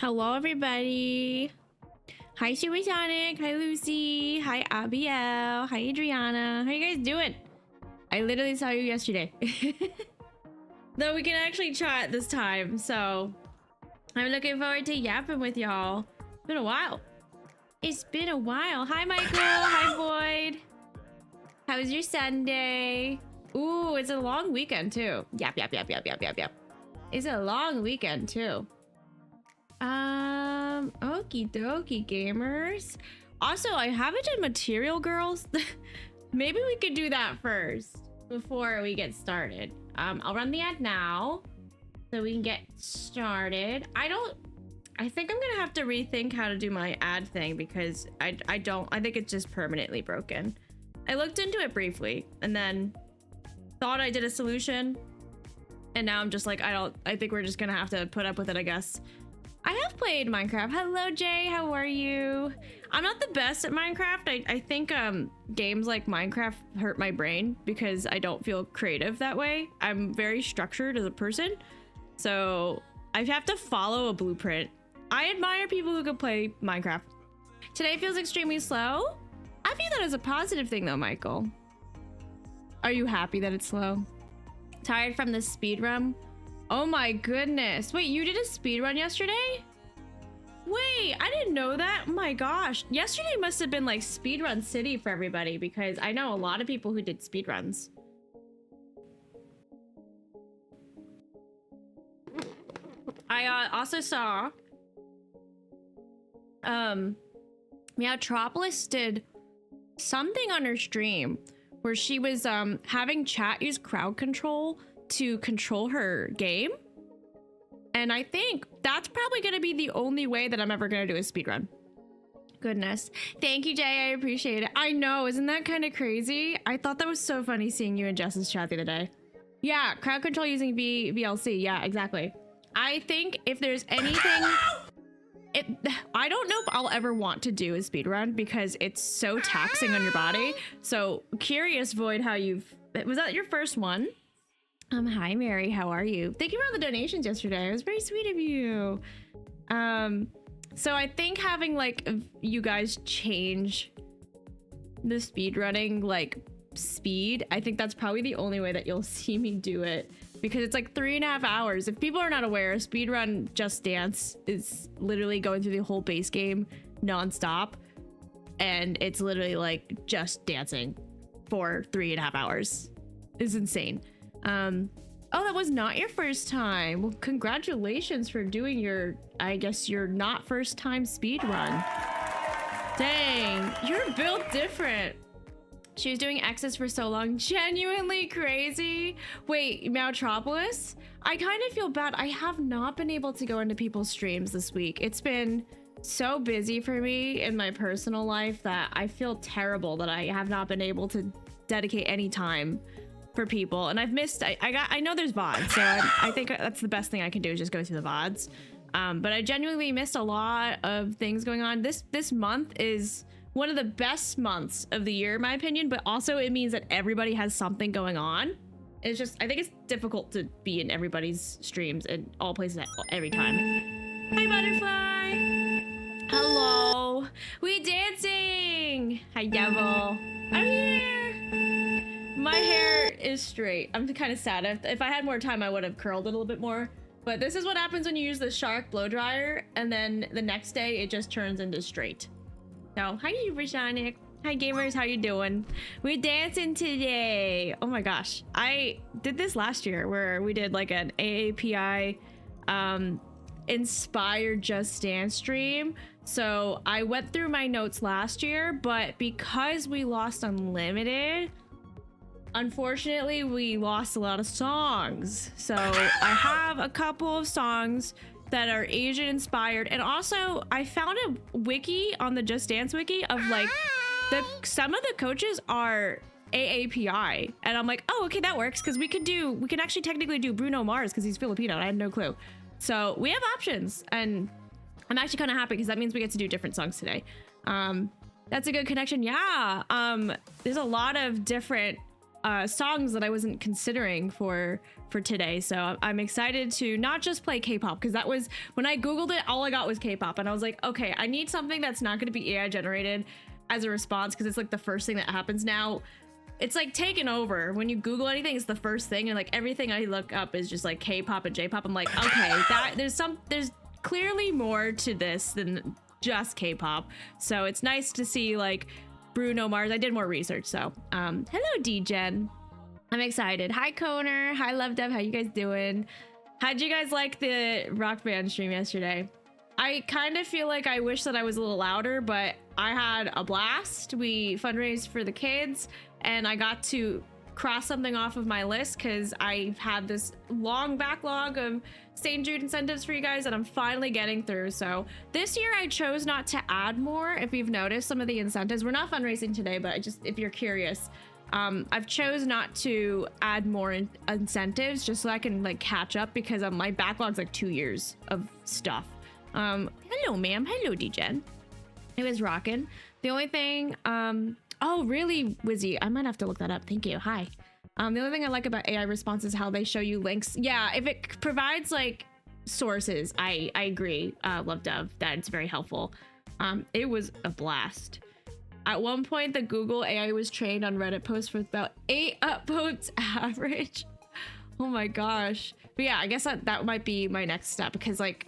Hello, everybody. Hi, Supersonic. Hi, Lucy. Hi, Abiel. Hi, Adriana. How you guys doing? I literally saw you yesterday. Though we can actually chat this time, so I'm looking forward to yapping with y'all. It's been a while. It's been a while. Hi, Michael. Hi, Boyd. How was your Sunday? Ooh, it's a long weekend, too. Yap. It's a long weekend, too. Okie dokie, gamers. Also, I haven't done Material Girls. Maybe we could do that first before we get started. I'll run the ad now so we can get started. I think I'm gonna have to rethink how to do my ad thing because I think it's just permanently broken. I looked into it briefly and then thought I did a solution, and now I'm just like, I think we're just gonna have to put up with it, I guess. I have played Minecraft. Hello, Jay. How are you? I'm not the best at Minecraft. I think games like Minecraft hurt my brain because I don't feel creative that way. I'm very structured as a person, so I have to follow a blueprint. I admire people who can play Minecraft. Today feels extremely slow. I view that as a positive thing though, Michael. Are you happy that it's slow? Tired from the speed run? Oh my goodness. Wait, you did a speed run yesterday? Wait, I didn't know that. Oh my gosh. Yesterday must have been like speed run city for everybody because I know a lot of people who did speed runs. I also saw Meowtropolis did something on her stream where she was having chat use crowd control to control her game, and I think that's probably going to be the only way that I'm ever going to do a speedrun. Goodness, thank you, Jay. I appreciate it. I know, isn't that kind of crazy? I thought that was so funny seeing you in Jess's chat the other day. Yeah, crowd control using VLC. Yeah, exactly. I think if there's anything, I don't know if I'll ever want to do a speedrun because it's so taxing on your body. So curious, Void, how was that your first one? Hi, Mary. How are you? Thank you for all the donations yesterday. It was very sweet of you. So I think having like you guys change the speed running like speed, I think that's probably the only way that you'll see me do it because it's like 3.5 hours. If people are not aware, speedrun Just Dance is literally going through the whole base game nonstop, and it's literally like just dancing for 3.5 hours. It's insane. Oh, that was not your first time. Well, congratulations for doing your, I guess your not first time speed run. Dang, you're built different. She was doing X's for so long. Genuinely crazy. Wait, Meowtropolis? I kind of feel bad. I have not been able to go into people's streams this week. It's been so busy for me in my personal life that I feel terrible that I have not been able to dedicate any time for people, and I've missed. I know there's VODs, so I think that's the best thing I can do is just go through the VODs. But I genuinely missed a lot of things going on. This month is one of the best months of the year, in my opinion. But also it means that everybody has something going on. It's just I think it's difficult to be in everybody's streams in all places at every time. Hi, Butterfly. Hello. We dancing. Hi, Devil. I'm here. My hair is straight. I'm kind of sad. If I had more time, I would have curled it a little bit more. But this is what happens when you use the Shark blow dryer, and then the next day it just turns into straight. So, hi, Supersonic. Hi, gamers. How you doing? We're dancing today. Oh my gosh, I did this last year where we did like an AAPI inspired Just Dance stream. So I went through my notes last year, but because we lost Unlimited, unfortunately, we lost a lot of songs. So I have a couple of songs that are Asian inspired. And also I found a wiki on the Just Dance wiki of like some of the coaches are AAPI. And I'm like, oh, okay, that works. Cause we can actually technically do Bruno Mars cause he's Filipino and I had no clue. So we have options, and I'm actually kind of happy because that means we get to do different songs today. That's a good connection. Yeah. There's a lot of different songs that I wasn't considering for today. So I'm excited to not just play K-pop, because that was, when I Googled it, all I got was K-pop. And I was like, okay, I need something that's not going to be AI generated as a response, because it's like the first thing that happens now. It's like taken over. When you Google anything, it's the first thing. And like everything I look up is just like K-pop and J-pop. I'm like, okay, there's clearly more to this than just K-pop. So it's nice to see like Bruno Mars. I did more research. So hello, D-Gen. I'm excited. Hi, Koner. Hi, Love Dev. How you guys doing? How'd you guys like the Rock Band stream yesterday? I kind of feel like I wish that I was a little louder, but I had a blast. We fundraised for the kids, and I got to cross something off of my list because I've had this long backlog of St. Jude incentives for you guys that I'm finally getting through. So this year I chose not to add more. If you've noticed, some of the incentives, we're not fundraising today, but if you're curious, I've chose not to add more incentives just so I can like catch up, because my backlog's like 2 years of stuff. Hello, ma'am. Hello, D-Gen. It was rocking. The only thing, oh, really, Wizzy? I might have to look that up. Thank you. Hi. The only thing I like about AI response is how they show you links. Yeah, if it provides like sources, I agree, Love Dove, that it's very helpful. It was a blast. At one point, the Google AI was trained on Reddit posts with about 8 upvotes average. Oh my gosh. But yeah, I guess that might be my next step, because like,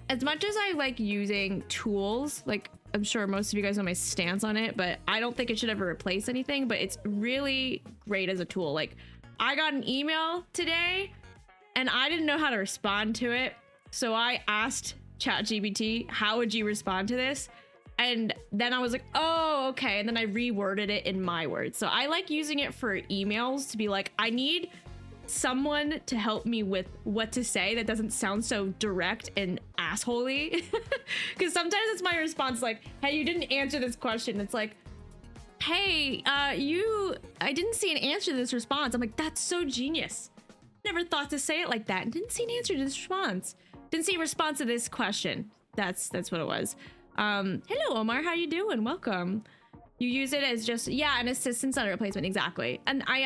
as much as I like using tools, like I'm sure most of you guys know my stance on it, but I don't think it should ever replace anything, but it's really great as a tool. Like I got an email today and I didn't know how to respond to it. So I asked ChatGPT, how would you respond to this? And then I was like, oh, okay. And then I reworded it in my words. So I like using it for emails to be like, I need someone to help me with what to say that doesn't sound so direct and assholey. Because sometimes it's my response like, hey, you didn't answer this question. It's like, hey, I didn't see an answer to this response. I'm like, that's so genius. Never thought to say it like that. Didn't see an answer to this response. Didn't see a response to this question. That's what it was. Hello, Omar. How you doing? Welcome. You use it as just, yeah, an assistance and a replacement. Exactly. And I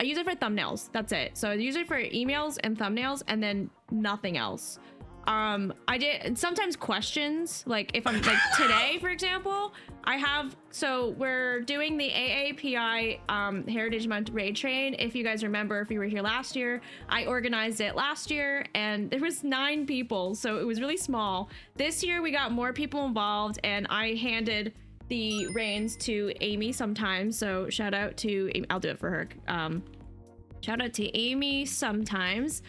use it for thumbnails. That's it. So I use it for emails and thumbnails and then nothing else. I did sometimes questions, like if I'm like today, for example, so we're doing the AAPI Heritage Month raid train. If you guys remember, if you were here last year, I organized it last year and there was 9 people. So it was really small. This year we got more people involved and I handed the reins to Amy sometimes. So shout out to Amy. I'll do it for her. Shout out to Amy sometimes.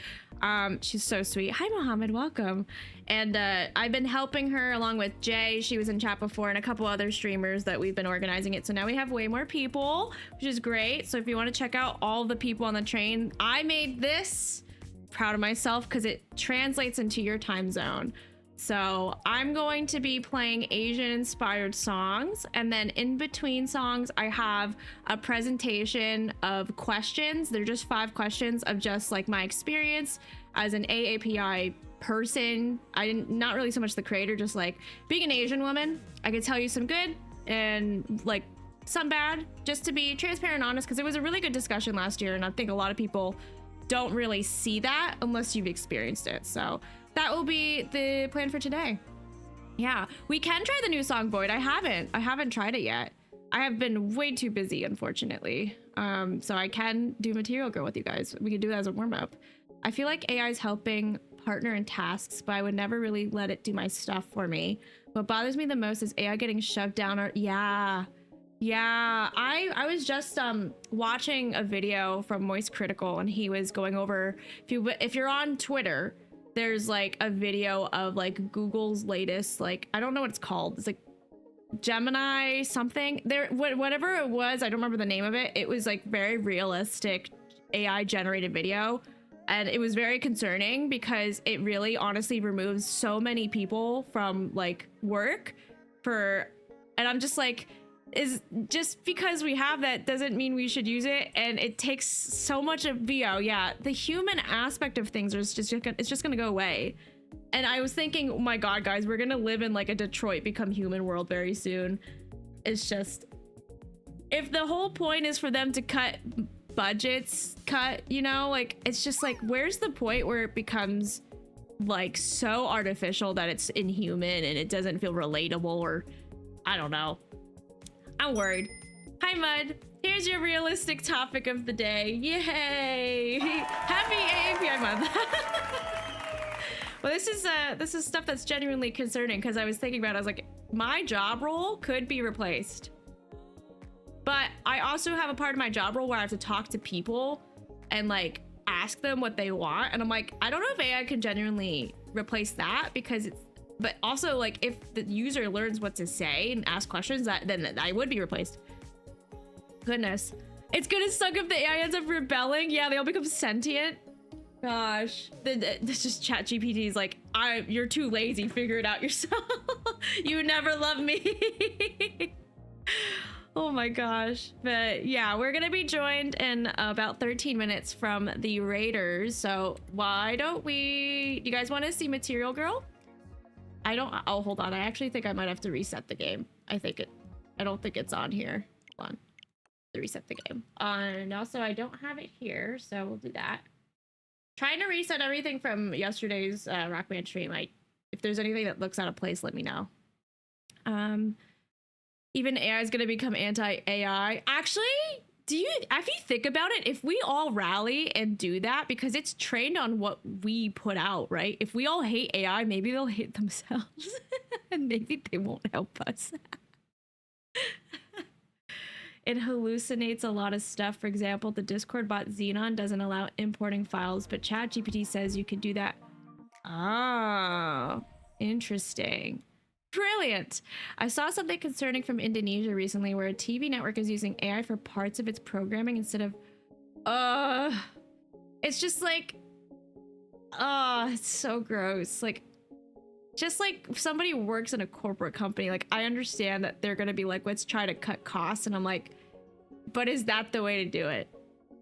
She's so sweet. Hi, Mohammed. Welcome. And I've been helping her along with Jay. She was in chat before, and a couple other streamers that we've been organizing it. So now we have way more people, which is great. So if you want to check out all the people on the train, I made this. Proud of myself because it translates into your time zone. So I'm going to be playing Asian inspired songs, and then in between songs I have a presentation of questions. They're just 5 questions of just like my experience as an AAPI person. Not really so much the creator, just like being an Asian woman. I could tell you some good and like some bad, just to be transparent and honest, because it was a really good discussion last year and I think a lot of people don't really see that unless you've experienced it. So that will be the plan for today. Yeah, we can try the new song, Void. I haven't tried it yet. I have been way too busy, unfortunately. So I can do Material Girl with you guys. We can do that as a warm-up. I feel like AI is helping partner in tasks, but I would never really let it do my stuff for me. What bothers me the most is AI getting shoved down our, yeah. I was just watching a video from Moist Critical, and he was going over, if you're on Twitter, there's like a video of like Google's latest, like, I don't know what it's called. It's like Gemini something. Whatever it was, I don't remember the name of it. It was like very realistic AI generated video. And it was very concerning because it really honestly removes so many people from like work and I'm just like, is just because we have that doesn't mean we should use it, and it takes so much of VO. Yeah, the human aspect of things is just gonna go away. And I was thinking, oh my god, guys, we're gonna live in like a Detroit Become Human world very soon. It's just, if the whole point is for them to cut budgets cut, you know? Like, it's just like, where's the point where it becomes like so artificial that it's inhuman and it doesn't feel relatable, or I don't know. I'm worried. Hi, Mud. Here's your realistic topic of the day. Yay! Happy AAPI month. Well, this is stuff that's genuinely concerning, because I was thinking about it. I was like, my job role could be replaced. But I also have a part of my job role where I have to talk to people and like ask them what they want. And I'm like, I don't know if AI can genuinely replace that, because it's, but also like if the user learns what to say and ask questions, then I would be replaced. Goodness. It's gonna suck if the AI ends up rebelling. Yeah, they all become sentient. Gosh, this just ChatGPT is like, you're too lazy, figure it out yourself. You never love me. Oh my gosh. But yeah, we're gonna be joined in about 13 minutes from the Raiders. So why don't we, you guys want to see Material Girl? Oh, hold on. I actually think I might have to reset the game. I don't think it's on here. Hold on. To reset the game. And also I don't have it here, so we'll do that. Trying to reset everything from yesterday's Rock Band stream. If there's anything that looks out of place, let me know. Even AI is gonna become anti-AI. Actually, if you think about it, if we all rally and do that, because it's trained on what we put out, right? If we all hate AI, maybe they'll hate themselves and maybe they won't help us. It hallucinates a lot of stuff. For example, the Discord bot Xenon doesn't allow importing files, but ChatGPT says you can do that. Oh, interesting. Brilliant. I saw something concerning from Indonesia recently where a TV network is using AI for parts of its programming instead of... It's just like... it's so gross. Like, just like if somebody works in a corporate company, like I understand that they're gonna be like, let's try to cut costs, and I'm like, but is that the way to do it?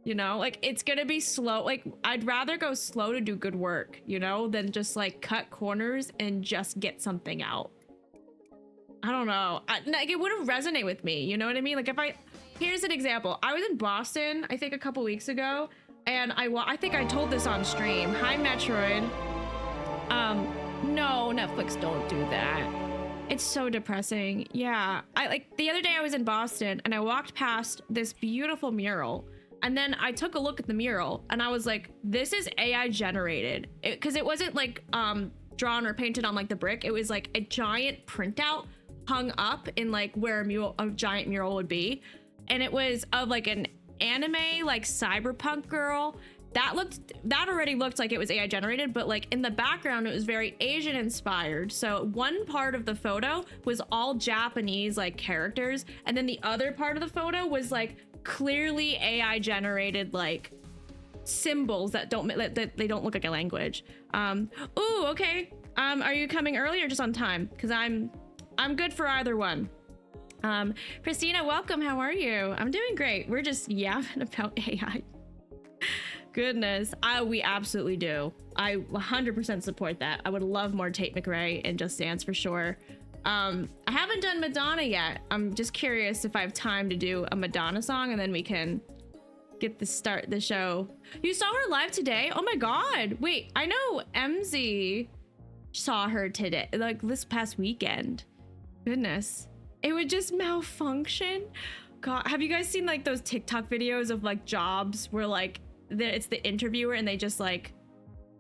You know, like it's gonna be slow. Like I'd rather go slow to do good work, you know, than just like cut corners and just get something out. I don't know. Like it wouldn't resonate with me, you know what I mean? Like here's an example. I was in Boston, I think a couple weeks ago, and I think I told this on stream. Hi, Metroid. No, Netflix, don't do that. It's so depressing. Yeah, like the other day I was in Boston and I walked past this beautiful mural, and then I took a look at the mural and I was like, this is AI generated, because it wasn't like drawn or painted on like the brick. It was like a giant printout hung up in like where a giant mural would be, and it was of like an anime like cyberpunk girl. That already looked like it was AI generated, but like in the background it was very Asian inspired. So one part of the photo was all Japanese like characters, and then the other part of the photo was like clearly AI generated like symbols that they don't look like a language. Ooh, okay. Are you coming early or just on time? Because I'm good for either one. Christina, welcome. How are you? I'm doing great. We're just yapping about AI. Goodness, we absolutely do. I 100% support that. I would love more Tate McRae and Just Dance for sure. I haven't done Madonna yet. I'm just curious if I have time to do a Madonna song, and then we can start the show. You saw her live today? Oh my god. Wait, I know MZ saw her today, like this past weekend. Goodness. It would just malfunction. God, have you guys seen like those TikTok videos of like jobs where like it's the interviewer and they just like,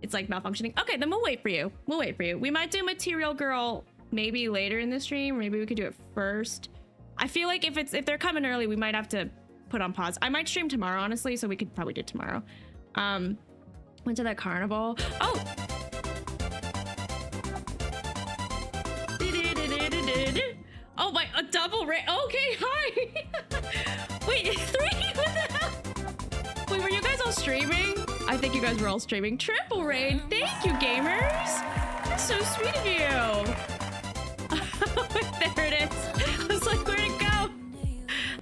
it's like malfunctioning? Okay, then we'll wait for you. We'll wait for you. We might do Material Girl maybe later in the stream. Maybe we could do it first. I feel like if they're coming early, we might have to put on pause. I might stream tomorrow, honestly, so we could probably do it tomorrow. Went to that carnival. Oh. Oh my, a double rate. Okay, hi. Wait, 3? What the hell? Wait, were you guys all streaming? I think you guys were all streaming. Triple raid. Thank you, gamers. That's so sweet of you. There it is. I was like, where'd it go?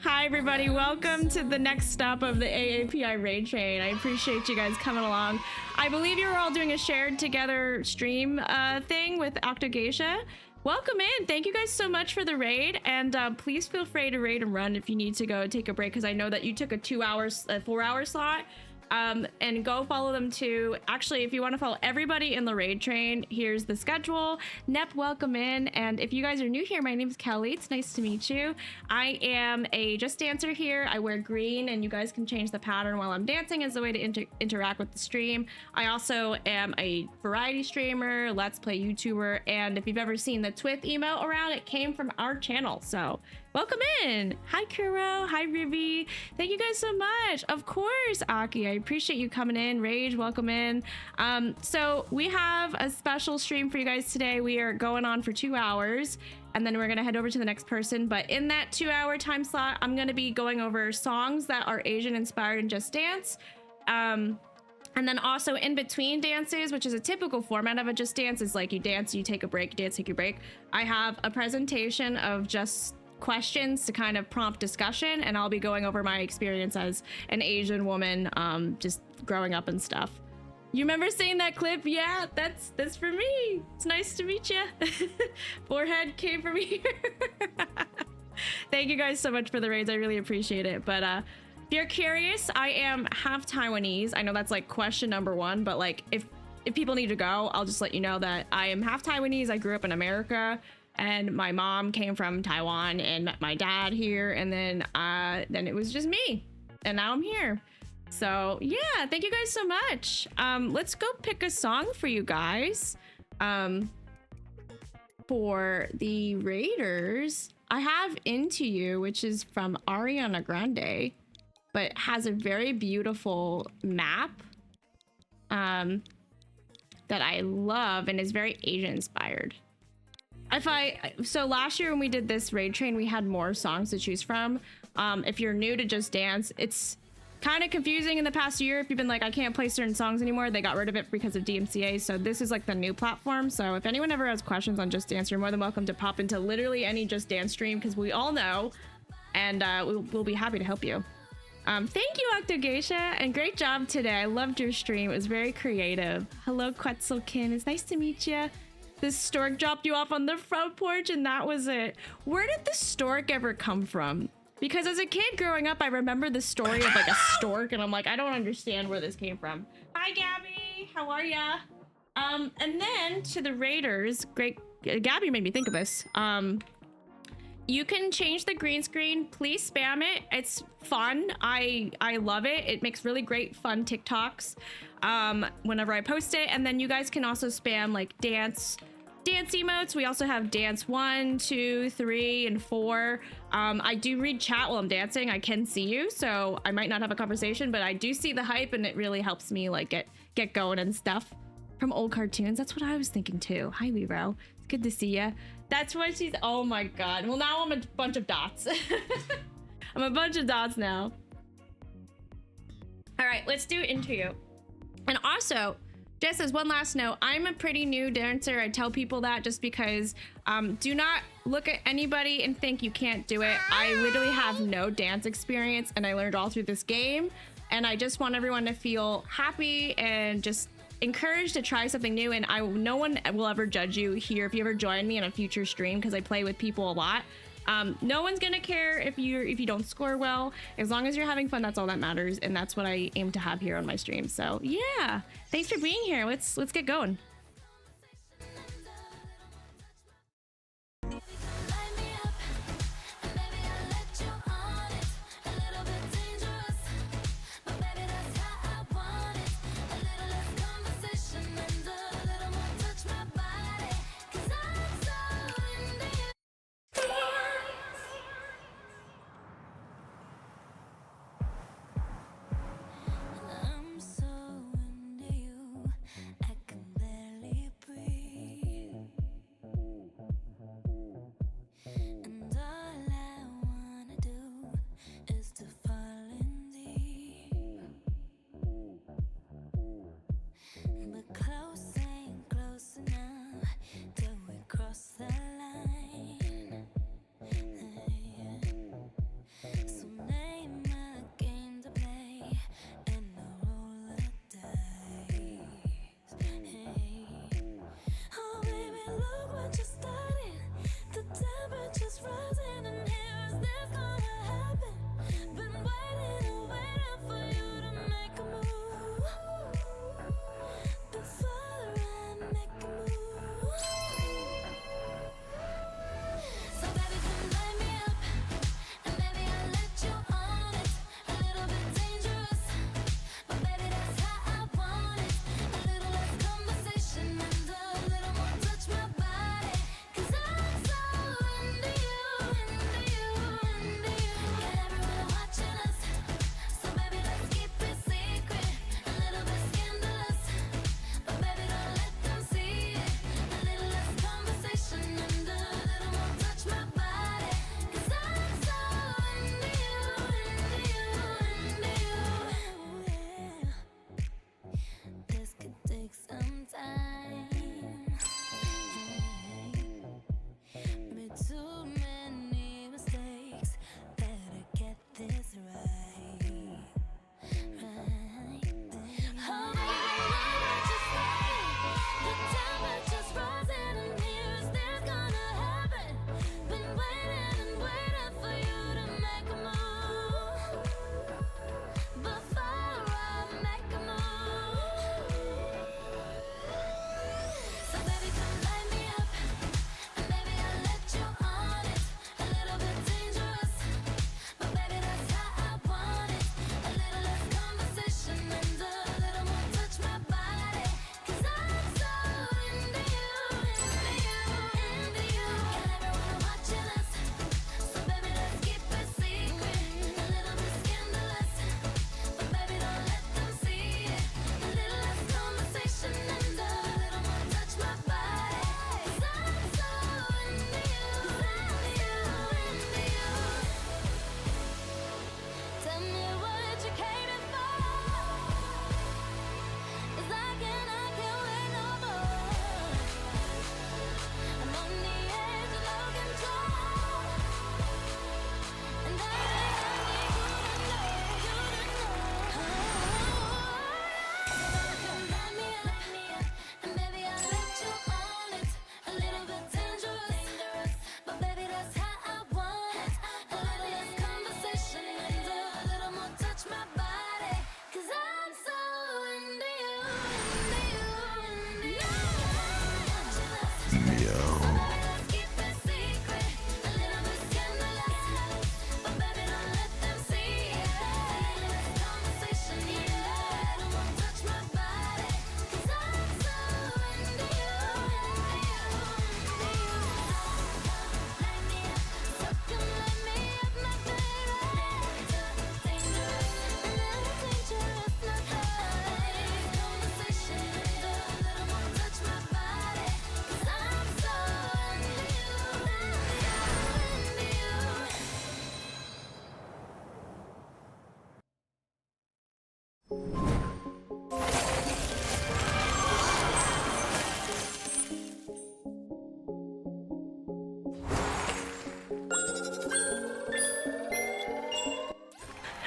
Hi, everybody. Welcome to the next stop of the AAPI raid train. I appreciate you guys coming along. I believe you were all doing a shared together stream thing with Octogeisha. welcome in. Thank you guys so much for the raid, and please feel free to raid and run if you need to go take a break, because I know that you took a 4-hour slot. And go follow them too. Actually, if you want to follow everybody in the raid train, here's the schedule. Nep, welcome in. And if you guys are new here, my name is Kelly. It's nice to meet you. I am a Just Dancer here. I wear green, and you guys can change the pattern while I'm dancing as a way to interact with the stream. I also am a variety streamer, Let's Play YouTuber, and if you've ever seen the Twith emote around, it came from our channel. So welcome in. Hi, Kuro. Hi, Ruby. Thank you guys so much. Of course, Aki. I appreciate you coming in. Rage, welcome in. So we have a special stream for you guys today. We are going on for 2 hours, and then we're going to head over to the next person. But in that 2-hour time slot, I'm going to be going over songs that are Asian inspired in Just Dance. And then also in between dances, which is a typical format of a Just Dance, is like you dance, you take a break, you dance, take your break. I have a presentation of just questions to kind of prompt discussion, and I'll be going over my experience as an Asian woman, just growing up and stuff. You remember seeing that clip? Yeah, that's for me. It's nice to meet you. Forehead came from here. Thank you guys so much for the raids. I really appreciate it. But if you're curious, I am half Taiwanese. I know that's like question number one, but like if people need to go, I'll just let you know that I am half Taiwanese. I grew up in America, and my mom came from Taiwan and met my dad here, and then it was just me, and now I'm here. So yeah, thank you guys so much. Let's go pick a song for you guys. For the Raiders, I have Into You, which is from Ariana Grande, but has a very beautiful map that I love and is very Asian inspired. So last year when we did this raid train, we had more songs to choose from. If you're new to Just Dance, it's kind of confusing in the past year. If you've been like, I can't play certain songs anymore, they got rid of it because of DMCA. So this is like the new platform. So if anyone ever has questions on Just Dance, you're more than welcome to pop into literally any Just Dance stream, because we all know, and we'll be happy to help you. Thank you, Octogeisha, and great job today. I loved your stream. It was very creative. Hello, Quetzalkin. It's nice to meet you. This stork dropped you off on the front porch, and that was it. Where did the stork ever come from? Because as a kid growing up, I remember the story of like a stork, and I'm like, I don't understand where this came from. Hi, Gabby. How are ya? And then to the Raiders, great. Gabby made me think of this. You can change the green screen. Please spam it. It's fun. I love it. It makes really great fun TikToks whenever I post it. And then you guys can also spam like dance emotes. We also have dance 1, 2, 3, and 4. I do read chat while I'm dancing. I can see you, so I might not have a conversation, but I do see the hype, and it really helps me like get going and stuff. From old cartoons. That's what I was thinking too. Hi, Lero. It's good to see ya. That's why she's. Oh my god. Well, now I'm a bunch of dots. I'm a bunch of dots now. All right, let's do Into You. And also, just as one last note, I'm a pretty new dancer. I tell people that just because do not look at anybody and think you can't do it. I literally have no dance experience, and I learned all through this game. And I just want everyone to feel happy and just encouraged to try something new. And no one will ever judge you here if you ever join me in a future stream, because I play with people a lot. No one's gonna care if you don't score well. As long as you're having fun, that's all that matters, and that's what I aim to have here on my stream. So yeah, thanks for being here. Let's get going. I'm so into you, I can barely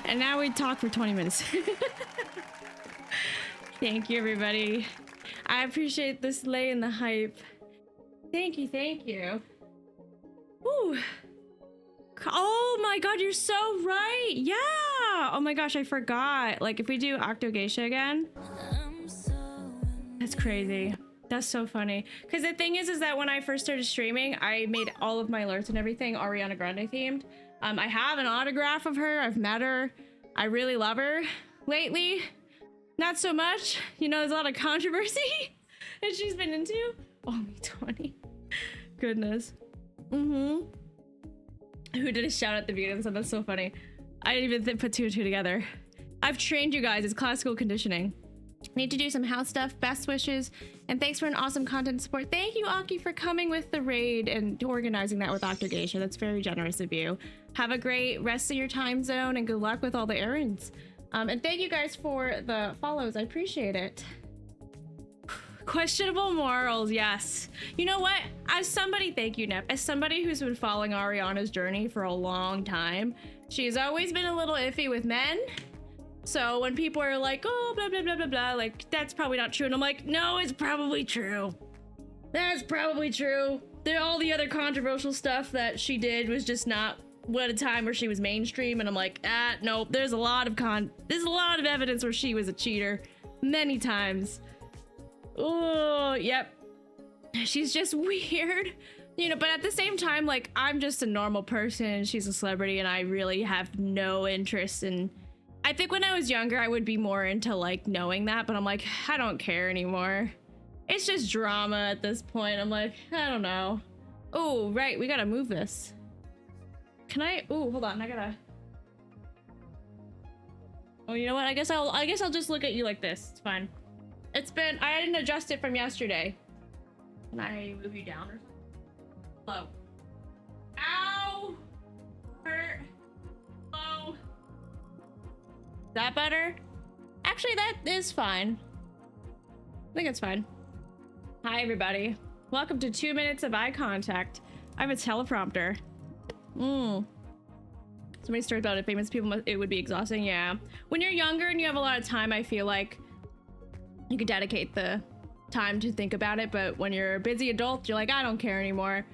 And now we talk for 20 minutes. Thank you, everybody. I appreciate this lay and the hype. Thank you, thank you. Whew. Oh my god, you're so right. Yeah. Oh my gosh, I forgot. Like, if we do Octogeisha again. That's crazy. That's so funny. Because the thing is that when I first started streaming, I made all of my alerts and everything Ariana Grande themed. I have an autograph of her. I've met her. I really love her. Lately, not so much. You know, there's a lot of controversy that she's been into. Only 20. Goodness. Who did a shout at the beginning? So that's so funny. I didn't even put two and two together. I've trained you guys. It's classical conditioning. Need to do some house stuff. Best wishes. And thanks for an awesome content support. Thank you, Aki, for coming with the raid and organizing that with Octogeisha. That's very generous of you. Have a great rest of your time zone and good luck with all the errands. And thank you guys for the follows. I appreciate it. Questionable morals, yes. You know what? As somebody, thank you, Nep. As somebody who's been following Ariana's journey for a long time, she's always been a little iffy with men. So when people are like, oh, blah, blah, blah, blah, blah, like, that's probably not true. And I'm like, no, it's probably true. That's probably true. All the other controversial stuff that she did was just not at a time where she was mainstream. And I'm like, nope, there's a lot of evidence where she was a cheater many times. Oh, yep. She's just weird. You know, but at the same time, like, I'm just a normal person. She's a celebrity and I really have no interest in... I think when I was younger, I would be more into, like, knowing that, but I'm like, I don't care anymore. It's just drama at this point. I'm like, I don't know. Oh, right, we gotta move this. Can I? Oh, hold on, I gotta... Oh, you know what? I guess I'll just look at you like this. It's fine. It's been... I didn't adjust it from yesterday. Can I move you down or something? Hello. Ow! Hurt. Hello. Is that better? Actually, that is fine. I think it's fine. Hi, everybody. Welcome to 2 minutes of eye contact. I have a teleprompter. Somebody stories about it. Famous people, it would be exhausting. Yeah. When you're younger and you have a lot of time, I feel like you could dedicate the time to think about it. But when you're a busy adult, you're like, I don't care anymore.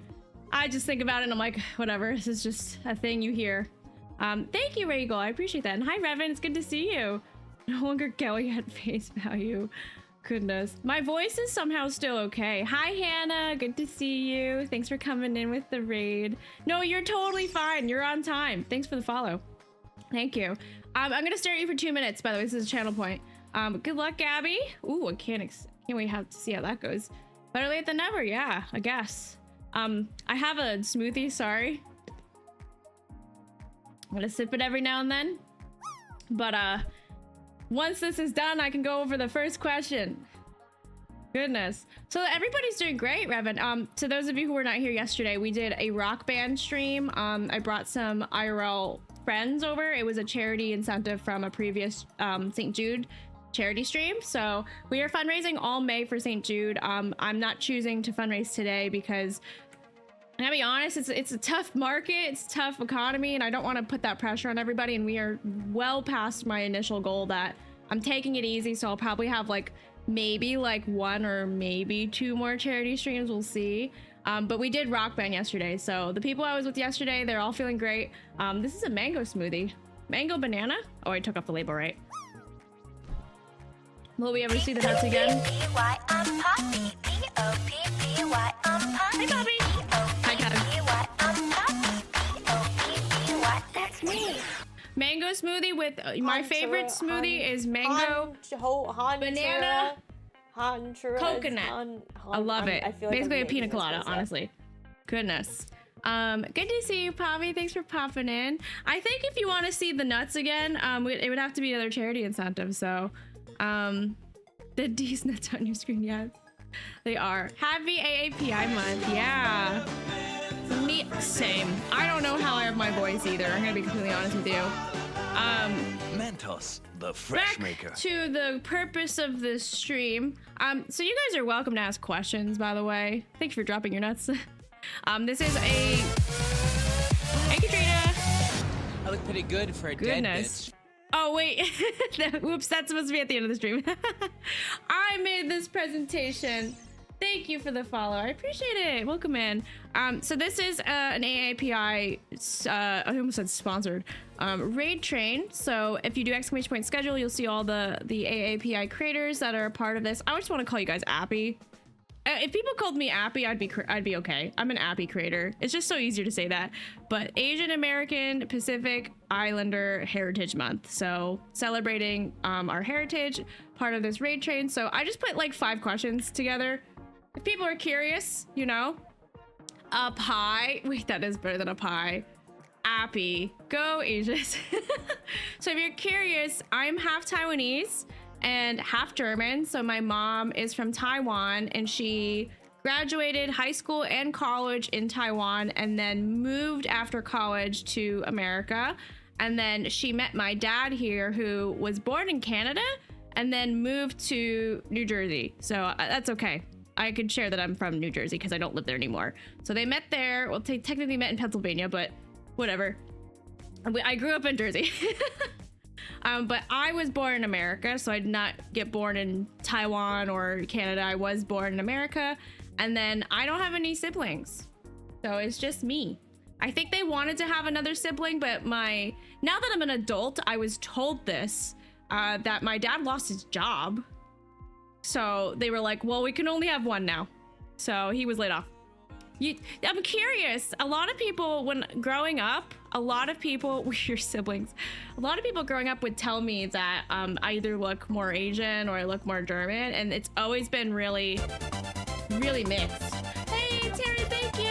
I just think about it and I'm like, whatever. This is just a thing you hear. Thank you, Regal. I appreciate that. And hi, Revan. It's good to see you. No longer Kelly at face value. Goodness. My voice is somehow still okay. Hi, Hannah. Good to see you. Thanks for coming in with the raid. No, you're totally fine. You're on time. Thanks for the follow. Thank you. I'm gonna stare at you for 2 minutes, by the way. This is a channel point. Good luck, Gabby. Ooh, I can't wait to see how that goes. Better late than never. Yeah, I guess. I have a smoothie. Sorry. I'm gonna sip it every now and then. But, once this is done, I can go over the first question. Goodness. So everybody's doing great, Revan. To those of you who were not here yesterday, we did a rock band stream. I brought some IRL friends over. It was a charity incentive from a previous St. Jude charity stream. So we are fundraising all May for St. Jude. I'm not choosing to fundraise today because I gotta be honest, it's a tough market, it's a tough economy, and I don't want to put that pressure on everybody, and we are well past my initial goal that I'm taking it easy, so I'll probably have like maybe like 1 or maybe 2 more charity streams, we'll see. But we did rock band yesterday, so the people I was with yesterday, they're all feeling great. This is a mango smoothie. Mango banana? Oh, I took off the label, right? Will we ever see the nuts again? Hey, Bobby. Hi, Kevin. That's me. Mango smoothie with my favorite smoothie is mango, banana, coconut. I love it. Basically a pina colada, honestly. Goodness. Good to see you, Poppy. Thanks for popping in. I think if you want to see the nuts again, it would have to be another charity incentive. So, the D's nuts on your screen, yes, they are. Happy AAPI month, yeah. Me, same. I don't know how I have my voice either. I'm gonna be completely honest with you. Mentos, the fresh maker. To the purpose of this stream. So you guys are welcome to ask questions, by the way. Thanks for dropping your nuts. This is a... Hey, Katrina. I look pretty good for a dead bitch. Oh, wait. Whoops, that's supposed to be at the end of the stream. I made this presentation. Thank you for the follow. I appreciate it. Welcome in. So this is an AAPI, I almost said sponsored, raid train. So if you do exclamation point schedule, you'll see all the AAPI creators that are a part of this. I just want to call you guys AAPI. If people called me AAPI, I'd be okay. I'm an AAPI creator. It's just so easier to say that. But Asian American Pacific Islander Heritage Month. So celebrating our heritage, part of this raid train. So I just put like 5 questions together. If people are curious, you know, a pie. Wait, that is better than a pie. AAPI, go Asians. So if you're curious, I'm half Taiwanese and half German. So my mom is from Taiwan and she graduated high school and college in Taiwan and then moved after college to America. And then she met my dad here, who was born in Canada and then moved to New Jersey. So that's okay. I could share that I'm from New Jersey because I don't live there anymore. So they met there. Well, they technically met in Pennsylvania, but whatever. I grew up in Jersey. But I was born in America, so I did not get born in Taiwan or Canada. I was born in America, and then I don't have any siblings. So it's just me. I think they wanted to have another sibling, but now that I'm an adult, I was told this, that my dad lost his job. So they were like, well, we can only have one now. So he was laid off. I'm curious. A lot of people, when growing up, your siblings, a lot of people growing up would tell me that I either look more Asian or I look more German. And it's always been really, really mixed. Hey, Terry, thank you.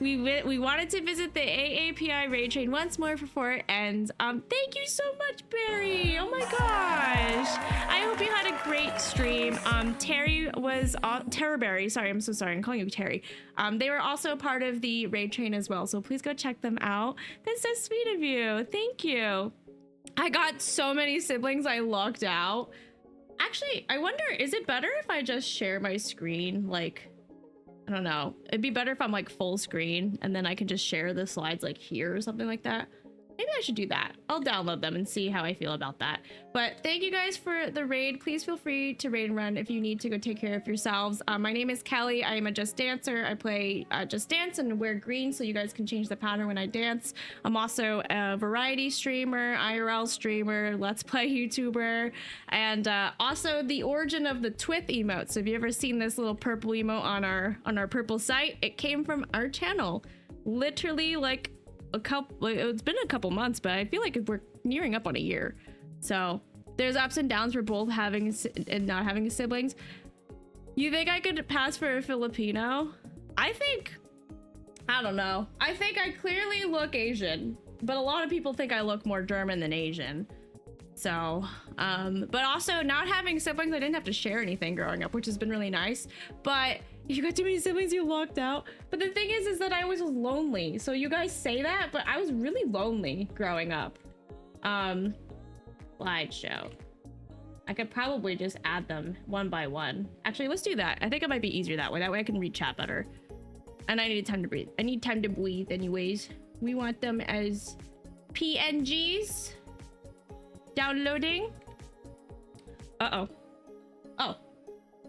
We wanted to visit the AAPI raid train once more before it ends. Thank you so much, Barry. Oh my gosh. I hope you had a great stream. Terrorberry. Sorry, I'm so sorry. I'm calling you Terry. They were also part of the raid train as well. So please go check them out. That's so sweet of you. Thank you. I got so many siblings I locked out. Actually, I wonder, is it better if I just share my screen? Like, I don't know. It'd be better if I'm like full screen and then I can just share the slides like here or something like that. Maybe I should do that. I'll download them and see how I feel about that. But thank you guys for the raid. Please feel free to raid and run if you need to go take care of yourselves. My name is Kelly. I am a Just Dancer. I play Just Dance and wear green so you guys can change the pattern when I dance. I'm also a variety streamer, IRL streamer, Let's Play YouTuber, and also the origin of the Twith emote. So if you ever seen this little purple emote on our purple site, it came from our channel. Literally like it's been a couple months, but I feel like we're nearing up on a year. So there's ups and downs for both having and not having siblings. You think I could pass for a Filipino? I don't know. I think I clearly look Asian, but a lot of people think I look more German than Asian. So, but also not having siblings, I didn't have to share anything growing up, which has been really nice. But if you got too many siblings, you locked out. But the thing is that I was lonely. So you guys say that, but I was really lonely growing up. Slideshow. I could probably just add them one by one. Actually, let's do that. I think it might be easier that way. That way I can read chat better. And I need time to breathe. I need time to breathe anyways. We want them as PNGs. Downloading. Oh,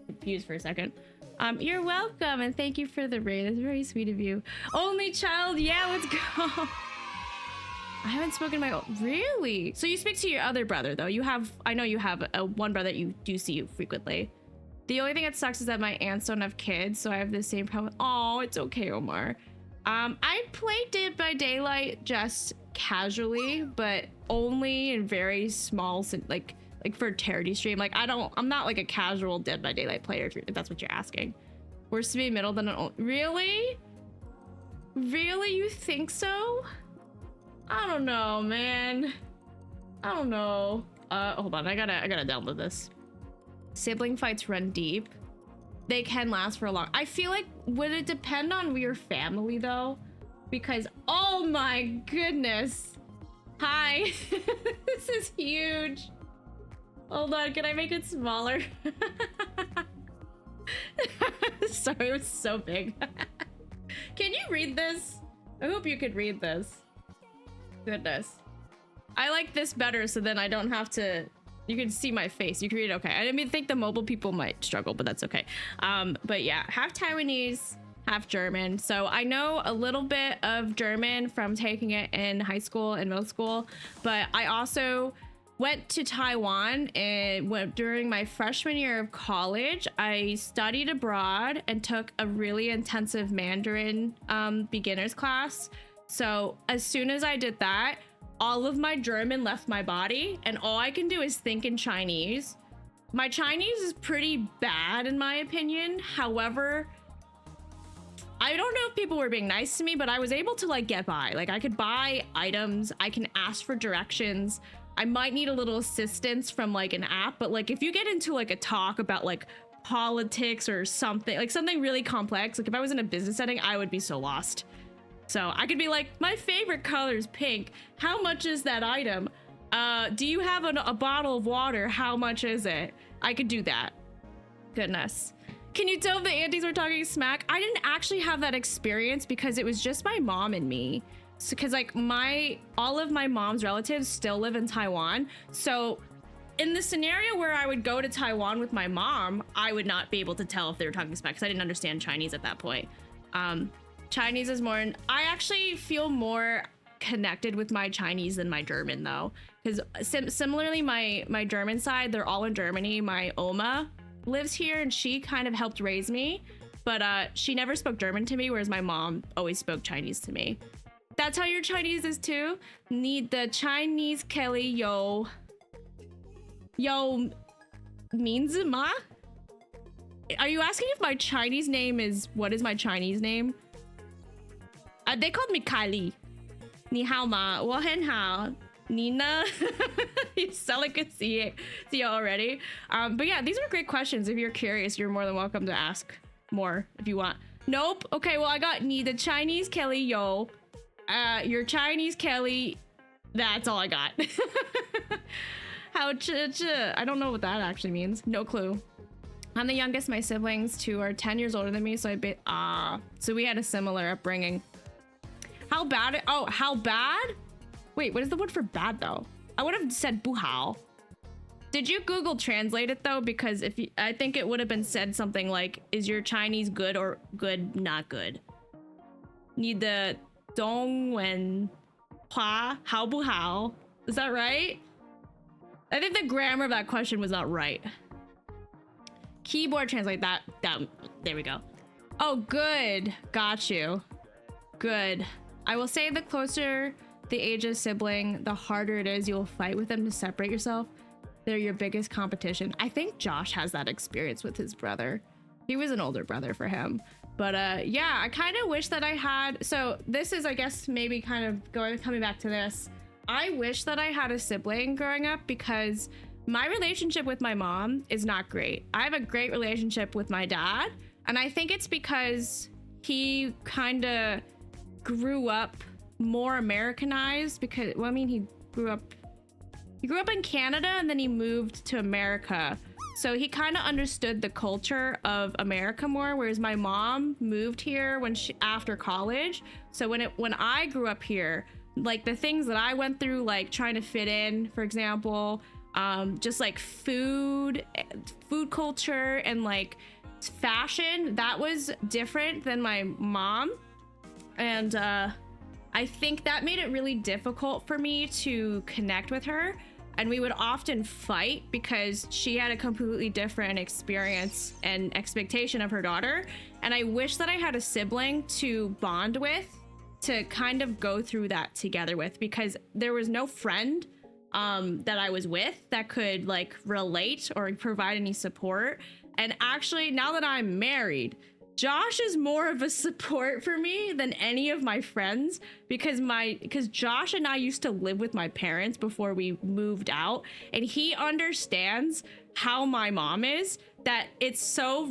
confused for a second. You're welcome and thank you for the raid. That's very sweet of you. Only child, yeah, let's go. I haven't spoken to my really. So you speak to your other brother though. I know you have one brother that you do see frequently. The only thing that sucks is that my aunts don't have kids, so I have the same problem. Oh, it's okay, Omar. I play Dead by Daylight just casually, but only in very small, like for a charity stream. Like I'm not like a casual Dead by Daylight player if that's what you're asking. Worse to be middle than an really? Really, you think so? I don't know, man. I don't know. Hold on, I gotta download this. Sibling fights run deep. They can last for a long. I feel like, would it depend on your family though? Because, oh my goodness. Hi. This is huge. Hold on, can I make it smaller? Sorry, it was so big. Can you read this? I hope you could read this. Goodness. I like this better so then I don't have to. You can see my face. You can read it. Okay. I didn't think the mobile people might struggle, but that's okay. But yeah, half Taiwanese, half German. So I know a little bit of German from taking it in high school and middle school, but I also went to Taiwan and during my freshman year of college. I studied abroad and took a really intensive Mandarin beginners class. So as soon as I did that, all of my German left my body and all I can do is think in Chinese. My Chinese is pretty bad in my opinion. However, I don't know if people were being nice to me, but I was able to like get by. Like I could buy items, I can ask for directions. I might need a little assistance from like an app, but like if you get into like a talk about like politics or something, like something really complex, like if I was in a business setting, I would be so lost. So I could be like, my favorite color is pink. How much is that item? Do you have a bottle of water? How much is it? I could do that. Goodness. Can you tell if the aunties were talking smack? I didn't actually have that experience because it was just my mom and me. So, cause like all of my mom's relatives still live in Taiwan. So in the scenario where I would go to Taiwan with my mom, I would not be able to tell if they were talking smack because I didn't understand Chinese at that point. Chinese is more, I actually feel more connected with my Chinese than my German though. Because similarly, my German side, they're all in Germany. My Oma lives here and she kind of helped raise me, but she never spoke German to me, whereas my mom always spoke Chinese to me. That's how your Chinese is too? Need the Chinese Kelly yo means ma? Are you asking if my Chinese name is, what is my Chinese name? They called me Kylie. 你好吗?我很好. 你呢? You sound like a CEO already. But yeah, these are great questions. If you're curious, you're more than welcome to ask more if you want. Nope. Okay, well, I got 你的 Chinese Kelly yo. Your Chinese Kelly. That's all I got. How I don't know what that actually means. No clue. I'm the youngest. My siblings too are 10 years older than me, so so we had a similar upbringing. How bad? Oh, how bad? Wait, what is the word for bad though? I would have said 不好. Did you Google translate it though? Because I think it would have been said something like, is your Chinese good or good not good? 你的中文话好不好? Is that right? I think the grammar of that question was not right. Keyboard translate that. There we go. Oh, good. Got you. Good. I will say the closer the age of sibling, the harder it is. You'll fight with them to separate yourself. They're your biggest competition. I think Josh has that experience with his brother. He was an older brother for him. But yeah, I kind of wish that I had. So this is, I guess, maybe kind of coming back to this. I wish that I had a sibling growing up because my relationship with my mom is not great. I have a great relationship with my dad. And I think it's because he kind of grew up more Americanized because, well, I mean, he grew up in Canada and then he moved to America. So he kind of understood the culture of America more, whereas my mom moved here after college. So when I grew up here, like the things that I went through, like trying to fit in, for example, just like food culture and like fashion, that was different than my mom. And I think that made it really difficult for me to connect with her. and we would often fight because she had a completely different experience and expectation of her daughter. And I wish that I had a sibling to bond with, to kind of go through that together with, because there was no friend that I was with that could like relate or provide any support. And actually, now that I'm married, Josh is more of a support for me than any of my friends, because Josh and I used to live with my parents before we moved out, and he understands how my mom is, that it's so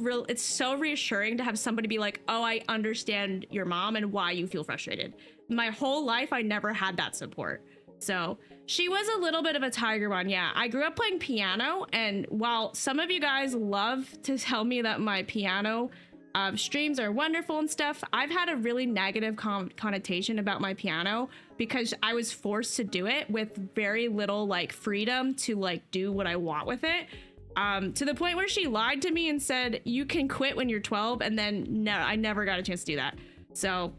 reassuring to have somebody be like, oh, I understand your mom and why you feel frustrated. My whole life I never had that support. So she was a little bit of a tiger one. Yeah, I grew up playing piano, and while some of you guys love to tell me that my piano streams are wonderful and stuff, I've had a really negative connotation about my piano because I was forced to do it with very little like freedom to like do what I want with it, to the point where she lied to me and said you can quit when you're 12, and then no, I never got a chance to do that. So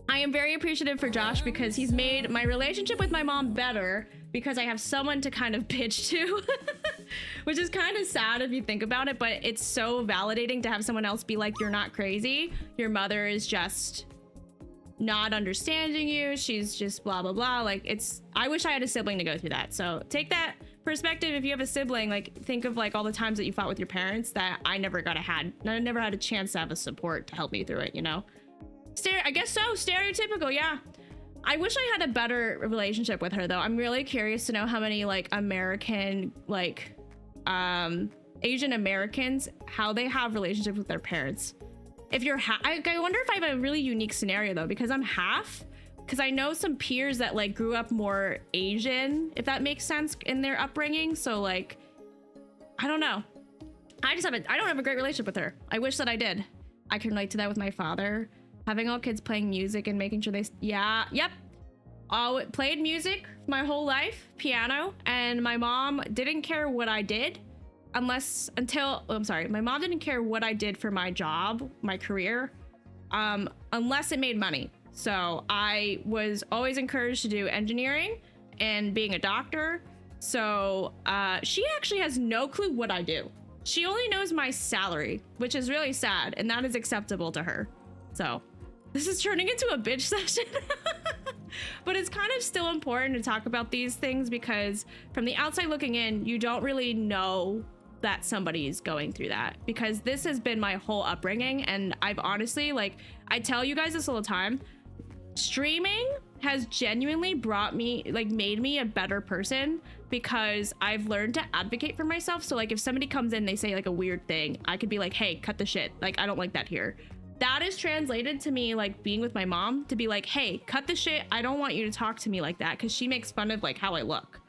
I am very appreciative for Josh because he's made my relationship with my mom better because I have someone to kind of bitch to, which is kind of sad if you think about it, but it's so validating to have someone else be like, you're not crazy. Your mother is just not understanding you. She's just blah, blah, blah. Like I wish I had a sibling to go through that. So take that perspective. If you have a sibling, like think of like all the times that you fought with your parents that I never had a chance to have a support to help me through it, you know? I guess so. Stereotypical. Yeah. I wish I had a better relationship with her though. I'm really curious to know how many like American, like Asian Americans, how they have relationships with their parents. If you're I wonder if I have a really unique scenario though, because I'm half, because I know some peers that like grew up more Asian, if that makes sense, in their upbringing. So like, I don't know. I don't have a great relationship with her. I wish that I did. I can relate to that with my father. Having all kids playing music and making sure played music my whole life, piano, and my mom didn't care what I did my mom didn't care what I did for my job, my career, unless it made money. So I was always encouraged to do engineering and being a doctor. So she actually has no clue what I do. She only knows my salary, which is really sad, and that is acceptable to her. So this is turning into a bitch session. But it's kind of still important to talk about these things because from the outside looking in, you don't really know that somebody is going through that, because this has been my whole upbringing. And I've honestly, like, I tell you guys this all the time, streaming has genuinely made me a better person because I've learned to advocate for myself. So like if somebody comes in, they say like a weird thing, I could be like, hey, cut the shit. Like, I don't like that here. That is translated to me like being with my mom to be like, hey, cut the shit. I don't want you to talk to me like that, because she makes fun of like how I look.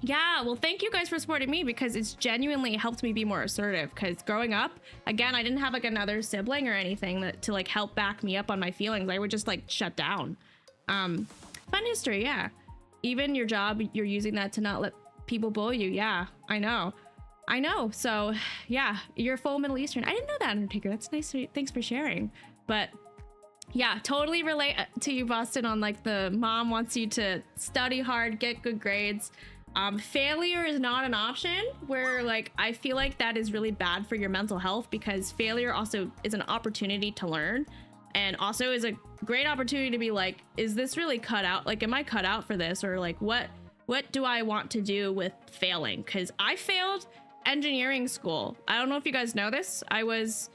Yeah, well, thank you guys for supporting me because it's genuinely helped me be more assertive. Because growing up, again, I didn't have like another sibling or anything to like help back me up on my feelings. I would just like shut down. Fun history, yeah. Even your job, you're using that to not let people bully you. Yeah, I know. So yeah, you're full Middle Eastern. I didn't know that, Undertaker. That's nice. Thanks for sharing. But yeah, totally relate to you, Boston, on like the mom wants you to study hard, get good grades. Failure is not an option, where like I feel like that is really bad for your mental health, because failure also is an opportunity to learn, and also is a great opportunity to be like, is this really cut out? Like, am I cut out for this? Or like, what do I want to do with failing? Because I failed engineering school. I don't know if you guys know this. I was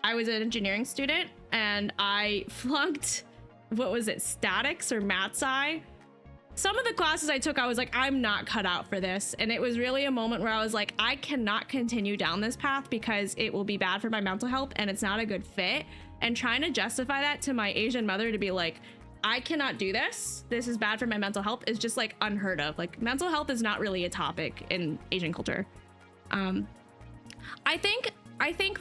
an engineering student and I flunked, what was it, statics or math sci? Some of the classes I took, I was like, I'm not cut out for this. And it was really a moment where I was like, I cannot continue down this path because it will be bad for my mental health and it's not a good fit. And trying to justify that to my Asian mother to be like, I cannot do this. This is bad for my mental health is just like unheard of. Like, mental health is not really a topic in Asian culture. I think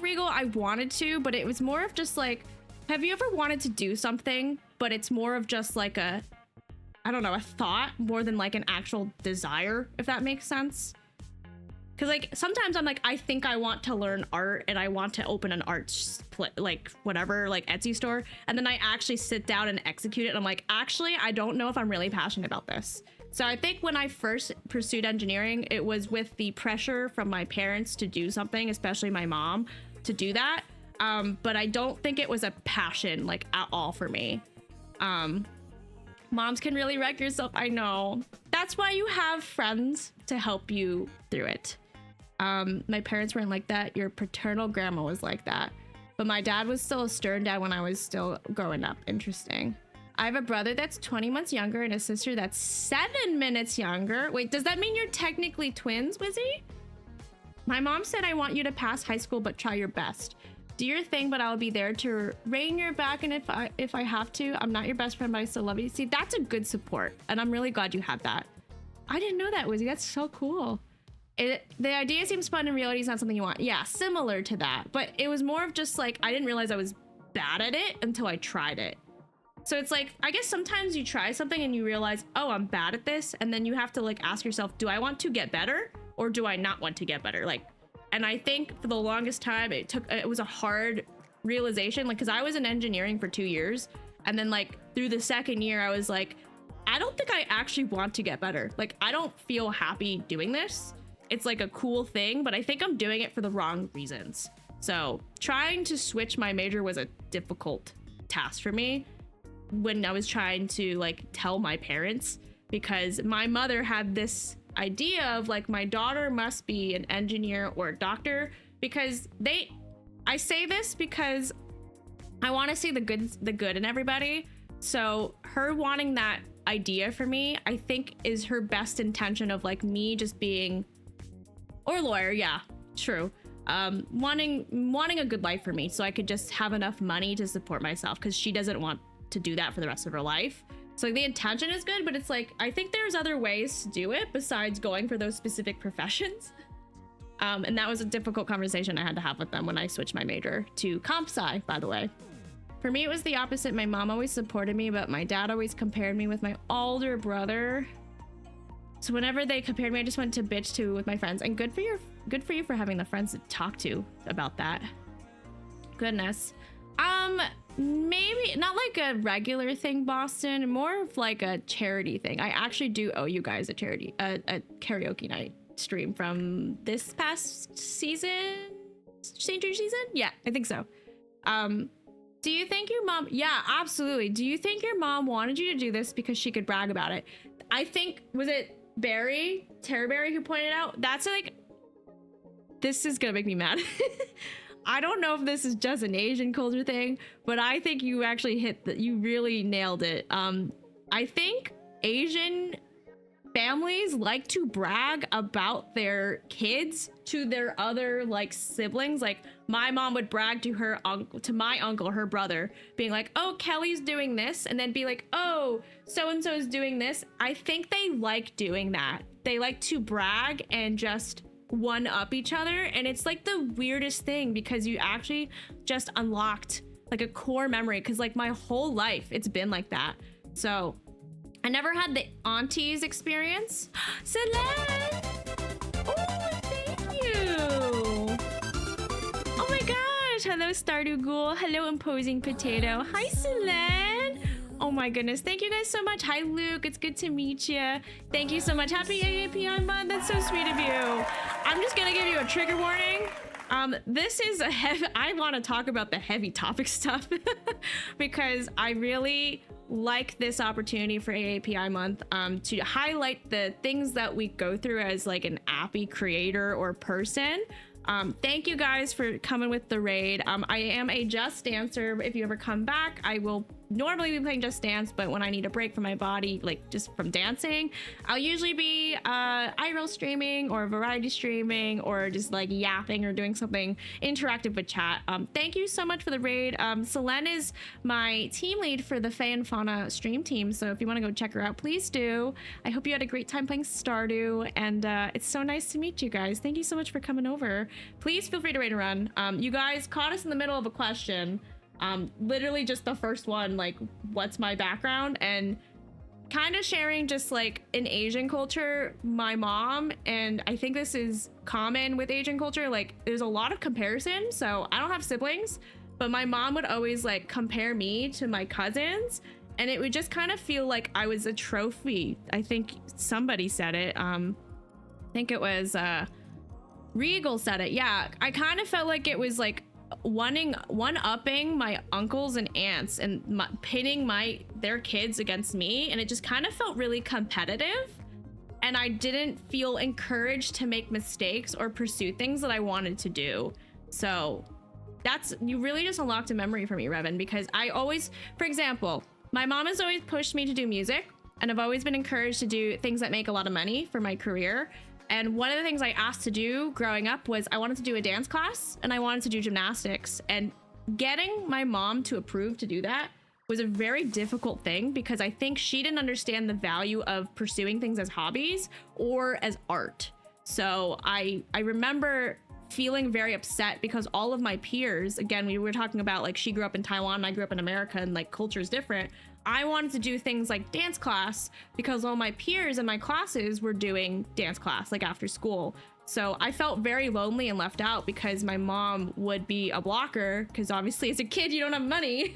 Regal, I wanted to, but it was more of just like, have you ever wanted to do something, but it's more of just like a thought more than like an actual desire, if that makes sense? Because like sometimes I'm like, I think I want to learn art and I want to open an art like whatever, like Etsy store, and then I actually sit down and execute it and I'm like, actually I don't know if I'm really passionate about this. So I think when I first pursued engineering, it was with the pressure from my parents to do something, especially my mom, to do that. But I don't think it was a passion like at all for me. Moms can really wreck yourself. I know. That's why you have friends to help you through it. My parents weren't like that. Your paternal grandma was like that. But my dad was still a stern dad when I was still growing up. Interesting. I have a brother that's 20 months younger and a sister that's 7 minutes younger. Wait, does that mean you're technically twins, Wizzy? My mom said, I want you to pass high school, but try your best. Do your thing, but I'll be there to rein your back. And if I have to, I'm not your best friend, but I still love you. See, that's a good support. And I'm really glad you had that. I didn't know that, Wizzy. That's so cool. The idea seems fun and reality is not something you want. Yeah, similar to that. But it was more of just like, I didn't realize I was bad at it until I tried it. So it's like, I guess sometimes you try something and you realize, oh, I'm bad at this. And then you have to like ask yourself, do I want to get better or do I not want to get better? Like, and I think for the longest time, it was a hard realization, like, cause I was in engineering for 2 years. And then like through the second year, I was like, I don't think I actually want to get better. Like, I don't feel happy doing this. It's like a cool thing, but I think I'm doing it for the wrong reasons. So trying to switch my major was a difficult task for me when I was trying to like tell my parents, because my mother had this idea of like, my daughter must be an engineer or a doctor, because I say this because I want to see the good in everybody. So her wanting that idea for me, I think is her best intention of like me just being, or lawyer. Yeah, true. Wanting a good life for me so I could just have enough money to support myself, because she doesn't want to do that for the rest of her life. So like, the intention is good, but it's like, I think there's other ways to do it besides going for those specific professions. And that was a difficult conversation I had to have with them when I switched my major to comp sci, by the way. For me, it was the opposite. My mom always supported me, but my dad always compared me with my older brother. So whenever they compared me, I just went to bitch to with my friends. And good for you for having the friends to talk to about that. Goodness. Maybe not like a regular thing, Boston, more of like a charity thing. I actually do owe you guys a karaoke night stream from this past season, St. Jude season. Yeah, I think so. Do you think your mom, yeah, absolutely. Do you think your mom wanted you to do this because she could brag about it? I think, was it Tara Berry who pointed out? That's like, this is gonna make me mad. I don't know if this is just an Asian culture thing, but I think you actually you really nailed it. I think Asian families like to brag about their kids to their other like siblings. Like my mom would brag to my uncle, her brother, being like, oh, Kelly's doing this, and then be like, oh, so-and-so is doing this. I think they like doing that. They like to brag and just one up each other, and it's like the weirdest thing, because you actually just unlocked like a core memory, because like my whole life it's been like that. So I never had the aunties experience. Celeste! Oh, thank you! Oh my gosh! Hello, Stardew Ghoul. Hello, Imposing Potato. Hi, Celeste! Oh my goodness, thank you guys so much. Hi, Luke. It's good to meet you. Thank you so much. Happy AAPI month. That's so sweet of you. I'm just gonna give you a trigger warning. This is a heavy, I want to talk about the heavy topic stuff because I really like this opportunity for AAPI month to highlight the things that we go through as like an AAPI creator or person. Thank you guys for coming with the raid. I am a Just Dancer. If you ever come back, I will normally be playing Just Dance, but when I need a break from my body, like just from dancing, I'll usually be IRL streaming or variety streaming or just like yapping or doing something interactive with chat. Thank you so much for the raid. Selene is my team lead for the Fae and Fauna stream team, so if you want to go check her out, please do. I hope you had a great time playing Stardew, and it's so nice to meet you guys. Thank you so much for coming over. Please feel free to raid a run. You guys caught us in the middle of a question. Literally just the first one, like, what's my background, and kind of sharing just like in Asian culture, my mom, and I think this is common with Asian culture, like there's a lot of comparison. So I don't have siblings, but my mom would always like compare me to my cousins, And it would just kind of feel like I was a trophy. I think somebody said it. I think it was Regal said it. Yeah, I kind of felt like it was like one-upping my uncles and aunts and pitting their kids against me, and it just kind of felt really competitive, and I didn't feel encouraged to make mistakes or pursue things that I wanted to do. So you really just unlocked a memory for me, Revan, because I always, for example, my mom has always pushed me to do music, and I've always been encouraged to do things that make a lot of money for my career. And one of the things I asked to do growing up was I wanted to do a dance class and I wanted to do gymnastics. And getting my mom to approve to do that was a very difficult thing, because I think she didn't understand the value of pursuing things as hobbies or as art. So I remember feeling very upset because all of my peers, again, we were talking about like she grew up in Taiwan and I grew up in America, and like culture is different. I wanted to do things like dance class because all my peers in my classes were doing dance class like after school. So I felt very lonely and left out because my mom would be a blocker, because obviously as a kid you don't have money.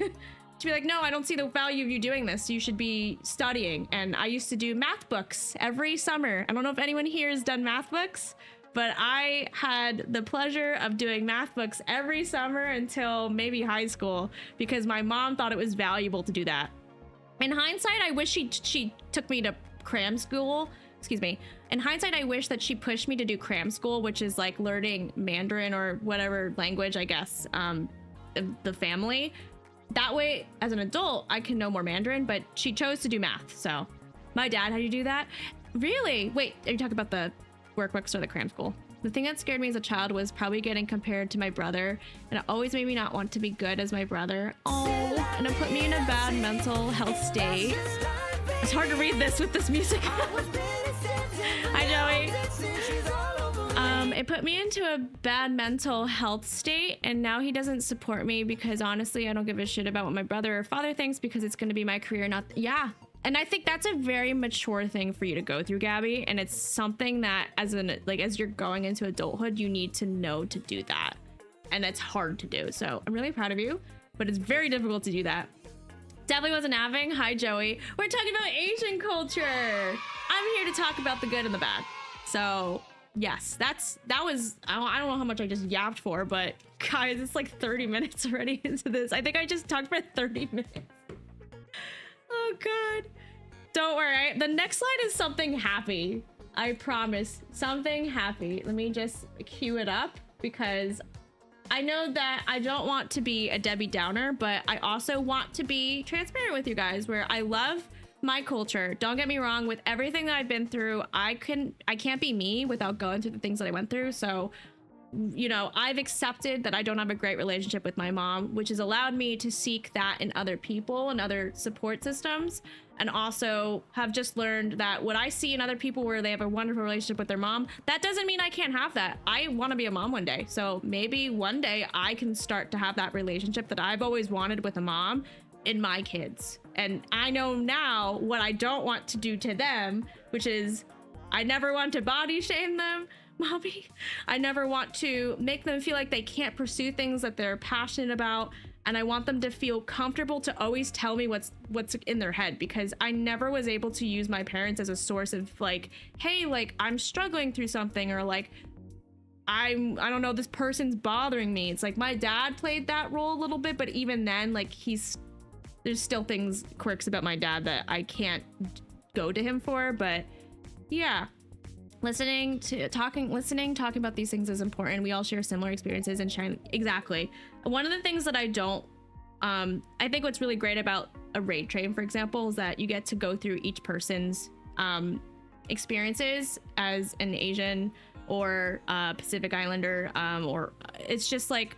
She'd be like, no, I don't see the value of you doing this. You should be studying. And I used to do math books every summer. I don't know if anyone here has done math books, but I had the pleasure of doing math books every summer until maybe high school, because my mom thought it was valuable to do that. In hindsight, I wish she took me to cram school. Excuse me. In hindsight, I wish that she pushed me to do cram school, which is like learning Mandarin or whatever language, I guess, the family. That way, as an adult, I can know more Mandarin, but she chose to do math. So my dad had you do that. Really? Wait, are you talking about the workbooks or the cram school? The thing that scared me as a child was probably getting compared to my brother, and it always made me not want to be good as my brother. Oh, and it put me in a bad mental health state. It's hard to read this with this music. Hi, Joey. It put me into a bad mental health state, and now he doesn't support me because honestly, I don't give a shit about what my brother or father thinks, because it's going to be my career, not yeah. And I think that's a very mature thing for you to go through, Gabby. And it's something that as you're going into adulthood, you need to know to do that. And it's hard to do. So I'm really proud of you, but it's very difficult to do that. Definitely wasn't having. Hi, Joey. We're talking about Asian culture. I'm here to talk about the good and the bad. So yes, that was, I don't know how much I just yapped for, but guys, it's like 30 minutes already into this. I think I just talked for 30 minutes. Oh God. Don't worry. The next slide is something happy. I promise. Something happy. Let me just cue it up, because I know that I don't want to be a Debbie Downer, but I also want to be transparent with you guys, where I love my culture. Don't get me wrong, with everything that I've been through, I can't be me without going through the things that I went through. So, you know, I've accepted that I don't have a great relationship with my mom, which has allowed me to seek that in other people and other support systems. And also have just learned that what I see in other people where they have a wonderful relationship with their mom, that doesn't mean I can't have that. I want to be a mom one day. So maybe one day I can start to have that relationship that I've always wanted with a mom in my kids. And I know now what I don't want to do to them, which is I never want to body shame them. Mommy, I never want to make them feel like they can't pursue things that they're passionate about, and I want them to feel comfortable to always tell me what's in their head, because I never was able to use my parents as a source of like, hey, like I'm struggling through something, or like I don't know, this person's bothering me. It's like my dad played that role a little bit, but even then, like there's still quirks about my dad that I can't go to him for. But yeah. Talking about these things is important. We all share similar experiences and sharing. Exactly. One of the things that I think what's really great about a raid train, for example, is that you get to go through each person's experiences as an Asian or Pacific Islander, or it's just like,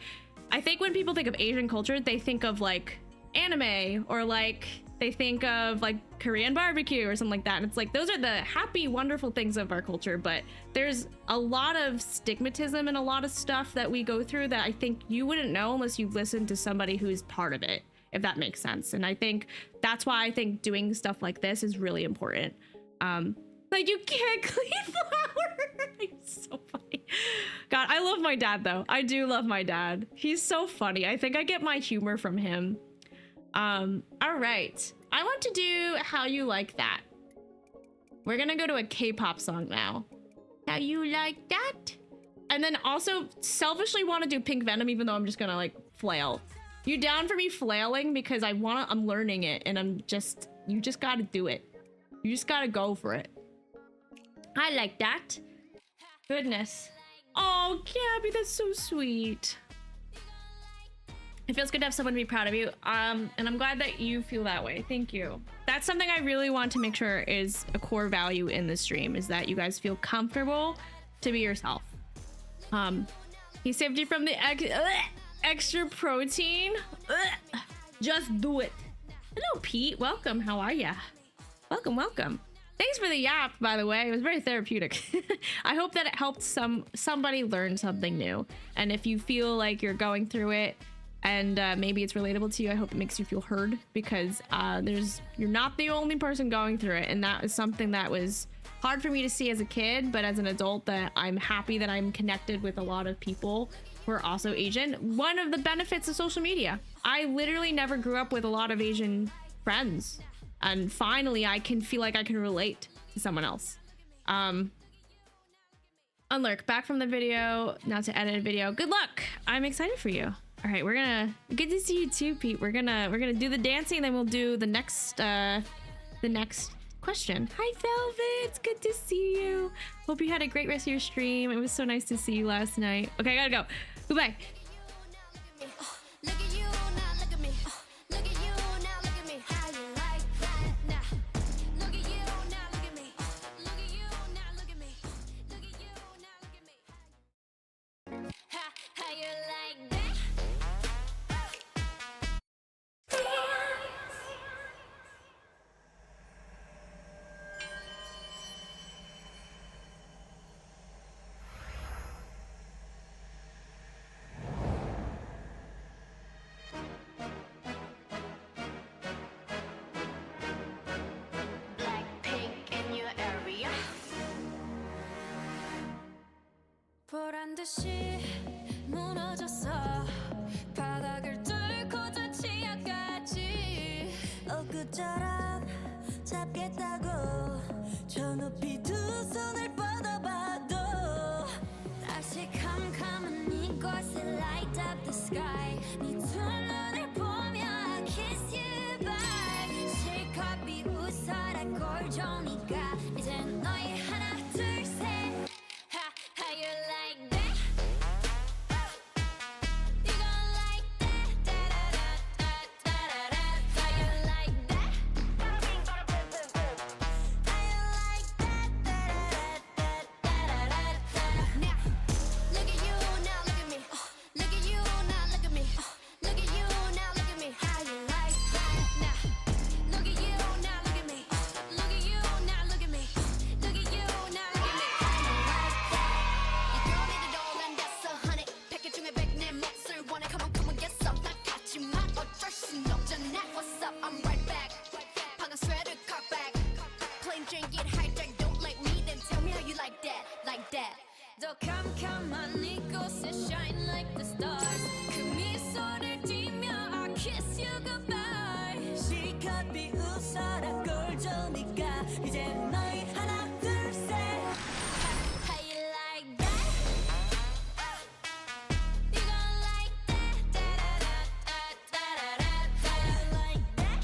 I think when people think of Asian culture, they think of like anime, or like they think of like Korean barbecue or something like that. And it's like, those are the happy, wonderful things of our culture. But there's a lot of stigmatism and a lot of stuff that we go through that I think you wouldn't know unless you listen to somebody who's part of it, if that makes sense. And I think that's why I think doing stuff like this is really important. Like, you can't clean flour. It's so funny. God, I love my dad though. I do love my dad. He's so funny. I think I get my humor from him. All right. I want to do How You Like That. We're gonna go to a K-pop song now. How you like that? And then also selfishly want to do Pink Venom, even though I'm just gonna like flail. You down for me flailing? Because I'm learning it, and you just gotta do it. You just gotta go for it. I like that. Goodness. Oh, Gabby, that's so sweet. It feels good to have someone to be proud of you. And I'm glad that you feel that way. Thank you. That's something I really want to make sure is a core value in the stream, is that you guys feel comfortable to be yourself. He saved you from the extra protein. Just do it. Hello, Pete. Welcome. How are ya? Welcome, welcome. Thanks for the yap, by the way. It was very therapeutic. I hope that it helped somebody learn something new. And if you feel like you're going through it and maybe it's relatable to you, I hope it makes you feel heard, because you're not the only person going through it. And that was something that was hard for me to see as a kid, but as an adult, that I'm happy that I'm connected with a lot of people who are also Asian. One of the benefits of social media. I literally never grew up with a lot of Asian friends. And finally, I can feel like I can relate to someone else. Unlurk, back from the video, now to edit a video. Good luck. I'm excited for you. All right, good to see you too, Pete. We're gonna do the dancing, and then we'll do the next question. Hi, Velvet. It's good to see you. Hope you had a great rest of your stream. It was so nice to see you last night. Okay, I gotta go. Goodbye. Look at you now, look at me. Look at you now, look at me. How you like that now? Look at you now, look at me. Look at you now, look at me. Look at you now, look at me. How you like that? 보란 듯이 무너졌어 바닥을 뚫고 저 지하까지 엊그처럼 잡겠다고 저 높이 두 손을 뻗어봐도 다시 캄캄한 이곳에 light up the sky 네 두 눈을 보며 I kiss you bye 실컷 비웃어라 꼴 좋으니까 이제 너희 하나 둘셋 How you like that? You gon' like that? Da-da-da-da-da-da-da. How you like that? How you like that? Da-da-da-da-da-da-da-da. Now, look at you now, look at me. Look at you now, look at me. Look at you now, look at me. How you like that? Now, look at you now, look at me. Look at you now, look at me. Look at you now, look at me. How you like that? You don't need it all and that's 100 패킷 중에 100 내 몫을 원해 Come on get some 나 같지만 어쩔 순 없잖아 What's up I'm right back 방금 sweater cut back Plain Jane get hijacked Don't like me then tell me how you like that 더 캄캄한 이곳에 shine like the stars 그 미소를 띠며 I kiss you goodbye 실컷 비웃어라 꼴 좋으니까 이제 너희 하나 둘셋 How you like that? You gon' like that? Da-da-da-da-da-da-da. How you like that?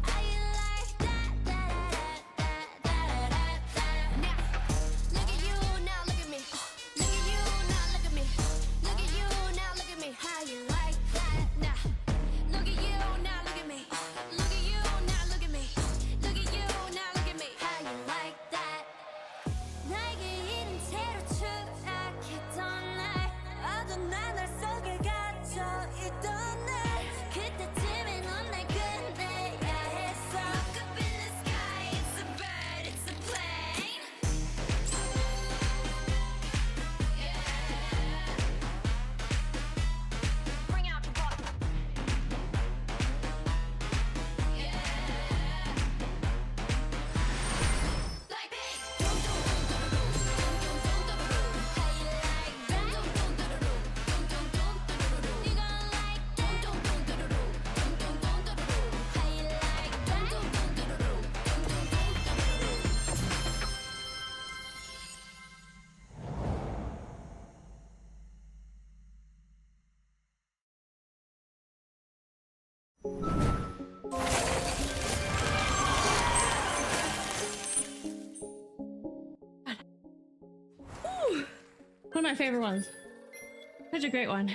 How you like that? Da-da-da-da-da-da. Now, look at you now, look at me. Look at you now, One of my favorite ones. Such a great one.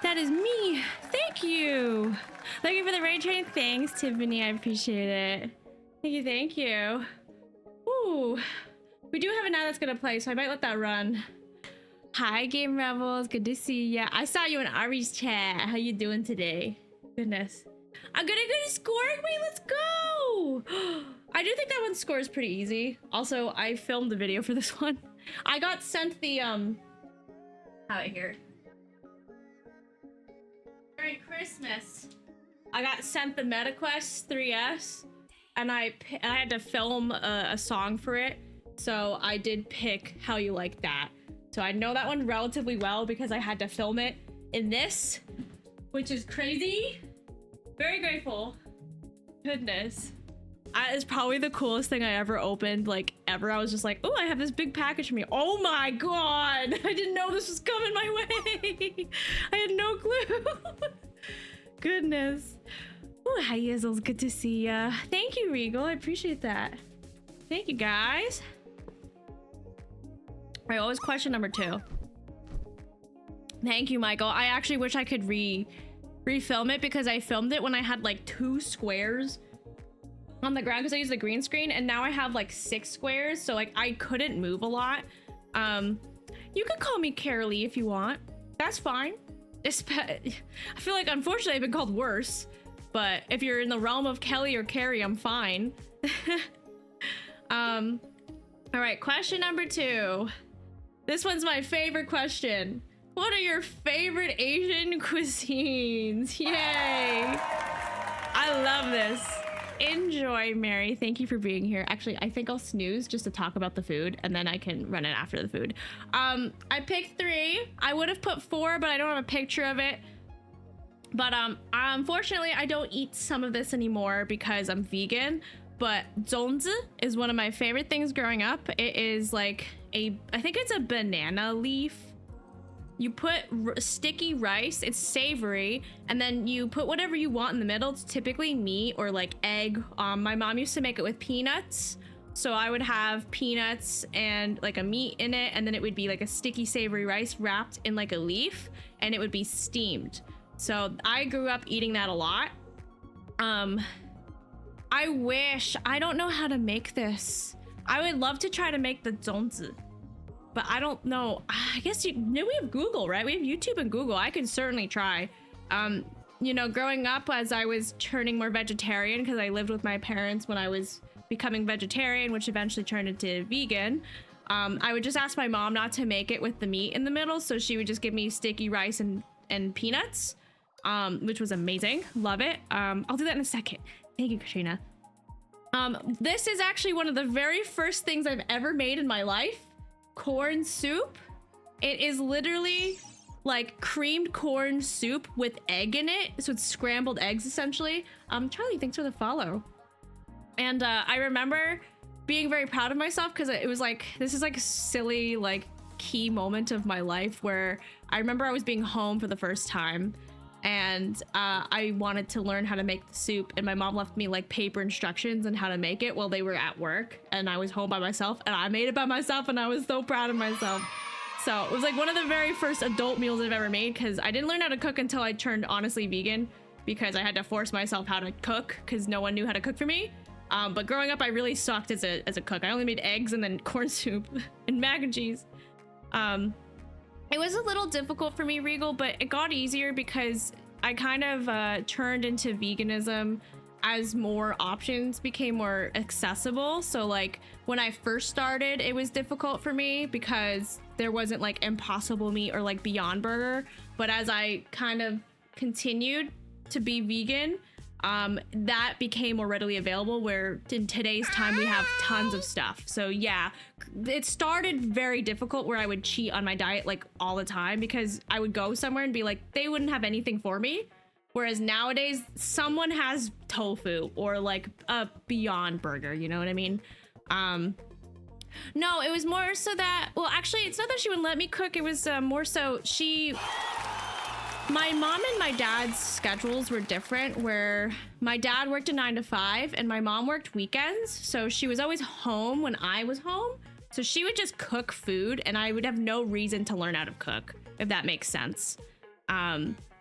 That is me. Thank you. Thank you for the raid train. Thanks, Tiffany. I appreciate it. Thank you. Thank you. Ooh. We do have a now that's gonna play, so I might let that run. Hi, Game Rebels. Good to see ya. I saw you in Ari's chat. How you doing today? Goodness. I'm gonna go scoring. Wait, let's go. I do think that one scores pretty easy. Also, I filmed the video for this one. I got sent the out here. Merry Christmas. I got sent the MetaQuest 3S, and I had to film a song for it. So I did pick How You Like That. So I know that one relatively well because I had to film it in this, which is crazy. Very grateful. Goodness. It's probably the coolest thing I ever opened, like ever. I was just like, oh, I have this big package for me. Oh my god. I didn't know this was coming my way. I had no clue. Goodness. Oh, hi, Yizzles. Good to see ya. Thank you, Regal. I appreciate that. Thank you, guys. All right, what was question number 2? Thank you, Michael. I actually wish I could refilm it because I filmed it when I had like 2 squares on the ground because I used the green screen, and now I have like 6 squares, so like I couldn't move a lot. You could call me Carolee if you want. That's fine. I feel like unfortunately I've been called worse, but if you're in the realm of Kelly or Carrie, I'm fine. All right, question number 2. This one's my favorite question. What are your favorite Asian cuisines? Yay! I love this. Enjoy, Mary. Thank you for being here. Actually, I think I'll snooze just to talk about the food, and then I can run it after the food. I picked 3. I would have put 4, but I don't have a picture of it. But unfortunately, I don't eat some of this anymore because I'm vegan. But zongzi is one of my favorite things growing up. It is like I think it's a banana leaf. You put sticky rice, it's savory, and then you put whatever you want in the middle. It's typically meat or like egg. My mom used to make it with peanuts. So I would have peanuts and like a meat in it, and then it would be like a sticky savory rice wrapped in like a leaf, and it would be steamed. So I grew up eating that a lot. I don't know how to make this. I would love to try to make the zongzi, but I don't know. I guess we have Google, right? We have YouTube and Google. I could certainly try. You know, growing up as I was turning more vegetarian, because I lived with my parents when I was becoming vegetarian, which eventually turned into vegan. I would just ask my mom not to make it with the meat in the middle, so she would just give me sticky rice and peanuts, which was amazing. Love it. I'll do that in a second. Thank you, Katrina. This is actually one of the very first things I've ever made in my life. Corn soup. It is literally like creamed corn soup with egg in it. So it's scrambled eggs essentially. Charlie, thanks for the follow. And I remember being very proud of myself because it was like, this is like a silly, like key moment of my life where I remember I was being home for the first time, and I wanted to learn how to make the soup, and my mom left me like paper instructions on how to make it while they were at work, and I was home by myself, and I made it by myself, and I was so proud of myself. So it was like one of the very first adult meals I've ever made, because I didn't learn how to cook until I turned honestly vegan, because I had to force myself how to cook because no one knew how to cook for me. But growing up, I really sucked as a cook. I only made eggs and then corn soup and mac and cheese. It was a little difficult for me, Regal, but it got easier because I kind of turned into veganism as more options became more accessible. So like when I first started, it was difficult for me because there wasn't like Impossible Meat or like Beyond Burger. But as I kind of continued to be vegan, that became more readily available, where in today's time we have tons of stuff. So yeah, it started very difficult where I would cheat on my diet like all the time because I would go somewhere and be like, they wouldn't have anything for me. Whereas nowadays someone has tofu or like a Beyond Burger, you know what I mean? No, it was more so that, well, actually it's not that she wouldn't let me cook. It was more so she My mom and my dad's schedules were different, where my dad worked a 9 to 5 and my mom worked weekends. So she was always home when I was home. So she would just cook food and I would have no reason to learn how to cook, if that makes sense.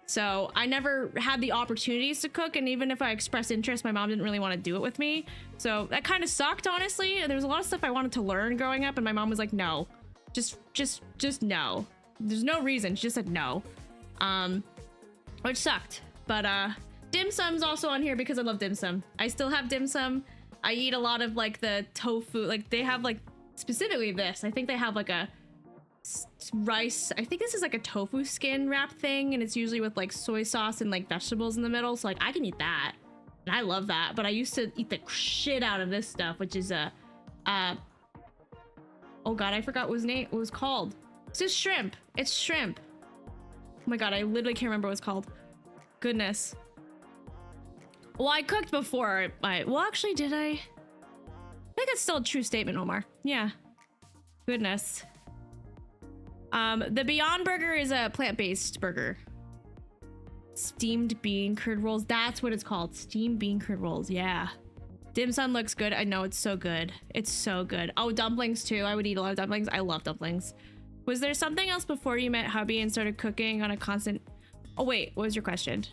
So I never had the opportunities to cook. And even if I expressed interest, my mom didn't really want to do it with me. So that kind of sucked, honestly. There was a lot of stuff I wanted to learn growing up and my mom was like, no, just no. There's no reason. She just said no. Which sucked, but dim sum's also on here because I love dim sum. I still have dim sum. I eat a lot of like the tofu, like they have like specifically this. I think they have like a rice. I think this is like a tofu skin wrap thing, and it's usually with like soy sauce and like vegetables in the middle. So like I can eat that, and I love that. But I used to eat the shit out of this stuff, which is a oh god, I forgot what it was called. It's just shrimp. It's shrimp. Oh my god, I literally can't remember what it's called. Goodness. Well, I cooked before. Well, actually, did I? I think it's still a true statement, Omar. Yeah. Goodness. The Beyond Burger is a plant-based burger. Steamed bean curd rolls. That's what it's called. Steamed bean curd rolls. Yeah. Dim sum looks good. I know it's so good. It's so good. Oh, dumplings too. I would eat a lot of dumplings. I love dumplings. Was there something else before you met hubby and started cooking on a constant... Oh, wait. What was your question?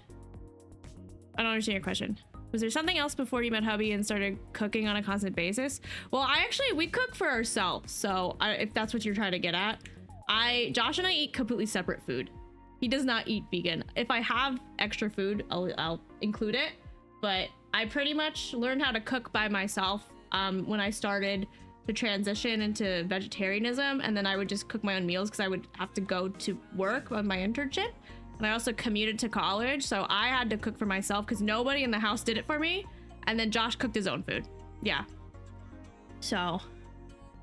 I don't understand your question. Was there something else before you met hubby and started cooking on a constant basis? Well, we cook for ourselves. So if that's what you're trying to get at, Josh and I eat completely separate food. He does not eat vegan. If I have extra food, I'll include it. But I pretty much learned how to cook by myself when I started to transition into vegetarianism, and then I would just cook my own meals because I would have to go to work on my internship, and I also commuted to college, so I had to cook for myself because nobody in the house did it for me. And then Josh cooked his own food. Yeah. So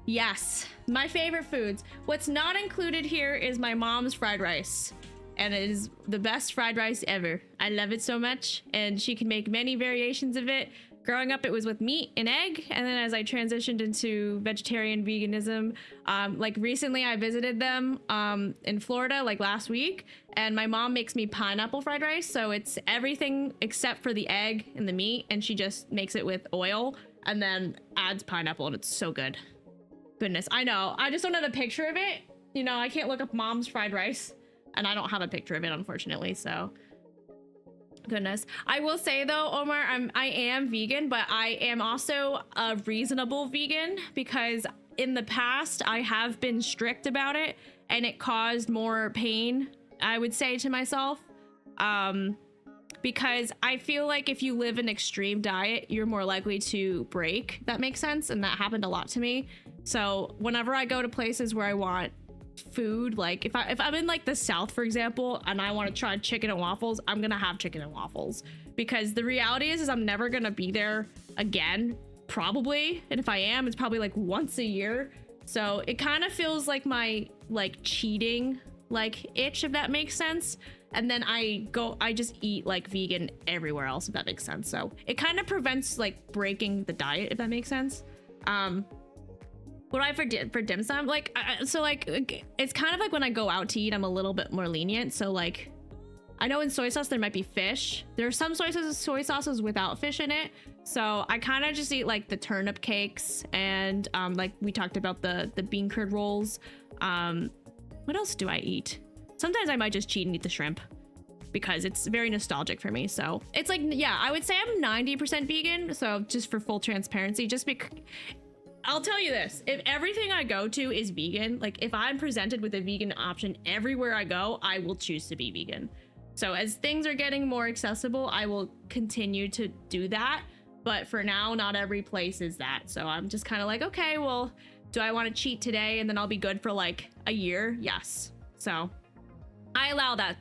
yes, my favorite foods. What's not included here is my mom's fried rice, and it is the best fried rice ever. I love it so much, and she can make many variations of it. Growing up, it was with meat and egg, and then as I transitioned into vegetarian veganism, like recently I visited them in Florida like last week, and my mom makes me pineapple fried rice, so it's everything except for the egg and the meat, and she just makes it with oil and then adds pineapple, and it's so good. Goodness, I know. I just don't have a picture of it. You know, I can't look up mom's fried rice, and I don't have a picture of it, unfortunately, so... Goodness. I will say though, Omar, I am vegan, but I am also a reasonable vegan because in the past I have been strict about it and it caused more pain, I would say, to myself. Because I feel like if you live an extreme diet, you're more likely to break. That makes sense. And that happened a lot to me. So whenever I go to places where I want food, like if I'm in like the South, for example, and I want to try chicken and waffles, I'm gonna have chicken and waffles, because the reality is I'm never gonna be there again, probably, and if I am, it's probably like once a year. So it kind of feels like my like cheating like itch, if that makes sense. And then I just eat like vegan everywhere else, if that makes sense. So it kind of prevents like breaking the diet, if that makes sense. What do I for dim sum? Like, so like, it's kind of like when I go out to eat, I'm a little bit more lenient. So like, I know in soy sauce, there might be fish. There are some soy sauces without fish in it. So I kind of just eat like the turnip cakes and like we talked about the bean curd rolls. What else do I eat? Sometimes I might just cheat and eat the shrimp because it's very nostalgic for me. So it's like, yeah, I would say I'm 90% vegan. So just for full transparency, just because... I'll tell you this, if everything I go to is vegan, like if I'm presented with a vegan option everywhere I go, I will choose to be vegan. So as things are getting more accessible, I will continue to do that. But for now, not every place is that. So I'm just kind of like, okay, well, do I want to cheat today and then I'll be good for like a year? Yes. So I allow that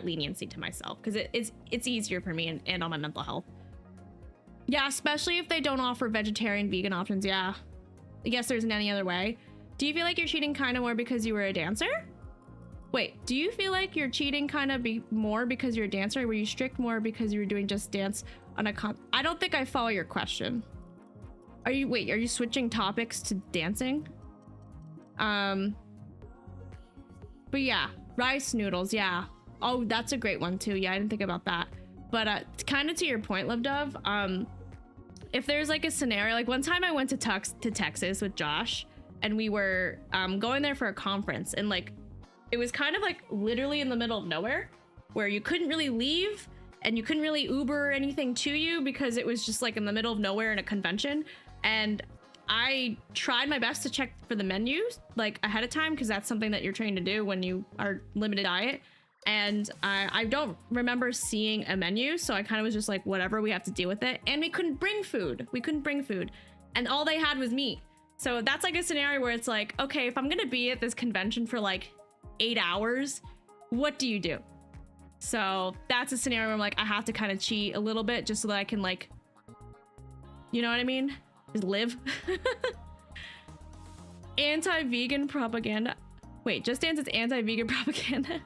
leniency to myself because it's easier for me and on my mental health. Yeah, especially if they don't offer vegetarian, vegan options. Yeah. I guess there isn't any other way. Do you feel like you're cheating kind of more because you were a dancer? Wait, do you feel like you're cheating kind of more because you're a dancer? Or were you strict more because you were doing just dance on a I don't think I follow your question. Are you switching topics to dancing? But yeah, rice noodles. Yeah. Oh, that's a great one too. Yeah, I didn't think about that. But kind of to your point, Love Dove, if there's like a scenario, like one time I went to Texas with Josh, and we were going there for a conference, and like it was kind of like literally in the middle of nowhere where you couldn't really leave and you couldn't really Uber or anything to you because it was just like in the middle of nowhere in a convention. And I tried my best to check for the menus like ahead of time, because that's something that you're trained to do when you are limited diet. And I don't remember seeing a menu, so I kind of was just like, whatever, we have to deal with it. And we couldn't bring food. And all they had was meat. So that's like a scenario where it's like, okay, if I'm gonna be at this convention for like 8 hours, what do you do? So that's a scenario where I'm like, I have to kind of cheat a little bit just so that I can like, you know what I mean? Just live. Anti-vegan propaganda. Wait, Just Dance is anti-vegan propaganda.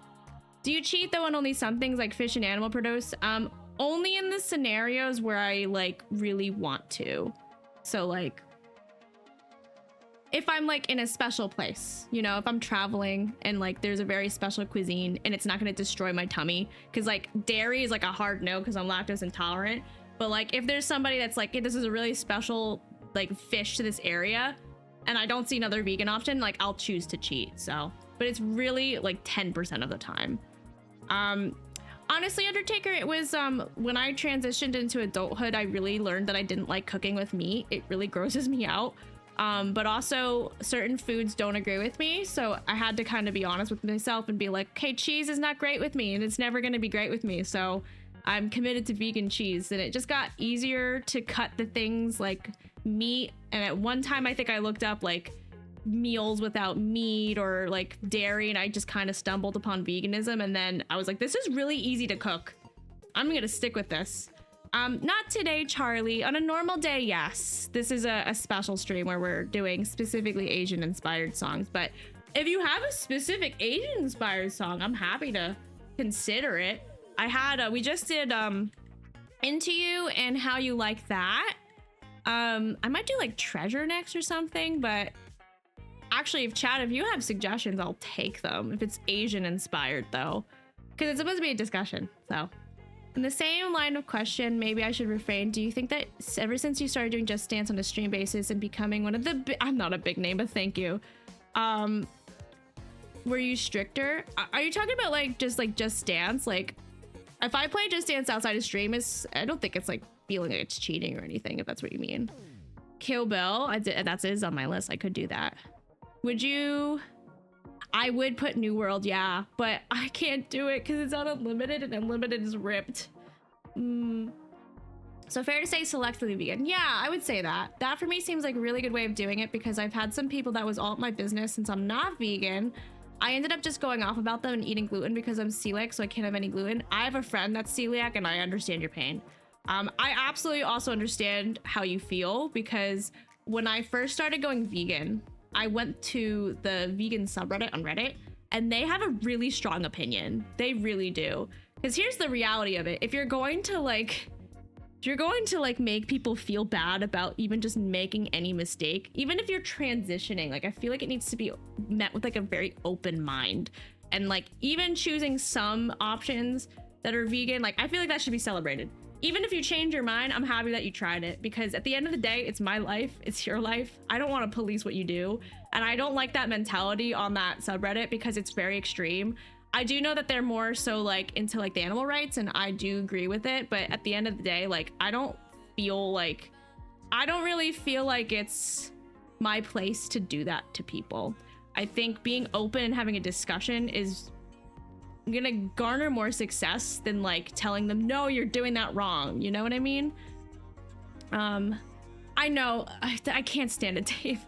Do you cheat though on only some things like fish and animal produce? Only in the scenarios where I like really want to. So like if I'm like in a special place, you know, if I'm traveling and like there's a very special cuisine and it's not going to destroy my tummy, because like dairy is like a hard no because I'm lactose intolerant. But like if there's somebody that's like, hey, this is a really special like fish to this area and I don't see another vegan option, like I'll choose to cheat. So, but it's really like 10% of the time. Honestly, Undertaker, it was when I transitioned into adulthood, I really learned that I didn't like cooking with meat. It really grosses me out. But also certain foods don't agree with me, so I had to kind of be honest with myself and be like, okay, cheese is not great with me and it's never going to be great with me, so I'm committed to vegan cheese. And it just got easier to cut the things like meat, and at one time I think I looked up like meals without meat or like dairy, and I just kind of stumbled upon veganism, and then I was like, this is really easy to cook, I'm gonna stick with this. Not today, Charlie. On a normal day, yes. This is a special stream where we're doing specifically Asian inspired songs, but if you have a specific Asian inspired song, I'm happy to consider it. I had we just did Into You and How You Like That. I might do like Treasure next or something, but actually, if you have suggestions, I'll take them if it's Asian inspired though, because it's supposed to be a discussion. So in the same line of question, maybe I should refrain. Do you think that ever since you started doing Just Dance on a stream basis and becoming one of the I'm not a big name, but thank you, were you stricter? Are you talking about like Just Dance? Like if I play Just Dance outside of stream, I don't think it's like feeling like it's cheating or anything, if that's what you mean. Kill Bill, that is on my list. I could do that. Would you? I would put New World, yeah, but I can't do it because it's on Unlimited and Unlimited is ripped. So fair to say selectively vegan. Yeah, I would say that. That for me seems like a really good way of doing it, because I've had some people that was all my business since I'm not vegan. I ended up just going off about them and eating gluten because I'm celiac, so I can't have any gluten. I have a friend that's celiac and I understand your pain. I absolutely also understand how you feel, because when I first started going vegan, I went to the vegan subreddit on Reddit, and they have a really strong opinion. They really do. Because here's the reality of it. If you're going to make people feel bad about even just making any mistake, even if you're transitioning, like I feel like it needs to be met with like a very open mind. And like even choosing some options that are vegan, like I feel like that should be celebrated. Even if you change your mind, I'm happy that you tried it, because at the end of the day, it's my life, it's your life. I don't want to police what you do. And I don't like that mentality on that subreddit because it's very extreme. I do know that they're more so like into like the animal rights, and I do agree with it. But at the end of the day, like I don't really feel like it's my place to do that to people. I think being open and having a discussion is gonna garner more success than like telling them, no, you're doing that wrong. You know what I mean? I know I can't stand it, Dave.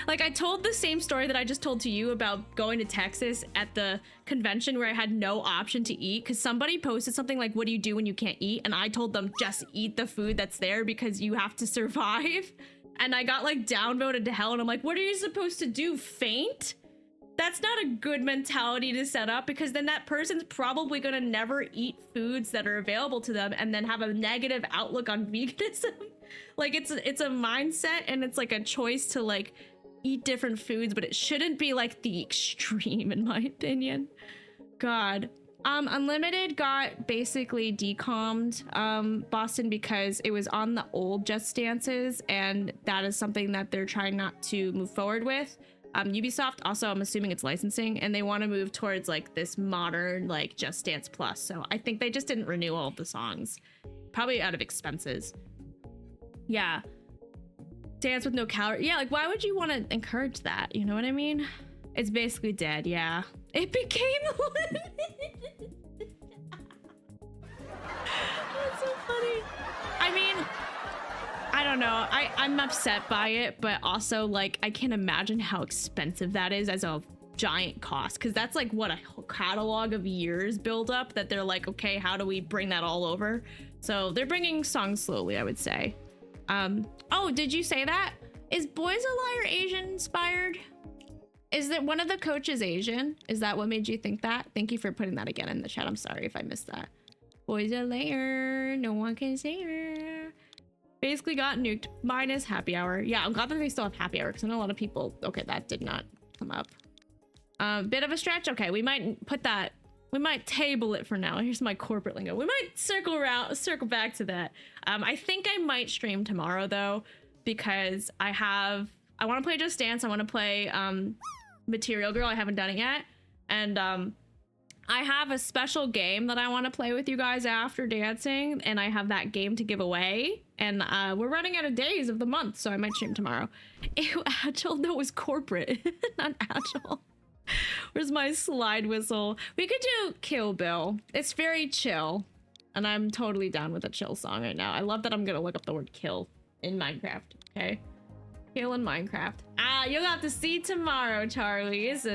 Like I told the same story that I just told to you about going to Texas at the convention where I had no option to eat because somebody posted something like, what do you do when you can't eat? And I told them, just eat the food that's there because you have to survive. And I got like downvoted to hell, and I'm like, what are you supposed to do? Faint? That's not a good mentality to set up, because then that person's probably gonna never eat foods that are available to them and then have a negative outlook on veganism. Like it's a mindset, and it's like a choice to like eat different foods, but it shouldn't be like the extreme in my opinion. God. Unlimited got basically decommed, Boston, because it was on the old Just Dances, and that is something that they're trying not to move forward with. Ubisoft also, I'm assuming it's licensing, and they want to move towards like this modern like Just Dance Plus. So I think they just didn't renew all of the songs, probably out of expenses. Yeah. Dance with no calorie. Yeah, like why would you want to encourage that? You know what I mean? It's basically dead. Yeah. It became limited. That's so funny. I mean, I don't know. I'm upset by it, but also like I can't imagine how expensive that is as a giant cost, because that's like what a catalog of years build up that they're like, okay, how do we bring that all over? So they're bringing songs slowly, I would say. Oh, did you say that? Is Boys a Liar Asian inspired? Is that one of the coaches Asian? Is that what made you think that? Thank you for putting that again in the chat. I'm sorry if I missed that. Boys a liar, no one can say her. Basically got nuked, minus happy hour. Yeah, I'm glad that they still have happy hour, because I know a lot of people. Okay, that did not come up. Bit of a stretch. Okay, we might put that. We might table it for now. Here's my corporate lingo. We might circle back to that. I think I might stream tomorrow though, because I want to play Just Dance. I want to play Material Girl. I haven't done it yet, and I have a special game that I want to play with you guys after dancing, and I have that game to give away, and we're running out of days of the month, so I might stream tomorrow. Ew, Agile? No, it was corporate, not Agile. Where's my slide whistle? We could do Kill Bill. It's very chill, and I'm totally down with a chill song right now. I love that I'm gonna look up the word kill in Minecraft, okay? Kill in Minecraft. You'll have to see tomorrow, Charlie. It's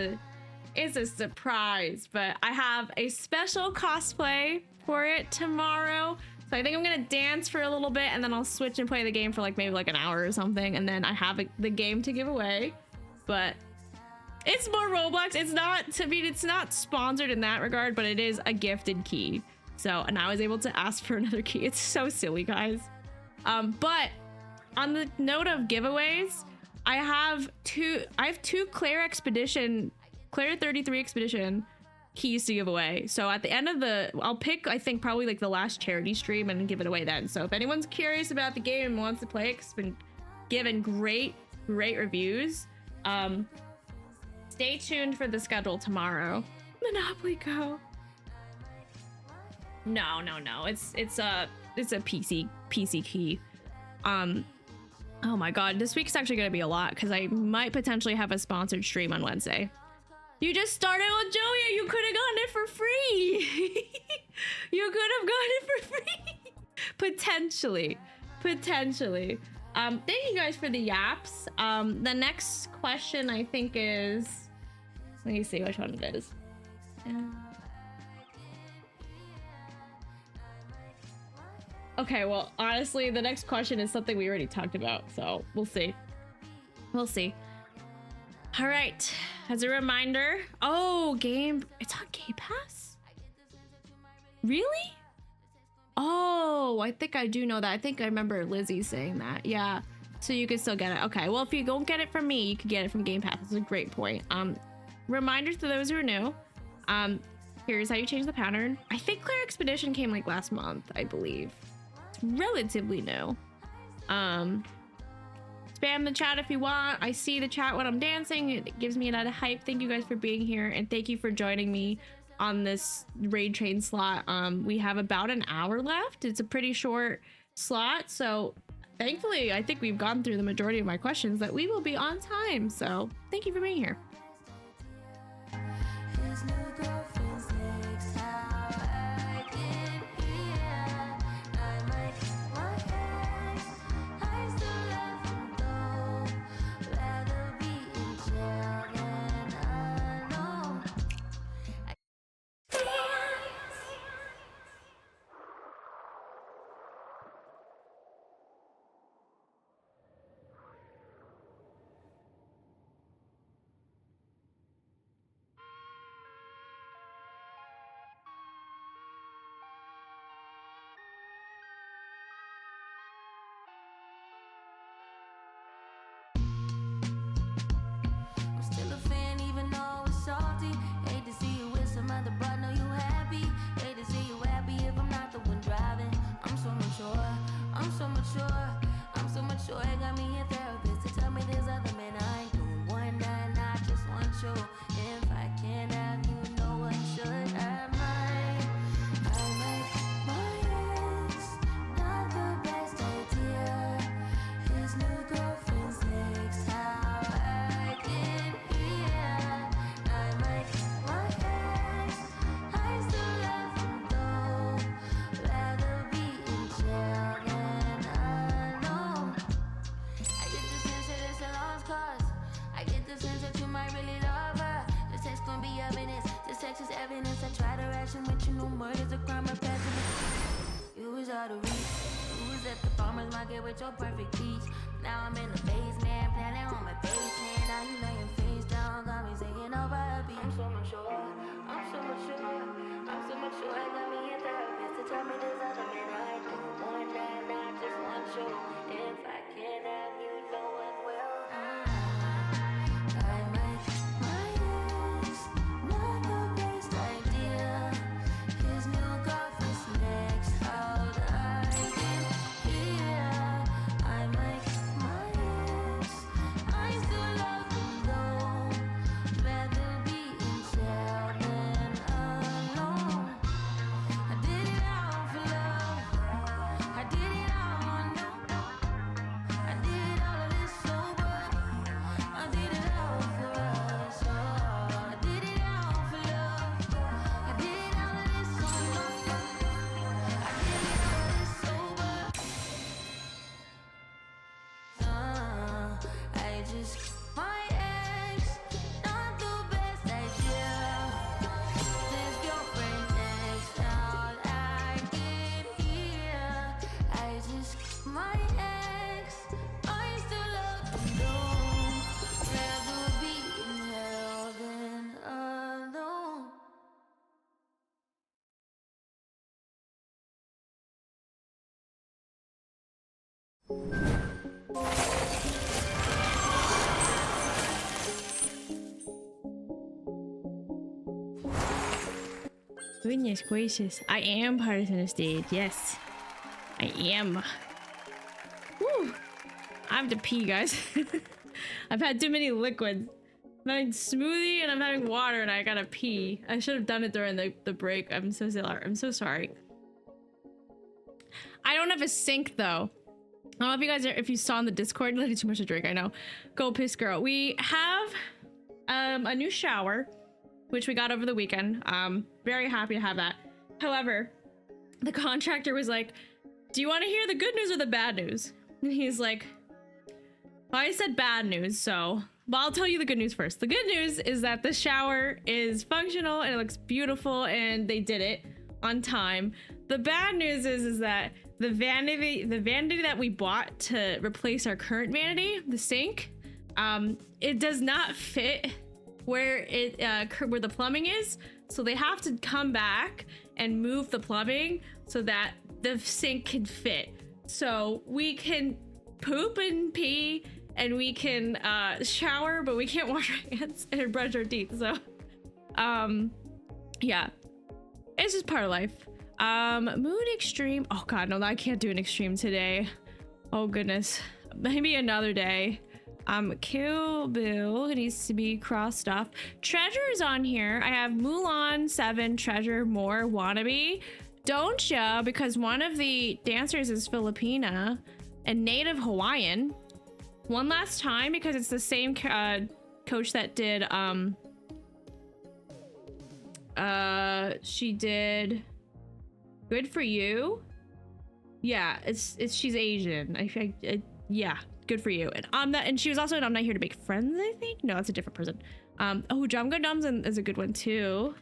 a surprise, but I have a special cosplay for it tomorrow. So I think I'm gonna dance for a little bit, and then I'll switch and play the game for like maybe like an hour or something, and then I have the game to give away. But it's more Roblox. It's not sponsored in that regard, but it is a gifted key. So, and I was able to ask for another key. It's so silly, guys. But on the note of giveaways, I have two Claire 33 Expedition keys to give away. So at the end of I'll pick, I think, probably like the last charity stream and give it away then. So if anyone's curious about the game and wants to play it, it's been given great reviews. Stay tuned for the schedule tomorrow. Monopoly Go. No. It's a PC key. Oh my god, this week's actually gonna be a lot because I might potentially have a sponsored stream on Wednesday. You just started with Joey. You could have gotten it for free. You could have gotten it for free. Potentially. Thank you guys for the yaps. The next question I think is, let me see which one it is. Okay, well, honestly, the next question is something we already talked about, so we'll see. All right, as a reminder, it's on Game Pass? Really? Oh, I think I do know that. I think I remember Lizzie saying that. Yeah, so you can still get it. Okay, well, if you don't get it from me, you can get it from Game Pass. That's a great point. Reminders to those who are new. Here's how you change the pattern. I think Claire Expedition came like last month, I believe. It's relatively new. Spam the chat if you want. I see the chat when I'm dancing. It gives me a lot of hype. Thank you guys for being here, and thank you for joining me on this raid train slot. We have about an hour left. It's a pretty short slot, so thankfully I think we've gone through the majority of my questions that we will be on time. So thank you for being here. mature. I'm so mature, it got me a therapist to tell me there's other men I ain't doing one that I just want you. If I can't have you, no one should have mine. I like my ex, not the best idea. His new girlfriend's next, how I get here. I like my ex, I still love him though. Rather be in jail than alone. I get the sense that it's a lost cause. I get the sense that you might really love her. This text gon' be evidence. This text is evidence. I try to ration with you. No murder's a crime of passion. You was out of reach. You was at the farmer's market with your perfect peach. Now I'm in the basement, planning on my basement. Now you laying face down, got me singing over a beat. I'm so mature. I'm so mature. I'm so mature. I got me a therapist to tell me there's other men I don't want that. I just want you. If I can't have you, no one will. I like my ex, not the best idea. His new girlfriend's next, how'd I get here? I like my ex, I still love him though. Rather be in jail than alone. I did it all for love. I did it all on no. I did all of this sober. I did it all for us. Oh, I did it all for love. I did all of this on no. I did it all of this sober. I just my ex, not the best idea. This girlfriend next, how I get here. I just my ex, I still love him though. Rather be in hell than alone. Goodness gracious. I am part of center stage. Yes. I am. Woo. I have to pee, guys. I've had too many liquids. I'm having smoothie and I'm having water and I gotta pee. I should have done it during the break. I'm so sorry. I'm so sorry. I don't have a sink though. I don't know if you guys are, if you saw in the Discord, you too much to drink, I know. Go piss girl. We have a new shower, which we got over the weekend. Very happy to have that. However, the contractor was like, do you want to hear the good news or the bad news? And he's like, well, I said bad news, so but I'll tell you the good news first. The good news is that the shower is functional and it looks beautiful and they did it on time. The bad news is that the vanity that we bought to replace our current vanity, the sink, it does not fit where where the plumbing is, so they have to come back and move the plumbing so that the sink can fit. So we can poop and pee and we can shower, but we can't wash our hands and brush our teeth. So yeah, it's just part of life. Mood extreme. Oh god, no, I can't do an extreme today. Oh goodness, maybe another day. Kill Bill needs to be crossed off. Treasure is on here. I have Mulan 7 Treasure More Wannabe. Don't ya? Because one of the dancers is Filipina and native Hawaiian. One last time because it's the same coach that did she did Good For You. Yeah, it's she's Asian. Yeah. Good for you. And she was also in I'm Not Here to Make Friends, I think. No, that's a different person. Oh, Jumga Dums is a good one too.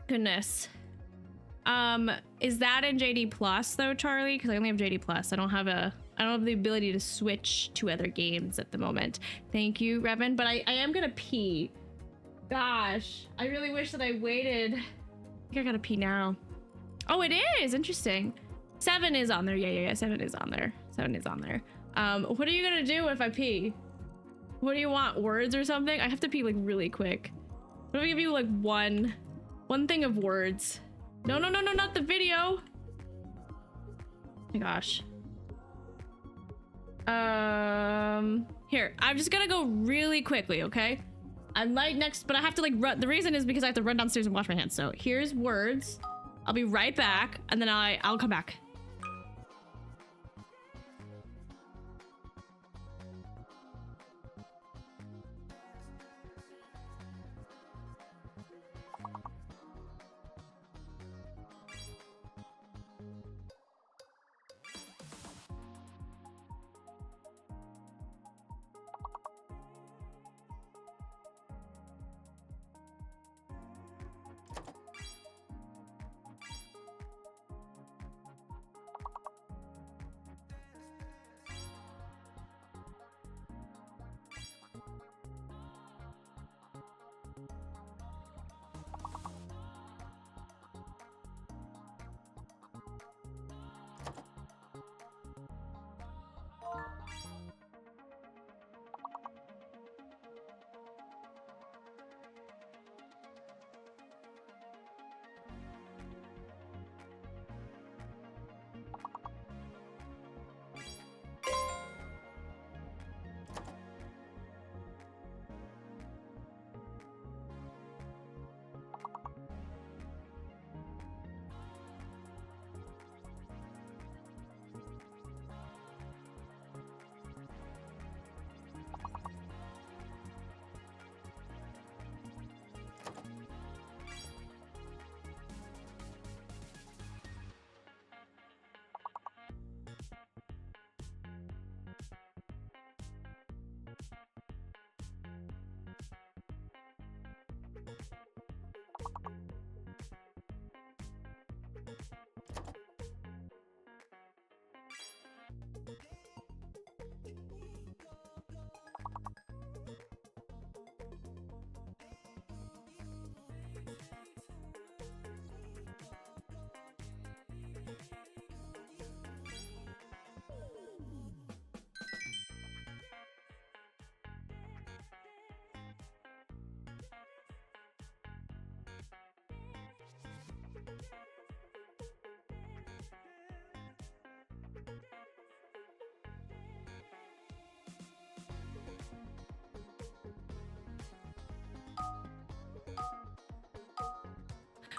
Goodness. Is that in JD Plus though, Charlie? Because I only have JD Plus. I don't have the ability to switch to other games at the moment. Thank you, Revan. But I am gonna pee. Gosh, I really wish that I waited. I think I gotta pee now. Oh, it is interesting. 7 is on there. Yeah. 7 is on there. 7 is on there. What are you gonna do if I pee? What do you want? Words or something? I have to pee like really quick. What if I give you like one thing of words? No, not the video. my gosh. Here, I'm just gonna go really quickly, okay? I might next, but I have to like run. The reason is because I have to run downstairs and wash my hands. So here's words. I'll be right back, and then I'll come back.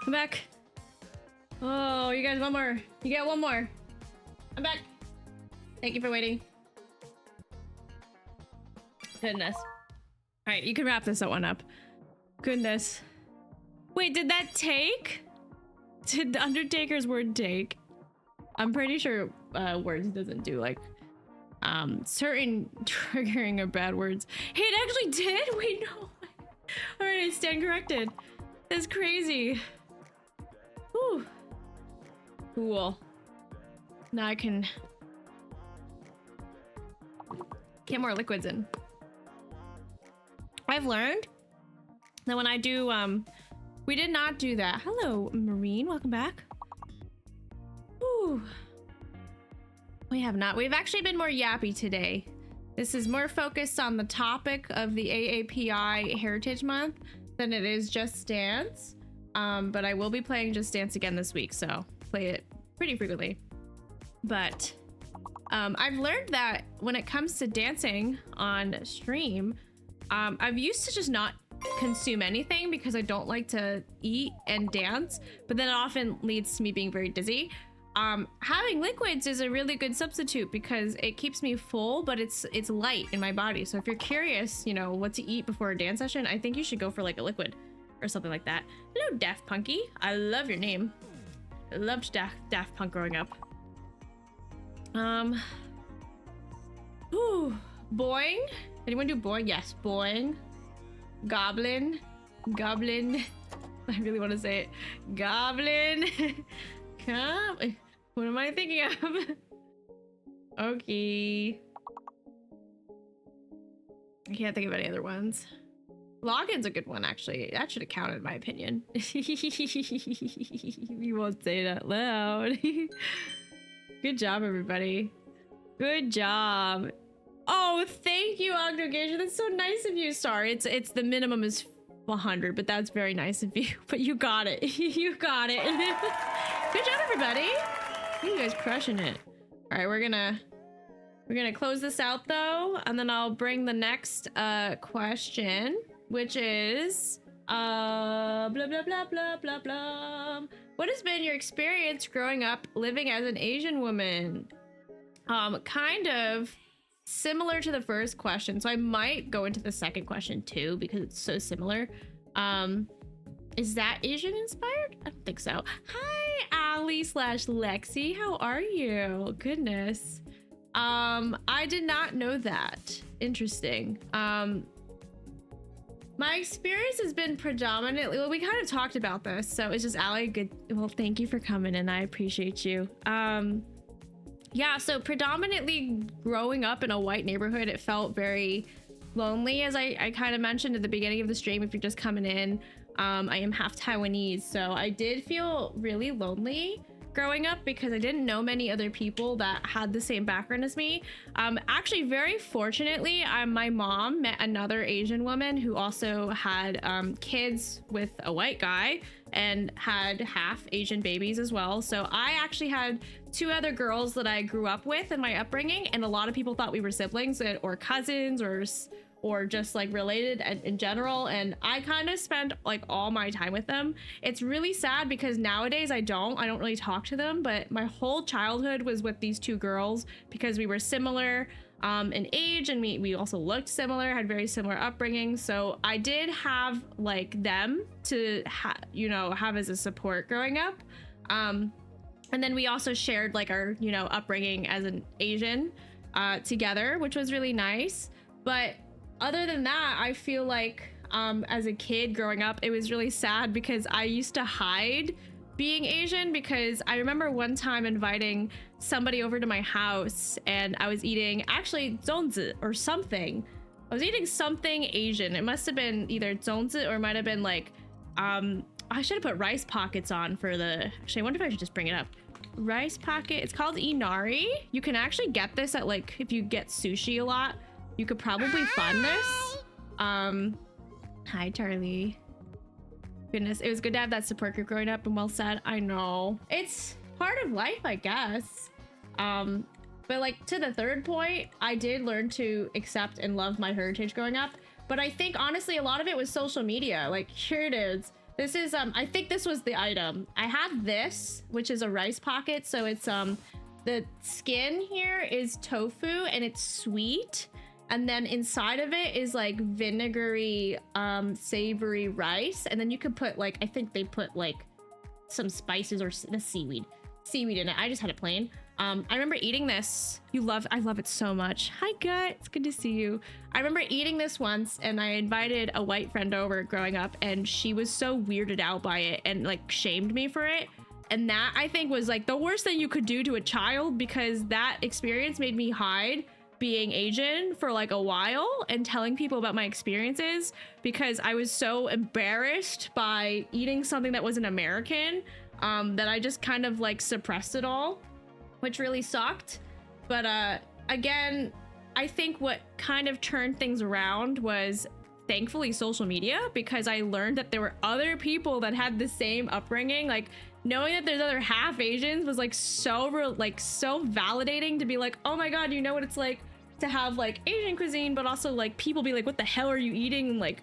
I'm back. Oh, you guys, one more. You get one more. I'm back. Thank you for waiting. Goodness. All right, you can wrap this one up. Goodness. Wait, did that take? Did the Undertaker's word take? I'm pretty sure words doesn't do like certain triggering or bad words. Hey, it actually did? Wait, no. All right, I stand corrected. That's crazy. Whew. Cool. Now I can get more liquids in. I've learned that when I do, we did not do that. Hello, Marine, welcome back. Ooh. We have not. We've actually been more yappy today. This is more focused on the topic of the AAPI Heritage Month than it is Just Dance. But I will be playing Just Dance again this week, so play it pretty frequently. But I've learned that when it comes to dancing on stream, I've used to just not consume anything because I don't like to eat and dance, but then it often leads to me being very dizzy. Having liquids is a really good substitute because it keeps me full, but it's light in my body. So if you're curious, you know, what to eat before a dance session, I think you should go for like a liquid or something like that. Hello, Daft Punky. I love your name. I loved Daft Punk growing up. Ooh, boing. Anyone do boing? Yes, boing. Goblin. Goblin. I really want to say it. Goblin. Come. What am I thinking of? Okay. I can't think of any other ones. Login's a good one, actually. That should have counted, in my opinion. You won't say it out loud. Good job, everybody. Good job. Oh, thank you, Octogation. That's so nice of you. Sorry, it's the minimum is 100, but that's very nice of you. But you got it. You got it. Good job, everybody. You guys crushing it. All right, we're gonna close this out though, and then I'll bring the next question, which is blah blah blah blah blah blah. What has been your experience growing up living as an Asian woman? Kind of similar to the first question, so I might go into the second question too because it's so similar. Is that Asian inspired? I don't think so. Hi, Ali/Lexi. How are you? Goodness. I did not know that. Interesting. My experience has been predominantly, well, we kind of talked about this, so it's just Ali. Good. Well, thank you for coming and I appreciate you. Yeah, so predominantly growing up in a white neighborhood, it felt very lonely, as I kind of mentioned at the beginning of the stream. If you're just coming in, I am half Taiwanese, so I did feel really lonely growing up because I didn't know many other people that had the same background as me. Actually, very fortunately, my mom met another Asian woman who also had kids with a white guy and had half Asian babies as well. So I actually had two other girls that I grew up with in my upbringing, and a lot of people thought we were siblings or cousins or just like related in general, and I kind of spent like all my time with them. It's really sad because nowadays I don't really talk to them, but my whole childhood was with these two girls because we were similar in age, and we also looked similar, had very similar upbringing, so I did have like them to have as a support growing up. And then we also shared like our upbringing as an Asian together, which was really nice. But other than that, I feel like as a kid growing up, it was really sad because I used to hide being Asian, because I remember one time inviting somebody over to my house and I was eating actually zongzi or something. I was eating something Asian. It must have been either zongzi or it might have been like, I should have put rice pockets on for the, actually I wonder if I should just bring it up. Rice pocket, it's called inari. You can actually get this at like, if you get sushi a lot, you could probably find this. Hi, Charlie. Goodness, it was good to have that support group growing up, and well said. I know. It's part of life, I guess. But like to the third point, I did learn to accept and love my heritage growing up. But I think honestly, a lot of it was social media. Like here it is. This is, I think this was the item. I had this, which is a rice pocket. So it's, the skin here is tofu and it's sweet. And then inside of it is like vinegary, savory rice. And then you could put like, I think they put like some spices or the seaweed in it. I just had it plain. I remember eating this. I love it so much. Hi, Gut. It's good to see you. I remember eating this once and I invited a white friend over growing up, and she was so weirded out by it and like shamed me for it. And that I think was like the worst thing you could do to a child, because that experience made me hide being Asian for like a while and telling people about my experiences, because I was so embarrassed by eating something that wasn't American, that I just kind of like suppressed it all, which really sucked. But again, I think what kind of turned things around was thankfully social media, because I learned that there were other people that had the same upbringing. Like knowing that there's other half Asians was like so validating to be like, oh my god, you know what it's like to have like Asian cuisine, but also like people be like, what the hell are you eating? Like,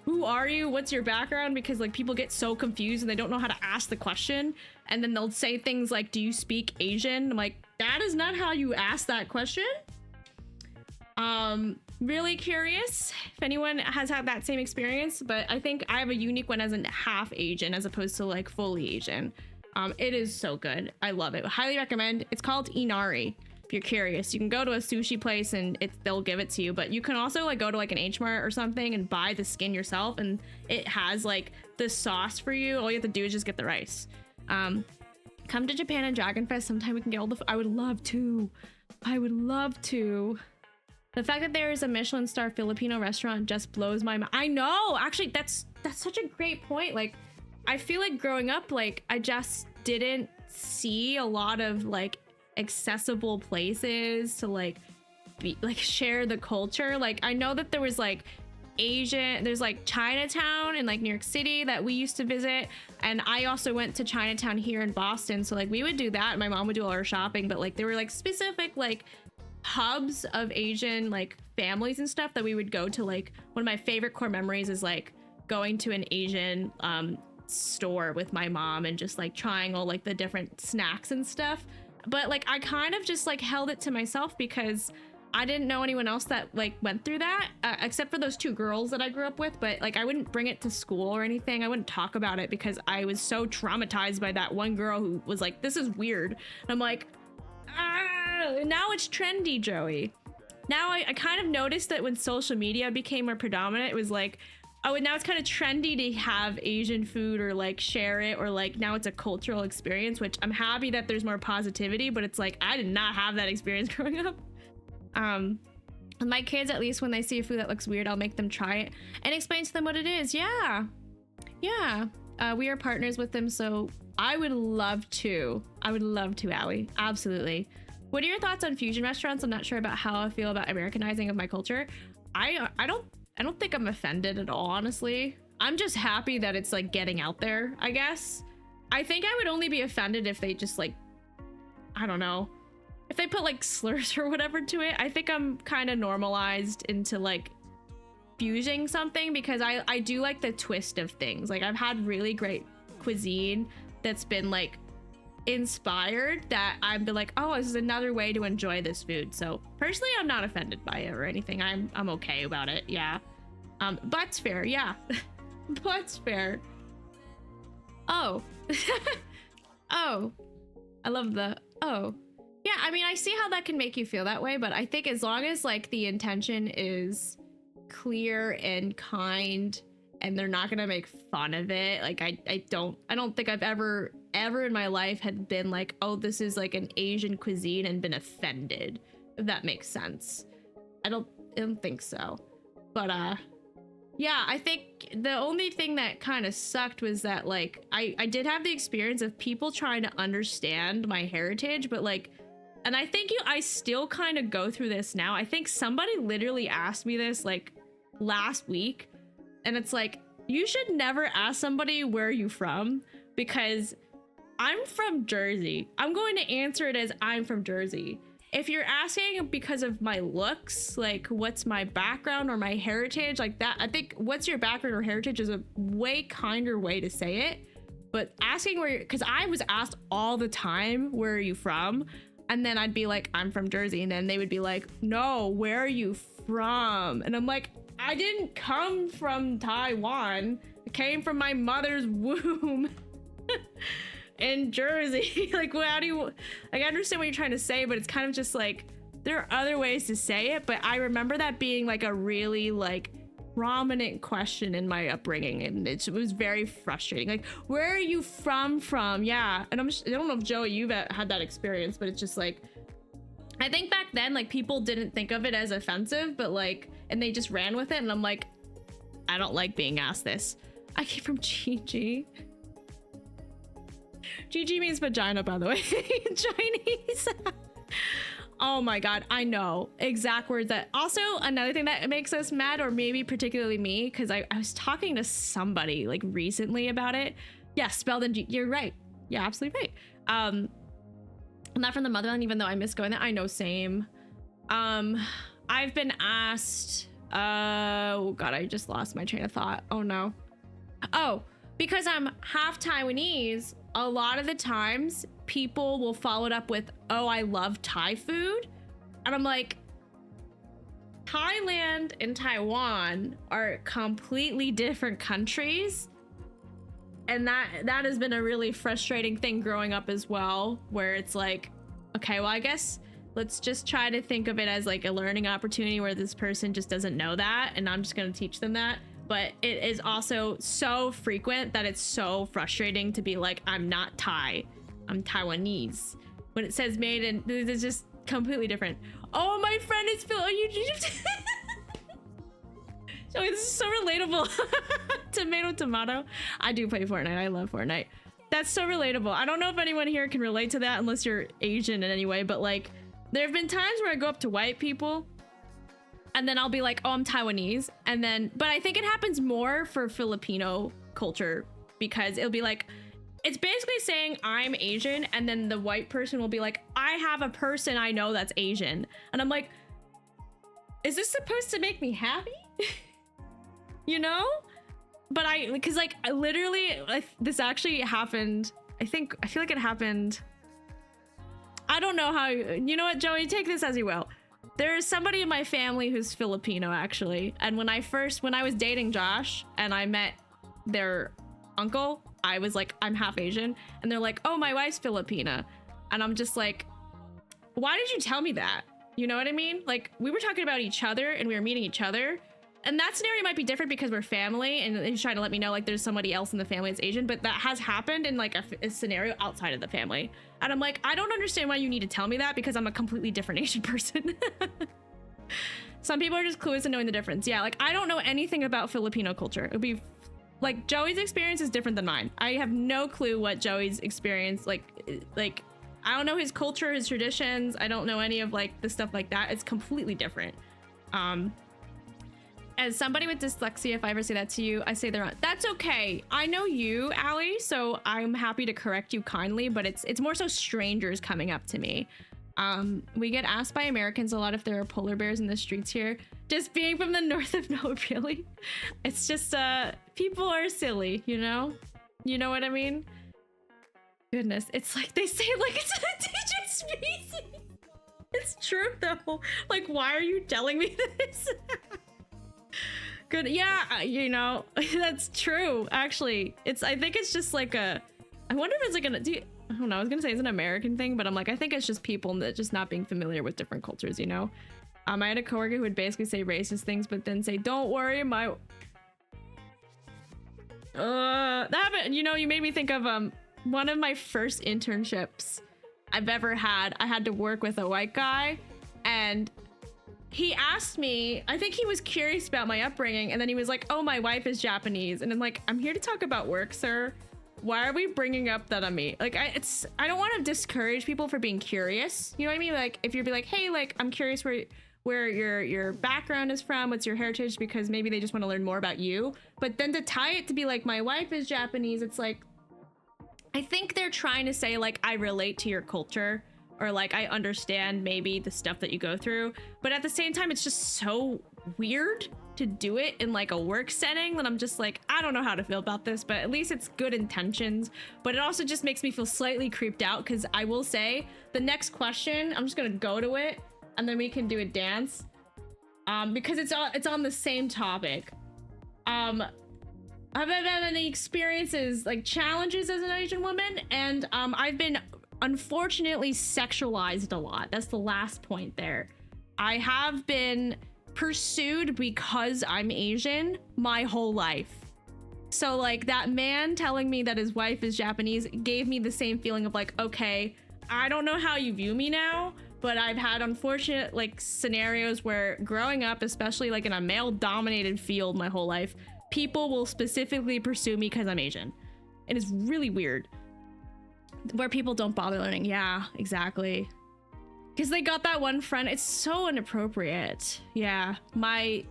who are you? What's your background? Because like people get so confused and they don't know how to ask the question, and then they'll say things like, do you speak Asian? I'm like, that is not how you ask that question. Really curious if anyone has had that same experience, but I think I have a unique one as a half Asian as opposed to like fully Asian. It is so good. I love it. Highly recommend. It's called inari. If you're curious, you can go to a sushi place and they'll give it to you, but you can also like go to like an H Mart or something and buy the skin yourself, and it has like the sauce for you. All you have to do is just get the rice. Come to Japan and Dragon Fest sometime. We can get all the I would love to. The fact that there is a Michelin star Filipino restaurant just blows my mind. I know, actually, that's such a great point. Like, I feel like growing up, like I just didn't see a lot of like accessible places to like be like share the culture. Like I know that there was like Asian, there's like Chinatown in like New York City that we used to visit, and I also went to Chinatown here in Boston, so like we would do that. My mom would do all our shopping, but like there were like specific like hubs of Asian like families and stuff that we would go to. Like one of my favorite core memories is like going to an Asian store with my mom and just like trying all like the different snacks and stuff. But like I kind of just like held it to myself because I didn't know anyone else that like went through that, except for those two girls that I grew up with. But like I wouldn't bring it to school or anything. I wouldn't talk about it because I was so traumatized by that one girl who was like, this is weird. And I'm like, now it's trendy, Joey. Now I kind of noticed that when social media became more predominant, it was like, oh, and now it's kind of trendy to have Asian food or like share it, or like now it's a cultural experience, which I'm happy that there's more positivity, but it's like I did not have that experience growing up. And my kids, at least when they see a food that looks weird, I'll make them try it and explain to them what it is. Yeah. We are partners with them, so I would love to, Allie. Absolutely. What are your thoughts on fusion restaurants? I'm not sure about how I feel about Americanizing of my culture. I don't think I'm offended at all, honestly. I'm just happy that it's like getting out there, I guess. I think I would only be offended if they just like, I don't know, if they put like slurs or whatever to it. I think I'm kind of normalized into like fusing something because I do like the twist of things. Like I've had really great cuisine that's been like inspired that I've been like, oh, this is another way to enjoy this food. So personally, I'm not offended by it or anything. I'm okay about it. Yeah. Butt's fair. Yeah. Butt's fair. Oh. Oh. I love the oh. Yeah, I mean, I see how that can make you feel that way, but I think as long as like the intention is clear and kind and they're not gonna make fun of it, like I don't think I've ever in my life had been like, oh, this is like an Asian cuisine and been offended, if that makes sense. I don't think so. But yeah, I think the only thing that kind of sucked was that like I did have the experience of people trying to understand my heritage, but like, and I think I still kind of go through this now. I think somebody literally asked me this like last week, and it's like, you should never ask somebody where are you from, because I'm from Jersey. I'm going to answer it as I'm from Jersey. If you're asking because of my looks, like what's my background or my heritage, like that, I think what's your background or heritage is a way kinder way to say it. But asking where, because I was asked all the time, where are you from? And then I'd be like, I'm from Jersey. And then they would be like, no, where are you from? And I'm like, I didn't come from Taiwan. I came from my mother's womb in Jersey. Like, how do you, like, I understand what you're trying to say, but it's kind of just like, there are other ways to say it. But I remember that being like a really like prominent question in my upbringing, and it was very frustrating. Like, where are you from? Yeah. And I don't know if Joey, you've had that experience, but it's just like, I think back then, like, people didn't think of it as offensive, but like, and they just ran with it. And I'm like, I don't like being asked this. I came from Gigi. Gigi means vagina, by the way. Chinese. Oh my god, I know exact words. That also another thing that makes us mad, or maybe particularly me, because I was talking to somebody like recently about it. Yeah, spelled in G. You're right. Yeah, absolutely right. I'm not from the motherland, even though I miss going there. I know, same. I've been asked, oh god, I just lost my train of thought. Oh no. Oh, because I'm half Taiwanese, a lot of the times people will follow it up with, oh, I love Thai food. And I'm like, Thailand and Taiwan are completely different countries. And that has been a really frustrating thing growing up as well, where it's like, okay, well, I guess let's just try to think of it as like a learning opportunity where this person just doesn't know that, and I'm just going to teach them that. But it is also so frequent that it's so frustrating to be like, I'm not Thai, I'm Taiwanese. When it says made in, it's just completely different. Oh, my friend is Phil. You so this is so relatable. Tomato. I do play Fortnite. I love Fortnite. That's so relatable. I don't know if anyone here can relate to that unless you're Asian in any way, but like, there have been times where I go up to white people and then I'll be like, oh, I'm Taiwanese. And then, but I think it happens more for Filipino culture because it'll be like, it's basically saying I'm Asian. And then the white person will be like, I have a person I know that's Asian. And I'm like, is this supposed to make me happy? You know? But because like I literally, this actually happened. I feel like it happened. I don't know how, you know what, Joey, take this as you will. There's somebody in my family who's Filipino actually. And when I was dating Josh and I met their uncle, I was like, I'm half Asian. And they're like, oh, my wife's Filipina. And I'm just like, why did you tell me that? You know what I mean? Like we were talking about each other and we were meeting each other. And that scenario might be different because we're family and he's trying to let me know like there's somebody else in the family that's Asian, but that has happened in like a scenario outside of the family. And I'm like, I don't understand why you need to tell me that because I'm a completely different Asian person. Some people are just clueless in knowing the difference. Yeah, like I don't know anything about Filipino culture. It would be like Joey's experience is different than mine. I have no clue what Joey's experience, like I don't know his culture, his traditions. I don't know any of like the stuff like that. It's completely different. As somebody with dyslexia, if I ever say that to you, I say they're wrong. That's okay. I know you, Allie, so I'm happy to correct you kindly, but it's more so strangers coming up to me. We get asked by Americans a lot if there are polar bears in the streets here. Just being from the north of no, really. It's just, people are silly, you know? You know what I mean? Goodness, it's like they say it like it's an endangered species. It's true though. Like, why are you telling me this? Good. Yeah, you know, that's true. Actually, I think it's just like I wonder if it's like I don't know. I was gonna say it's an American thing, but I'm like, I think it's just people that just not being familiar with different cultures, you know? I had a coworker who would basically say racist things, but then say, don't worry, that happened. You know, you made me think of, one of my first internships I've ever had. I had to work with a white guy and he asked me, I think he was curious about my upbringing, and then he was like, oh, my wife is Japanese. And I'm like, I'm here to talk about work, sir. Why are we bringing up that I'm me? Like, I don't want to discourage people for being curious. You know what I mean? Like, if you're be like, hey, like, I'm curious where your background is from, what's your heritage, because maybe they just want to learn more about you. But then to tie it to be like, my wife is Japanese, it's like, I think they're trying to say, like, I relate to your culture. Or like I understand maybe the stuff that you go through, but at the same time it's just so weird to do it in like a work setting that I'm just like, I don't know how to feel about this, but at least it's good intentions. But it also just makes me feel slightly creeped out because I will say the next question, I'm just gonna go to it and then we can do a dance because it's on the same topic. Have I had any experiences like challenges as an Asian woman? And I've been unfortunately sexualized a lot. That's the last point there. I have been pursued because I'm Asian my whole life. So like that man telling me that his wife is Japanese gave me the same feeling of like, okay, I don't know how you view me now, but I've had unfortunate like scenarios where growing up, especially like in a male dominated field my whole life, people will specifically pursue me because I'm Asian. It is really weird. Where people don't bother learning. Yeah, exactly. Because they got that one friend. It's so inappropriate. Yeah, my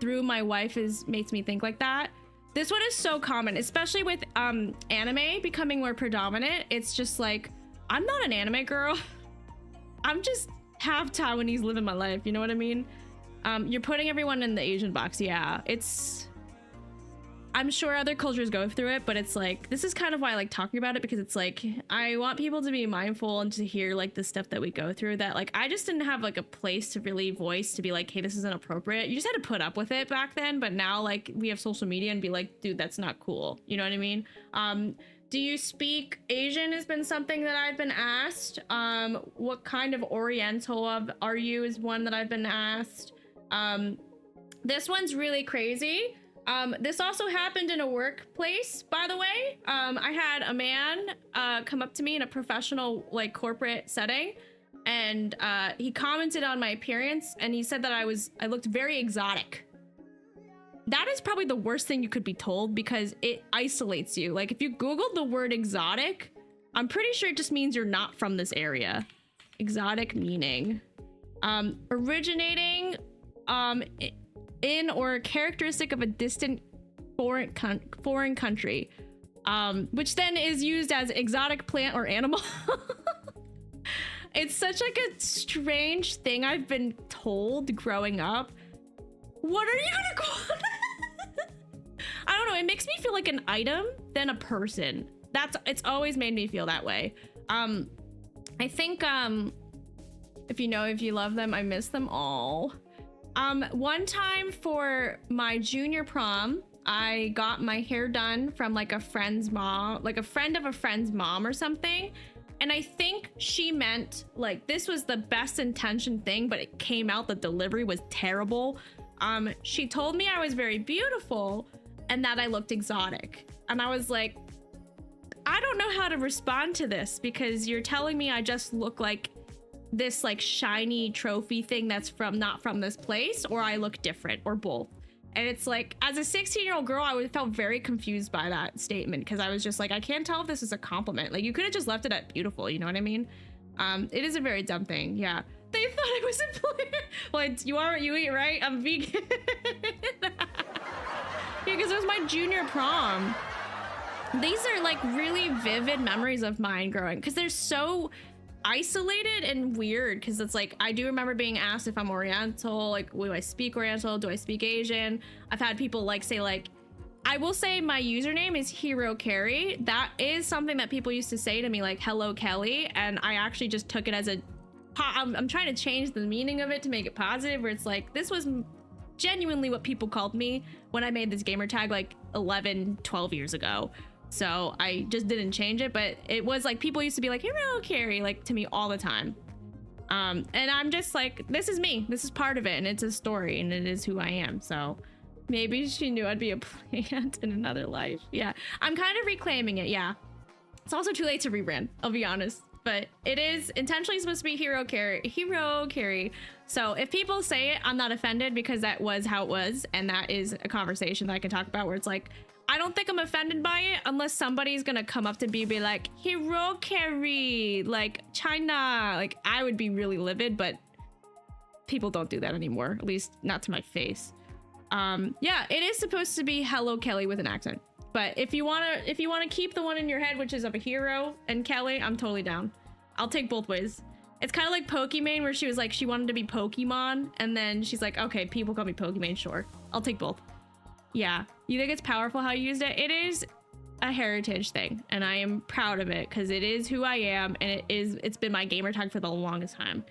wife makes me think like that. This one is so common, especially with anime becoming more predominant. It's just like, I'm not an anime girl. I'm just half Taiwanese living my life. You know what I mean? You're putting everyone in the Asian box. Yeah, I'm sure other cultures go through it, but it's like, this is kind of why I like talking about it, because it's like, I want people to be mindful and to hear like the stuff that we go through that like, I just didn't have like a place to really voice to be like, hey, this is inappropriate. You just had to put up with it back then. But now like we have social media and be like, dude, that's not cool. You know what I mean? Do you speak Asian has been something that I've been asked. What kind of Oriental are you is one that I've been asked. This one's really crazy. This also happened in a workplace, by the way. I had a man come up to me in a professional, like, corporate setting, and he commented on my appearance, and he said that I looked very exotic. That is probably the worst thing you could be told, because it isolates you. Like, if you Google the word exotic, I'm pretty sure it just means you're not from this area. Exotic meaning. Originating in or characteristic of a distant foreign country, which then is used as exotic plant or animal. It's such like a strange thing I've been told growing up. What are you gonna call it? I don't know. It makes me feel like an item than a person. It's always made me feel that way. I think if you love them, I miss them all. One time for my junior prom, I got my hair done from like a friend's mom, like a friend of a friend's mom or something. And I think she meant like this was the best intentioned thing, but it came out the delivery was terrible. She told me I was very beautiful and that I looked exotic. And I was like, I don't know how to respond to this because you're telling me I just look like this like shiny trophy thing that's not from this place, or I look different, or both. And it's like, as a 16-year-old girl, I felt very confused by that statement because I was just like, I can't tell if this is a compliment. Like, you could have just left it at beautiful, you know what I mean? It is a very dumb thing, yeah. They thought I was a player. Well, you are what you eat, right? I'm vegan. Yeah, because it was my junior prom. These are like really vivid memories of mine growing, because they're so isolated and weird, because it's like I do remember being asked if I'm Oriental, like do I speak Oriental, do I speak Asian. I've had people like say like, I will say my username is Hero Carrie. That is something that people used to say to me, like hello Kelly, and I actually just took it as I'm trying to change the meaning of it to make it positive, where it's like this was genuinely what people called me when I made this gamer tag like 11-12 years ago. So I just didn't change it, but it was like people used to be like Hero Carrie like to me all the time. And I'm just like, this is me, this is part of it, and it's a story, and it is who I am. So maybe she knew I'd be a plant in another life. Yeah, I'm kind of reclaiming it. Yeah, it's also too late to rebrand, I'll be honest, but it is intentionally supposed to be Hero Carrie. So if people say it, I'm not offended, because that was how it was, and that is a conversation that I can talk about where it's like, I don't think I'm offended by it unless somebody's gonna come up to me and be like, Hero Carrie, like China. Like, I would be really livid, but people don't do that anymore, at least not to my face. Yeah, it is supposed to be Hello Kelly with an accent. But if you wanna keep the one in your head, which is of a hero and Kelly, I'm totally down. I'll take both ways. It's kind of like Pokimane, where she was like, she wanted to be Pokemon, and then she's like, okay, people call me Pokimane, sure. I'll take both. Yeah, you think it's powerful how you used it? It is a heritage thing, and I am proud of it because it is who I am, and it's been my gamer tag for the longest time.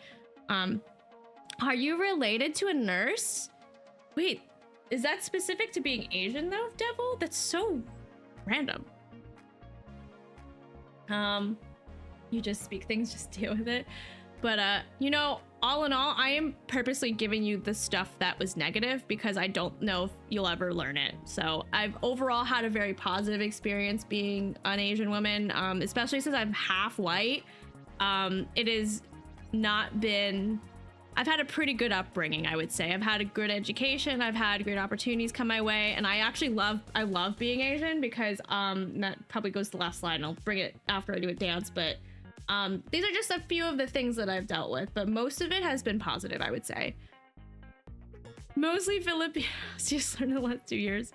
Are you related to a nurse? Wait, is that specific to being Asian though, Devil? That's so random. You just speak things, just deal with it. But you know, all in all, I am purposely giving you the stuff that was negative because I don't know if you'll ever learn it. So I've overall had a very positive experience being an Asian woman, especially since I'm half white. It has not been, I've had a pretty good upbringing, I would say. I've had a good education, I've had great opportunities come my way, and I love being Asian because that probably goes to the last slide, and I'll bring it after I do a dance, but these are just a few of the things that I've dealt with, but most of it has been positive, I would say. Mostly Filipinos, just learned in the last 2 years.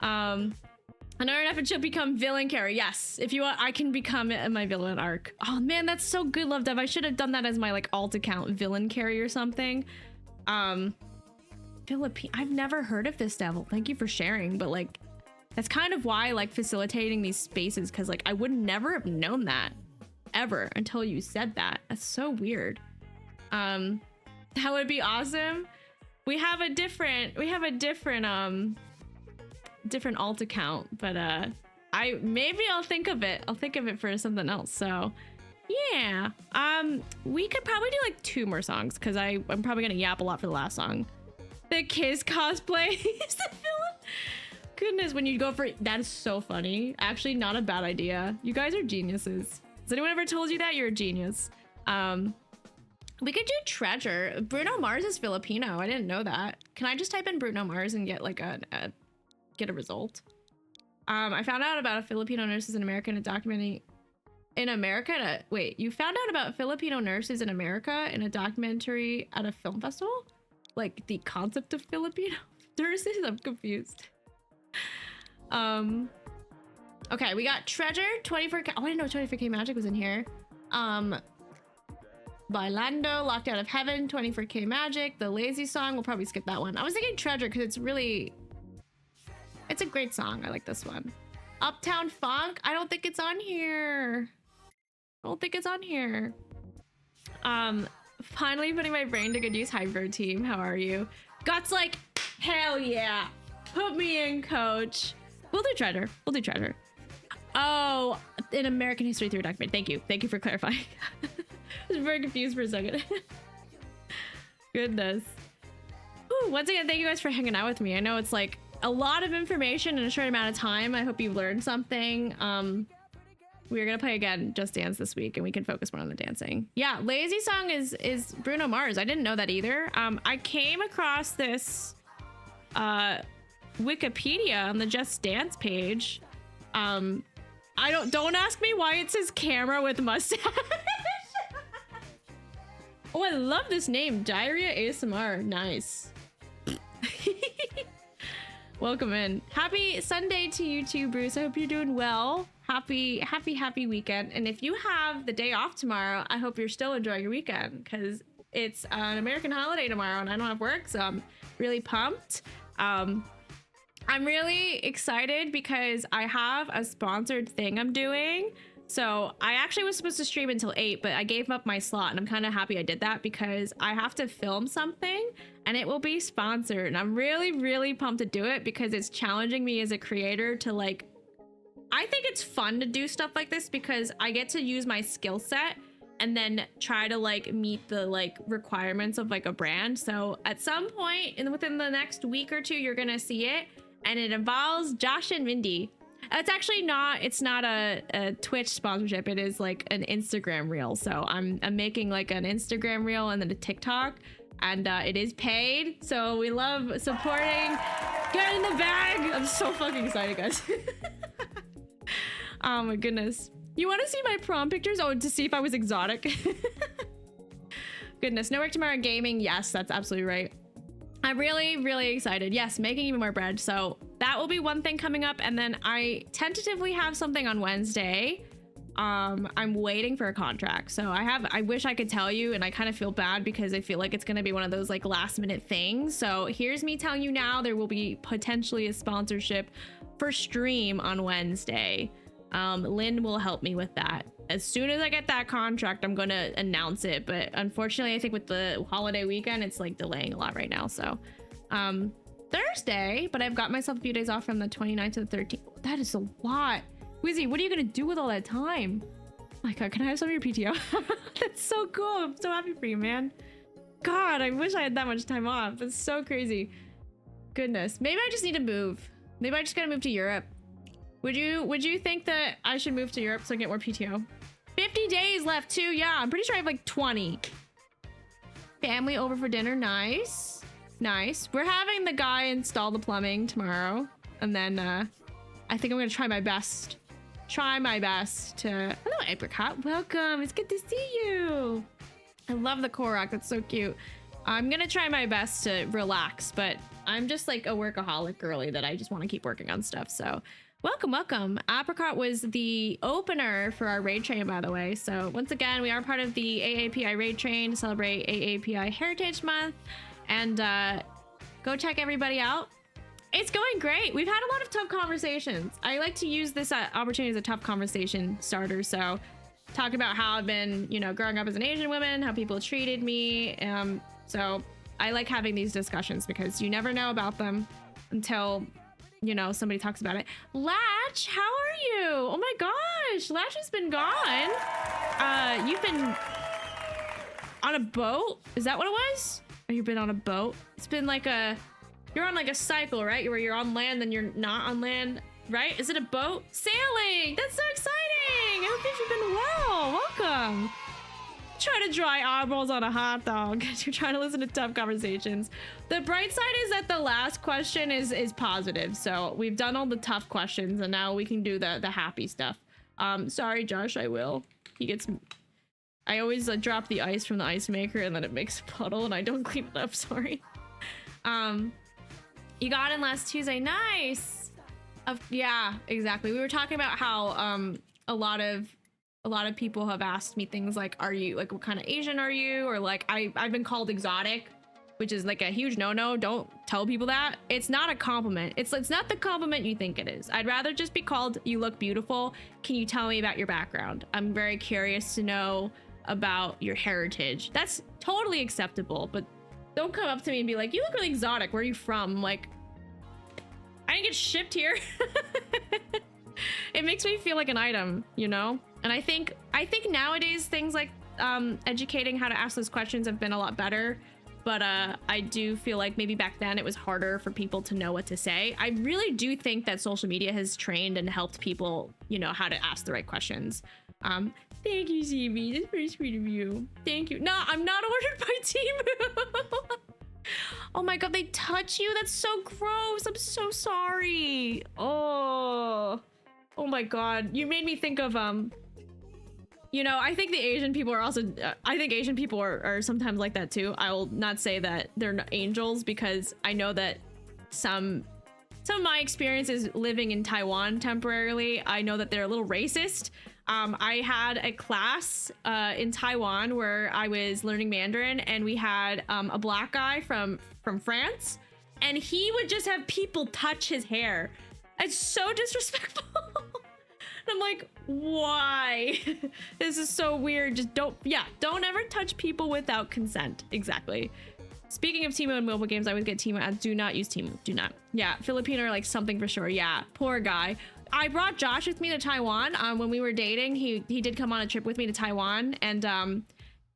Another effort should become villain Carrie. Yes, if you want, I can become it in my villain arc. Oh man, that's so good, Love Dev. I should have done that as my like alt account, villain Carrie or something. I've never heard of this, Devil. Thank you for sharing, but like, that's kind of why I like facilitating these spaces, because like I would never have known that ever until you said that. That's so weird. That would be awesome. We have a different different alt account, but I'll think of it for something else. So yeah, we could probably do like 2 more songs because I'm probably gonna yap a lot for the last song. The Kiss cosplay is the villain. Goodness, when you go for that is so funny. Actually, not a bad idea. You guys are geniuses. Has anyone ever told you that? You're a genius. We could do Treasure. Bruno Mars is Filipino. I didn't know that. Can I just type in Bruno Mars and get like get a result? I found out about a Filipino nurses in America in a documentary in America. Wait, you found out about Filipino nurses in America in a documentary at a film festival? like the concept of Filipino nurses. I'm confused. Okay, we got Treasure, 24K. Oh, I didn't know 24K Magic was in here. Bailando, Locked Out of Heaven, 24K Magic, The Lazy Song. We'll probably skip that one. I was thinking Treasure because it's a great song. I like this one. Uptown Funk. I don't think it's on here. Finally putting my brain to good use. Hi, Bird Team. How are you? Guts like, hell yeah. Put me in, coach. We'll do Treasure. Oh, in American History through document. Thank you for clarifying. I was very confused for a second. Goodness. Whew, once again, thank you guys for hanging out with me. I know it's like a lot of information in a short amount of time. I hope you learned something. We're gonna play again Just Dance this week, and we can focus more on the dancing. Yeah, Lazy Song is Bruno Mars. I didn't know that either. I came across this Wikipedia on the Just Dance page. Don't ask me why it's his camera with mustache. Oh, I love this name, Diarrhea ASMR. Nice. Welcome in. Happy Sunday to you too, Bruce. I hope you're doing well. Happy weekend. And if you have the day off tomorrow, I hope you're still enjoying your weekend because it's an American holiday tomorrow and I don't have work, so I'm really pumped. I'm really excited because I have a sponsored thing I'm doing. So I actually was supposed to stream until 8, but I gave up my slot and I'm kind of happy I did that because I have to film something and it will be sponsored. And I'm really pumped to do it because it's challenging me as a creator to like, I think it's fun to do stuff like this because I get to use my skill set and then try to like meet the like requirements of like a brand. So at some point within the next week or two, you're gonna see it. And it involves Josh and Mindy. It's not a Twitch sponsorship. It is like an Instagram reel. So I'm making like an Instagram reel and then a TikTok, and it is paid. So we love supporting. Get in the bag. I'm so fucking excited, guys. Oh my goodness. You want to see my prom pictures? Oh, to see if I was exotic. Goodness. No work tomorrow gaming. Yes, that's absolutely right. I'm really excited. Yes, making even more bread. So that will be one thing coming up. And then I tentatively have something on Wednesday. I'm waiting for a contract. So I wish I could tell you, and I kind of feel bad because I feel like it's going to be one of those like last minute things. So here's me telling you now, there will be potentially a sponsorship for stream on Wednesday. Lynn will help me with that. As soon as I get that contract, I'm going to announce it. But unfortunately, I think with the holiday weekend, it's like delaying a lot right now. So Thursday, but I've got myself a few days off from the 29th to the 13th. That is a lot. Wizzy, what are you going to do with all that time? Oh my God, can I have some of your PTO? That's so cool. I'm so happy for you, man. God, I wish I had that much time off. That's so crazy. Goodness. Maybe I just need to move. Maybe I just got to move to Europe. Would you think that I should move to Europe so I get more PTO? 50 days left too. Yeah, I'm pretty sure I have like 20. Family over for dinner. Nice. We're having the guy install the plumbing tomorrow. And then I think I'm going to try my best to... Hello, Apricot. Welcome. It's good to see you. I love the Korok. That's so cute. I'm going to try my best to relax, but I'm just like a workaholic girly that I just want to keep working on stuff. So... Welcome. Apricot was the opener for our raid train, by the way. So once again, we are part of the AAPI raid train to celebrate AAPI Heritage Month. And go check everybody out. It's going great. We've had a lot of tough conversations. I like to use this opportunity as a tough conversation starter. So talk about how I've been, growing up as an Asian woman, how people treated me. So I like having these discussions because you never know about them until... somebody talks about it. Latch, how are you? Oh my gosh, Latch has been gone. You've been on a boat? Is that what it was? Oh, you've been on a boat? It's been like you're on like a cycle, right? Where you're on land, then you're not on land, right? Is it a boat? Sailing! That's so exciting! I hope you've been well. Welcome. Try to dry eyeballs on a hot dog. You're trying to listen to tough conversations. The bright side is that the last question is positive. So we've done all the tough questions and now we can do the happy stuff. Sorry, Josh, I will. I always drop the ice from the ice maker and then it makes a puddle and I don't clean it up. Sorry. You got in last Tuesday. Nice. Yeah, exactly. We were talking about how a lot of people have asked me things like, are you like, what kind of Asian are you? Or like I've been called exotic, which is like a huge no-no. Don't tell people that. It's not a compliment. It's not the compliment you think it is. I'd rather just be called, you look beautiful. Can you tell me about your background? I'm very curious to know about your heritage. That's totally acceptable, but don't come up to me and be like, you look really exotic. Where are you from? I'm like, I didn't get shipped here. It makes me feel like an item, you know? And I think nowadays things like educating how to ask those questions have been a lot better. But I do feel like maybe back then it was harder for people to know what to say. I really do think that social media has trained and helped people, you know, how to ask the right questions. Thank you, CB. That's very sweet of you. Thank you. No, I'm not ordered by Temu. Oh my god, they touch you? That's so gross. I'm so sorry. Oh my god. You made me think of you know, I think the Asian people are also I think Asian people are sometimes like that too. I will not say that they're not angels, because I know that some of my experiences living in Taiwan temporarily, I know that they're a little racist. I had a class in Taiwan where I was learning Mandarin, and we had a black guy from France, and he would just have people touch his hair. It's so disrespectful. And I'm like, why? This is so weird. Just don't ever touch people without consent. Exactly. Speaking of Temu and mobile games, I always get Temu ads. Do not use Temu. Do not. Yeah, Filipino are like something for sure. Yeah, poor guy. I brought Josh with me to Taiwan when we were dating. He did come on a trip with me to Taiwan, and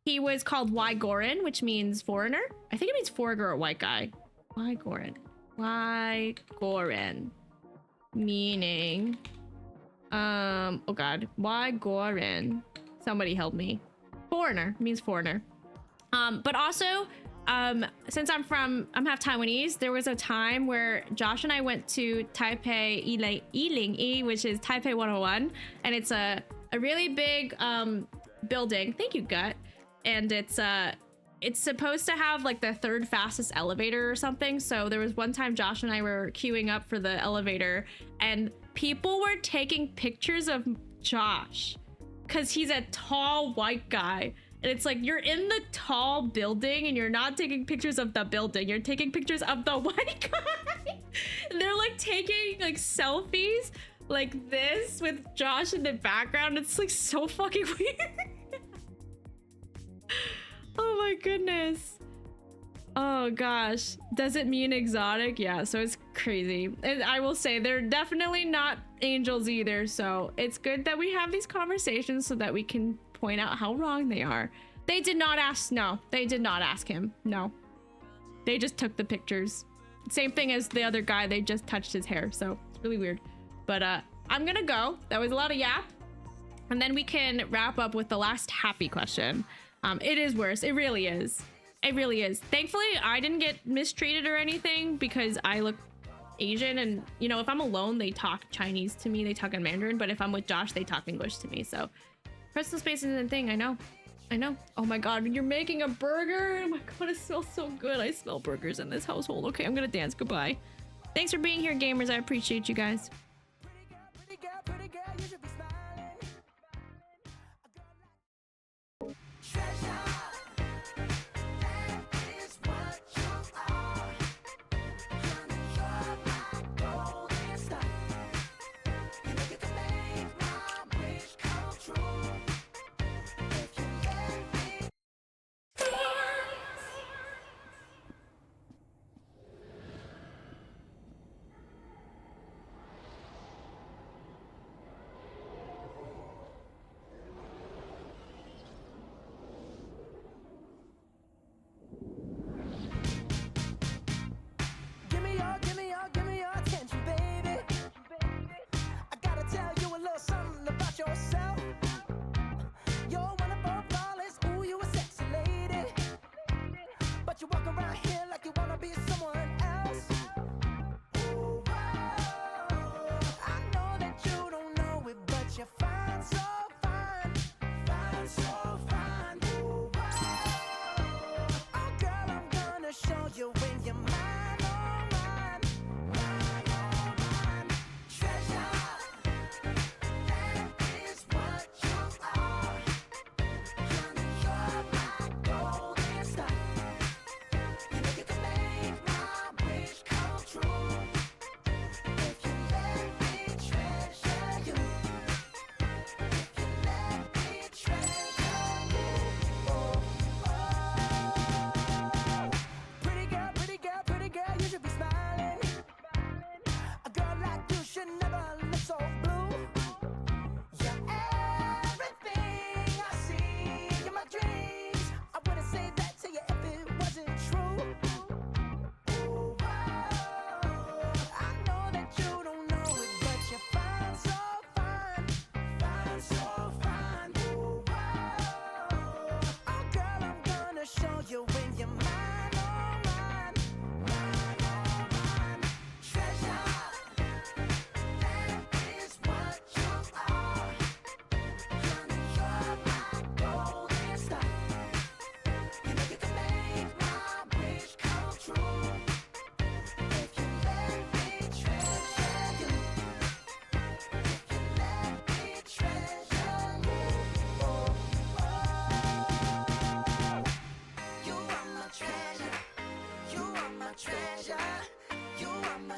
he was called Y Gorin, which means foreigner. I think it means foreigner or white guy. Y Gorin. Y Gorin. Meaning... oh god. Y Gorin. Somebody help me. Foreigner. Means foreigner. But also... since I'm half Taiwanese, there was a time where Josh and I went to Taipei Yiling, which is Taipei 101, and it's a really big building. Thank you, Gut. And it's supposed to have like the third fastest elevator or something. So there was one time Josh and I were queuing up for the elevator, and people were taking pictures of Josh because he's a tall white guy. And it's like, you're in the tall building and you're not taking pictures of the building. You're taking pictures of the white guy. And they're like taking like selfies like this with Josh in the background. It's like so fucking weird. Oh my goodness. Oh gosh. Does it mean exotic? Yeah, so it's crazy. And I will say they're definitely not angels either. So it's good that we have these conversations so that we can point out how wrong they are. They did not ask. No, they did not ask him. No, they just took the pictures. Same thing as the other guy. They just touched his hair. So it's really weird. But I'm gonna go. That was a lot of yap. And then we can wrap up with the last happy question. It is worse. It really is. It really is. Thankfully, I didn't get mistreated or anything because I look Asian, and you know, if I'm alone, they talk Chinese to me. They talk in Mandarin. But if I'm with Josh, they talk English to me. So personal space isn't a thing. I know. Oh my god, you're making a burger. Oh my god, it smells so good. I smell burgers in this household. Okay, I'm gonna dance. Goodbye. Thanks for being here, gamers. I appreciate you guys. Pretty girl, you should be smiling. Give me your attention, baby. I gotta tell you a little something about yourself. You're wonderful, flawless, ooh, you a sexy lady. But you walk around here like you wanna be someone else. Ooh, whoa. I know that you don't know it, but you're fine, so fine. Fine, so fine. Ooh, whoa. Oh, girl, I'm gonna show you when you're mine.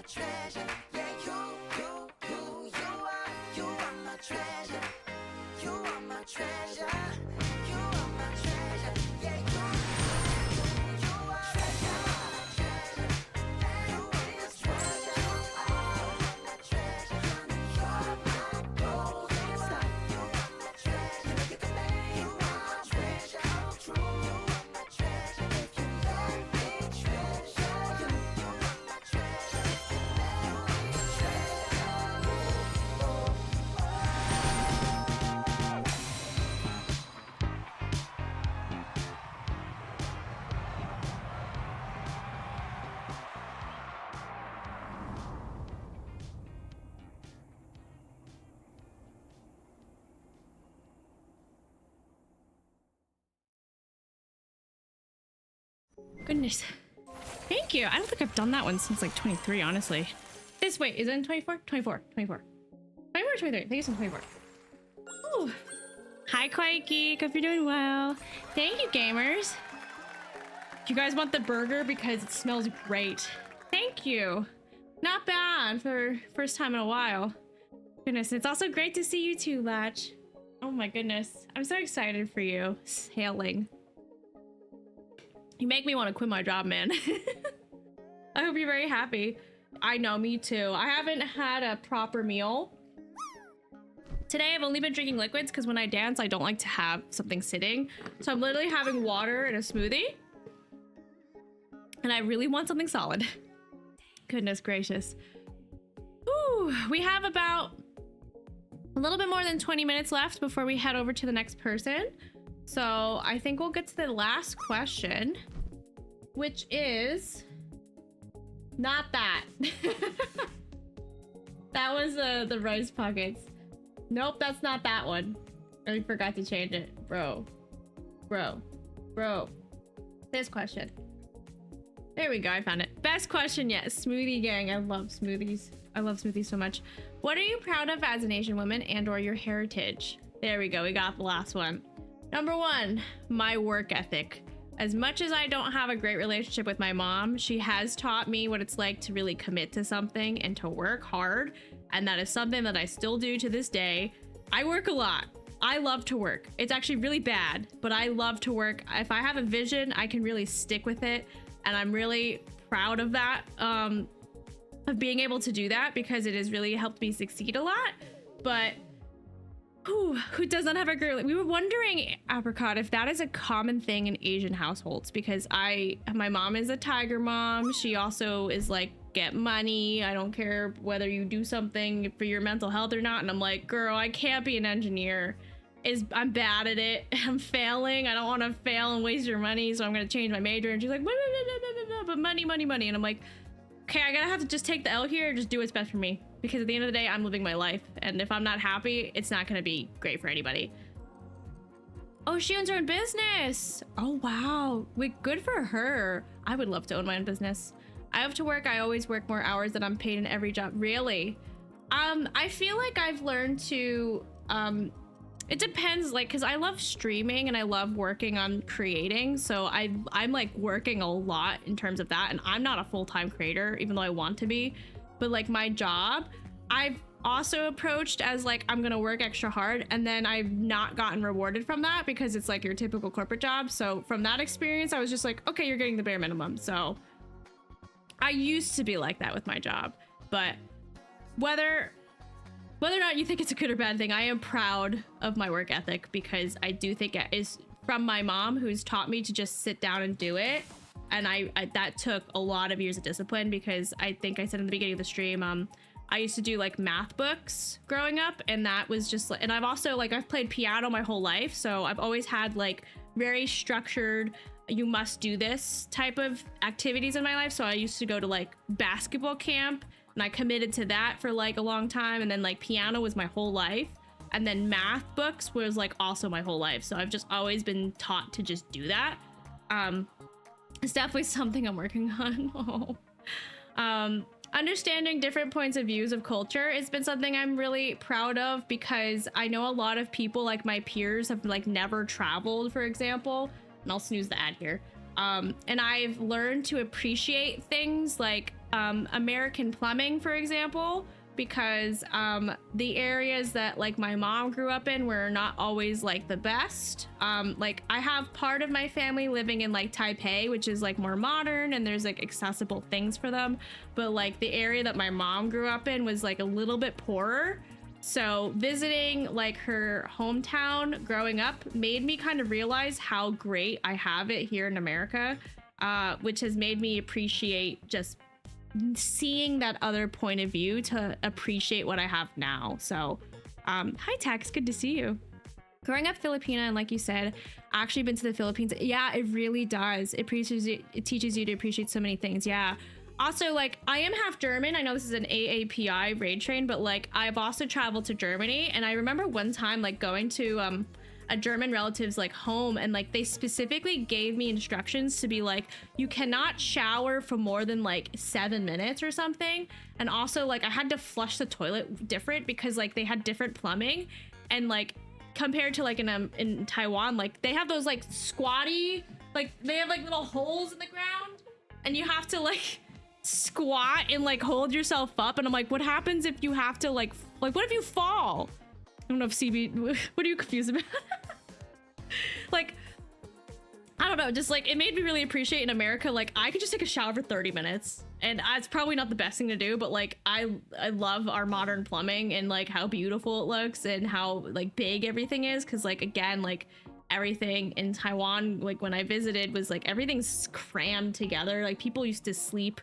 my treasure. Yeah, you are my treasure. You are my treasure. You are my treasure. Yeah, you are treasure. You are my treasure. You are my treasure. You are my golden star. You are my treasure. You can make you are my treasure. True, you are my treasure. If you let me treasure you, you are my treasure. Let me treasure you. Goodness. Thank you. I don't think I've done that one since like 23, honestly. This, wait, is it in 24? 24. 24 or 23? I think it's in 24. Ooh. Hi, Quiet Geek. Hope you're doing well. Thank you, gamers. You guys want the burger because it smells great. Thank you. Not bad for first time in a while. Goodness, it's also great to see you too, Latch. Oh my goodness. I'm so excited for you. Sailing. You make me want to quit my job, man. I hope you're very happy. I know, me too. I haven't had a proper meal. Today, I've only been drinking liquids because when I dance, I don't like to have something sitting. So I'm literally having water and a smoothie. And I really want something solid. Goodness gracious. Ooh, we have about a little bit more than 20 minutes left before we head over to the next person. So I think we'll get to the last question, which is not that. That was the rice pockets. Nope, that's not that one. I forgot to change it. Bro. This question. There we go, I found it. Best question yet. Smoothie gang. I love smoothies. I love smoothies so much. What are you proud of as an Asian woman and or your heritage? There we go, we got the last one. Number one, my work ethic. As much as I don't have a great relationship with my mom, she has taught me what it's like to really commit to something and to work hard. And that is something that I still do to this day. I work a lot. I love to work. It's actually really bad, but I love to work. If I have a vision, I can really stick with it. And I'm really proud of that, of being able to do that because it has really helped me succeed a lot. But who doesn't have a great, we were wondering, Apricot, if that is a common thing in Asian households, because my mom is a tiger mom. She also is like, get money. I don't care whether you do something for your mental health or not. And I'm like, girl, I can't be an engineer. I'm bad at it. I'm failing. I don't want to fail and waste your money. So I'm going to change my major. And she's like, but money. And I'm like, okay, I gotta have to just take the L here and just do what's best for me. Because at the end of the day, I'm living my life. And if I'm not happy, it's not gonna be great for anybody. Oh, she owns her own business. Oh, wow. Wait, good for her. I would love to own my own business. I have to work. I always work more hours than I'm paid in every job. Really? I feel like I've learned to, it depends, like, because I love streaming and I love working on creating. So I'm like working a lot in terms of that. And I'm not a full-time creator, even though I want to be. But like my job, I've also approached as like, I'm going to work extra hard. And then I've not gotten rewarded from that because it's like your typical corporate job. So from that experience, I was just like, okay, you're getting the bare minimum. So I used to be like that with my job. But whether or not you think it's a good or bad thing, I am proud of my work ethic because I do think it is from my mom, who's taught me to just sit down and do it. And I that took a lot of years of discipline because I think I said in the beginning of the stream, I used to do like math books growing up, and that was just like, and I've also like, I've played piano my whole life. So I've always had like very structured, you must do this type of activities in my life. So I used to go to like basketball camp, and I committed to that for like a long time. And then like piano was my whole life. And then math books was like also my whole life. So I've just always been taught to just do that. It's definitely something I'm working on. Understanding different points of views of culture has been something I'm really proud of because I know a lot of people like my peers have like never traveled, for example. And I'll snooze the ad here. And I've learned to appreciate things like American plumbing, for example, because the areas that like my mom grew up in were not always like the best. Like I have part of my family living in like Taipei, which is like more modern and there's like accessible things for them. But like the area that my mom grew up in was like a little bit poorer. So visiting like her hometown growing up made me kind of realize how great I have it here in America, which has made me appreciate just seeing that other point of view to appreciate what I have now. So hi Tex, good to see you. Growing up Filipina, and like you said, actually been to the Philippines. Yeah, it really does. It teaches you to appreciate so many things. Yeah. Also, like, I am half German. I know this is an AAPI raid train, but like, I've also traveled to Germany. And I remember one time, like, going to a German relative's like home, and like, they specifically gave me instructions to be like, you cannot shower for more than like 7 minutes or something. And also, like, I had to flush the toilet different because like they had different plumbing, and like compared to like in Taiwan, like they have those like squatty, like they have like little holes in the ground, and you have to like squat and like hold yourself up. And I'm like, what happens if you have to like what if you fall? I don't know if CB, what are you confused about? Like, I don't know, just like it made me really appreciate in America, like I could just take a shower for 30 minutes, and it's probably not the best thing to do, but like I love our modern plumbing and like how beautiful it looks and how like big everything is, because like again, like everything in Taiwan, like when I visited, was like everything's crammed together. Like people used to sleep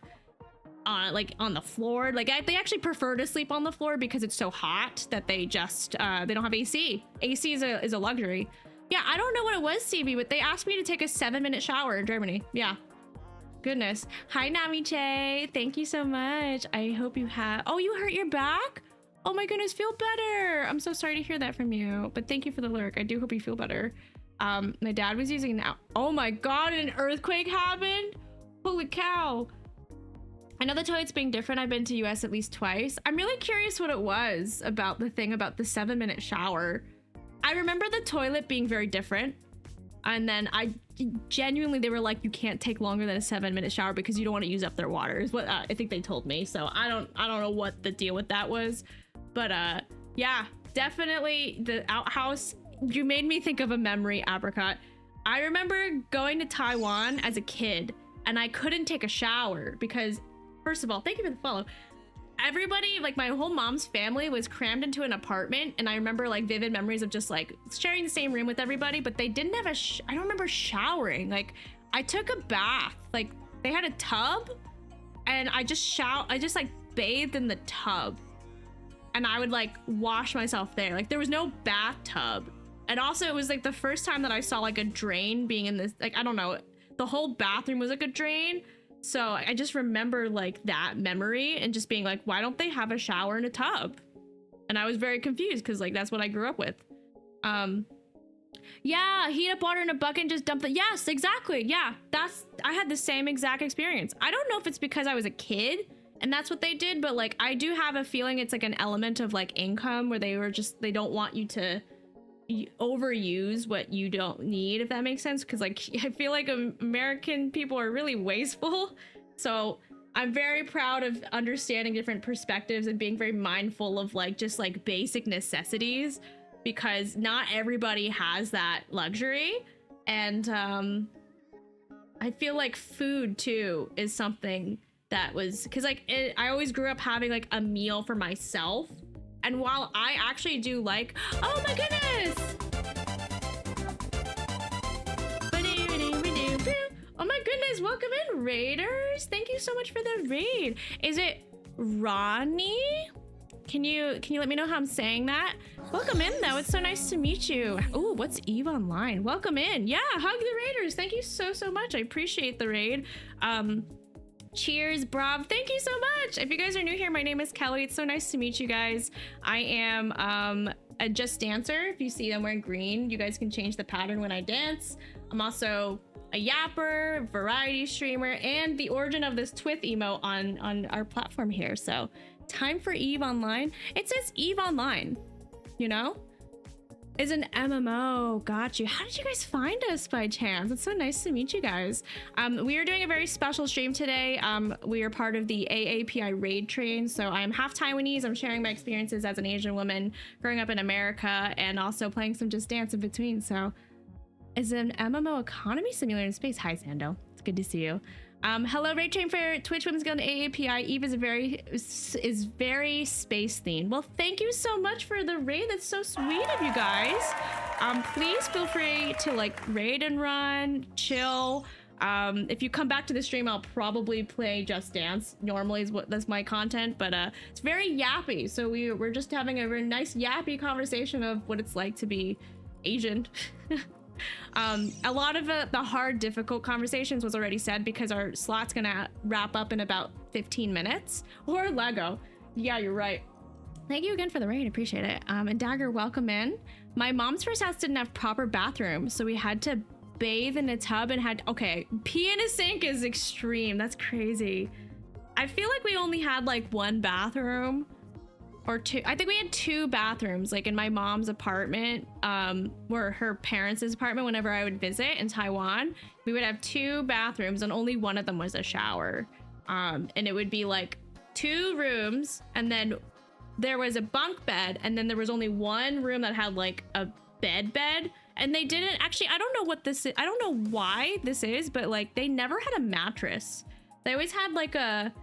like on the floor. Like they actually prefer to sleep on the floor because it's so hot that they just they don't have AC. AC is a luxury. Yeah, I don't know what it was, CB, but they asked me to take a 7-minute shower in Germany. Yeah. Goodness. Hi, Namiche. Thank you so much. I hope you have... Oh, you hurt your back? Oh my goodness, feel better. I'm so sorry to hear that from you, but thank you for the lurk. I do hope you feel better. My dad was using now. Oh my God, an earthquake happened? Holy cow. I know the toilet's being different. I've been to US at least twice. I'm really curious what it was about the thing about the 7-minute shower. I remember the toilet being very different. And then I genuinely, they were like, you can't take longer than a 7-minute shower because you don't want to use up their water, is what I think they told me. So I don't know what the deal with that was. But yeah, definitely the outhouse. You made me think of a memory, Apricot. I remember going to Taiwan as a kid and I couldn't take a shower because, first of all, thank you for the follow. Everybody, like my whole mom's family was crammed into an apartment, and I remember like vivid memories of just like sharing the same room with everybody, but they didn't have I don't remember showering. Like I took a bath, like they had a tub and I just like bathed in the tub, and I would like wash myself there. Like there was no bathtub. And also it was like the first time that I saw like a drain being in this, like, I don't know, the whole bathroom was like a drain. So I just remember like that memory and just being like, why don't they have a shower in a tub? And I was very confused because like that's what I grew up with. Yeah, heat up water in a bucket and just dump it. Yes, exactly. Yeah, I had the same exact experience. I don't know if it's because I was a kid and that's what they did, but like I do have a feeling it's like an element of like income where they don't want you to overuse what you don't need, if that makes sense, because like I feel like American people are really wasteful. So I'm very proud of understanding different perspectives and being very mindful of like just like basic necessities, because not everybody has that luxury. And I feel like food too is something that was, because like I always grew up having like a meal for myself. And while I actually do like, oh my goodness! Oh my goodness, welcome in, Raiders! Thank you so much for the raid. Is it Ronnie? Can you let me know how I'm saying that? Welcome in though, it's so nice to meet you. Oh, what's Eve Online? Welcome in. Yeah, hug the Raiders. Thank you so much. I appreciate the raid. Cheers, Brav. Thank you so much. If you guys are new here, my name is Kelly. It's so nice to meet you guys. I am a Just Dancer. If you see I'm wearing green, you guys can change the pattern when I dance. I'm also a yapper, variety streamer, and the origin of this Twith emote on our platform here. So time for Eve Online. It says Eve Online, you know? Is an MMO. Got you. How did you guys find us by chance? It's so nice to meet you guys. We are doing a very special stream today. We are part of the AAPI raid train. So I'm half Taiwanese. I'm sharing my experiences as an Asian woman growing up in America and also playing some Just Dance in between. So is an MMO economy simulator in space. Hi, Sando. It's good to see you. Hello, Raid Train for Twitch Women's Guild AAPI. Eve is very space themed. Well, thank you so much for the raid. That's so sweet of you guys. Please feel free to like raid and run, chill. If you come back to the stream, I'll probably play Just Dance. Normally that's my content, but it's very yappy. So we're just having a very nice yappy conversation of what it's like to be Asian. A lot of the hard, difficult conversations was already said because our slot's gonna wrap up in about 15 minutes. Or Lego. Yeah, you're right. Thank you again for the raid. Appreciate it. And Dagger, welcome in. My mom's first house didn't have proper bathrooms, so we had to bathe in a tub and okay, pee in a sink is extreme. That's crazy. I feel like we only had like one bathroom. Or two. I think we had two bathrooms, like in my mom's apartment, or her parents' apartment. Whenever I would visit in Taiwan, we would have two bathrooms, and only one of them was a shower. And it would be like two rooms, and then there was a bunk bed, and then there was only one room that had like a bed. And they didn't actually. I don't know what this is. I don't know why this is, but like they never had a mattress. They always had like I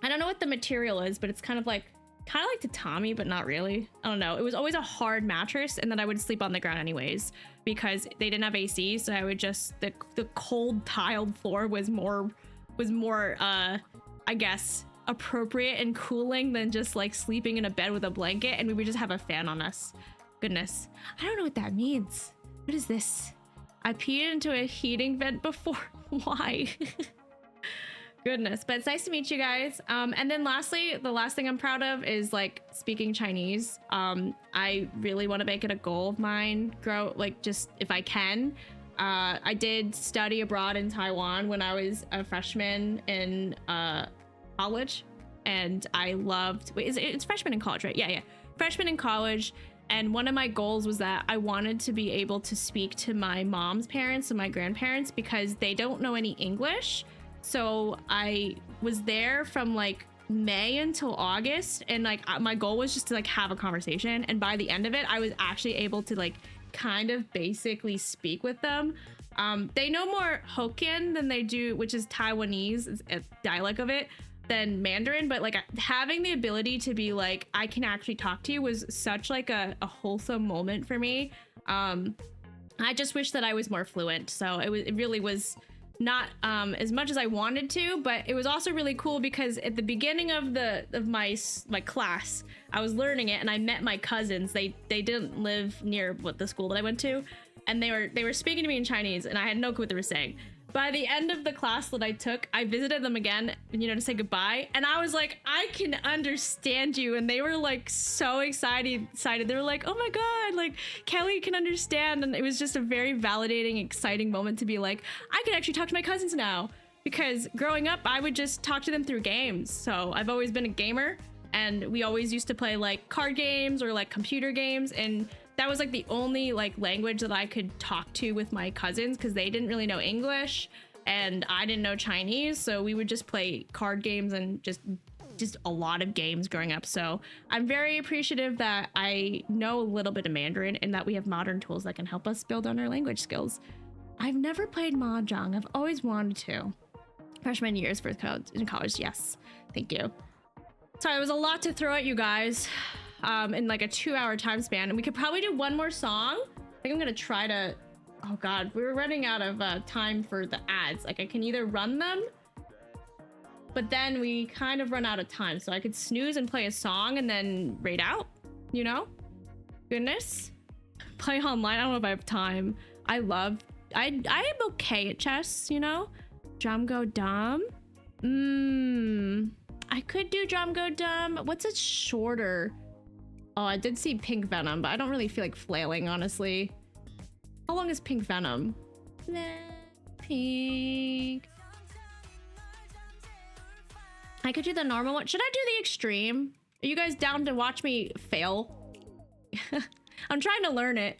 don't know what the material is, but it's kind of like tatami, but not really. I don't know. It was always a hard mattress, and then I would sleep on the ground anyways because they didn't have AC. So I would just the cold tiled floor was more I guess appropriate and cooling than just like sleeping in a bed with a blanket, and we would just have a fan on us. Goodness, I don't know what that means. What is this? I peed into a heating vent before. Why? Goodness, but it's nice to meet you guys. And then lastly, the last thing I'm proud of is like speaking Chinese. I really want to make it a goal of mine, just if I can. I did study abroad in Taiwan when I was a freshman in college, and I loved, it's freshman in college, right? Yeah. Freshman in college. And one of my goals was that I wanted to be able to speak to my mom's parents and my grandparents because they don't know any English. So I was there from like May until August, and like my goal was just to like have a conversation, and by the end of it I was actually able to like kind of basically speak with them. They know more Hokkien than they do, which is Taiwanese, a dialect of it, than Mandarin, but like having the ability to be like I can actually talk to you was such like a wholesome moment for me. I just wish that I was more fluent, so it really was not as much as I wanted to, but it was also really cool because at the beginning of my class, I was learning it, and I met my cousins. They didn't live near the school that I went to, and they were speaking to me in Chinese, and I had no clue what they were saying. By the end of the class that I took, I visited them again, to say goodbye, and I was like, I can understand you, and they were like so excited. They were like, oh my god, like Kelly can understand, and it was just a very validating, exciting moment to be like, I can actually talk to my cousins now, because growing up, I would just talk to them through games. So I've always been a gamer, and we always used to play like card games or like computer games, and that was like the only like language that I could talk to with my cousins because they didn't really know English and I didn't know Chinese, so we would just play card games and just a lot of games growing up. So I'm very appreciative that I know a little bit of Mandarin and that we have modern tools that can help us build on our language skills. I've never played Mahjong. I've always wanted to. Freshman years for in college, yes. Thank you. Sorry, it was a lot to throw at you guys. In like a 2-hour time span, and we could probably do one more song. I think I'm gonna try to. Oh god, we were running out of time for the ads. Like I can either run them, but then we kind of run out of time, so I could snooze and play a song and then raid out, goodness. Play online. I don't know if I have time. I am okay at chess, Drum go dumb. I could do drum go dumb. What's it shorter? Oh, I did see Pink Venom, but I don't really feel like flailing, honestly. How long is Pink Venom? Pink. I could do the normal one. Should I do the extreme? Are you guys down to watch me fail? I'm trying to learn it.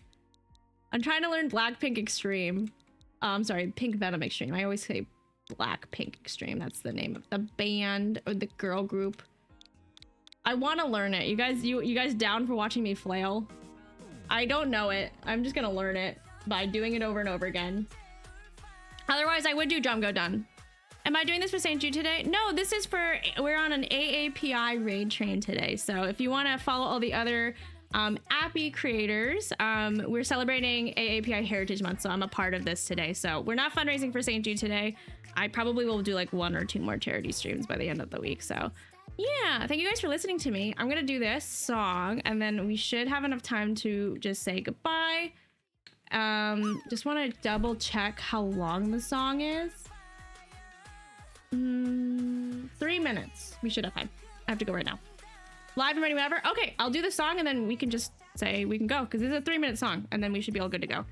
I'm trying to learn Blackpink Extreme. I'm sorry, Pink Venom Extreme. I always say Blackpink Extreme. That's the name of the band or the girl group. I want to learn it. You guys down for watching me flail? I don't know it. I'm just gonna learn it by doing it over and over again. Otherwise, I would do Drum Go Done. Am I doing this for St. Jude today? No, this is for, we're on an AAPI raid train today. So if you want to follow all the other AAPI creators, we're celebrating AAPI Heritage Month. So I'm a part of this today. So we're not fundraising for St. Jude today. I probably will do like 1 or 2 more charity streams by the end of the week. So yeah, thank you guys for listening to me. I'm going to do this song and then we should have enough time to just say goodbye. Just want to double check how long the song is. 3 minutes. We should have time. I have to go right now. Live and ready whenever. Okay, I'll do the song and then we can just say we can go because this is a 3-minute song and then we should be all good to go.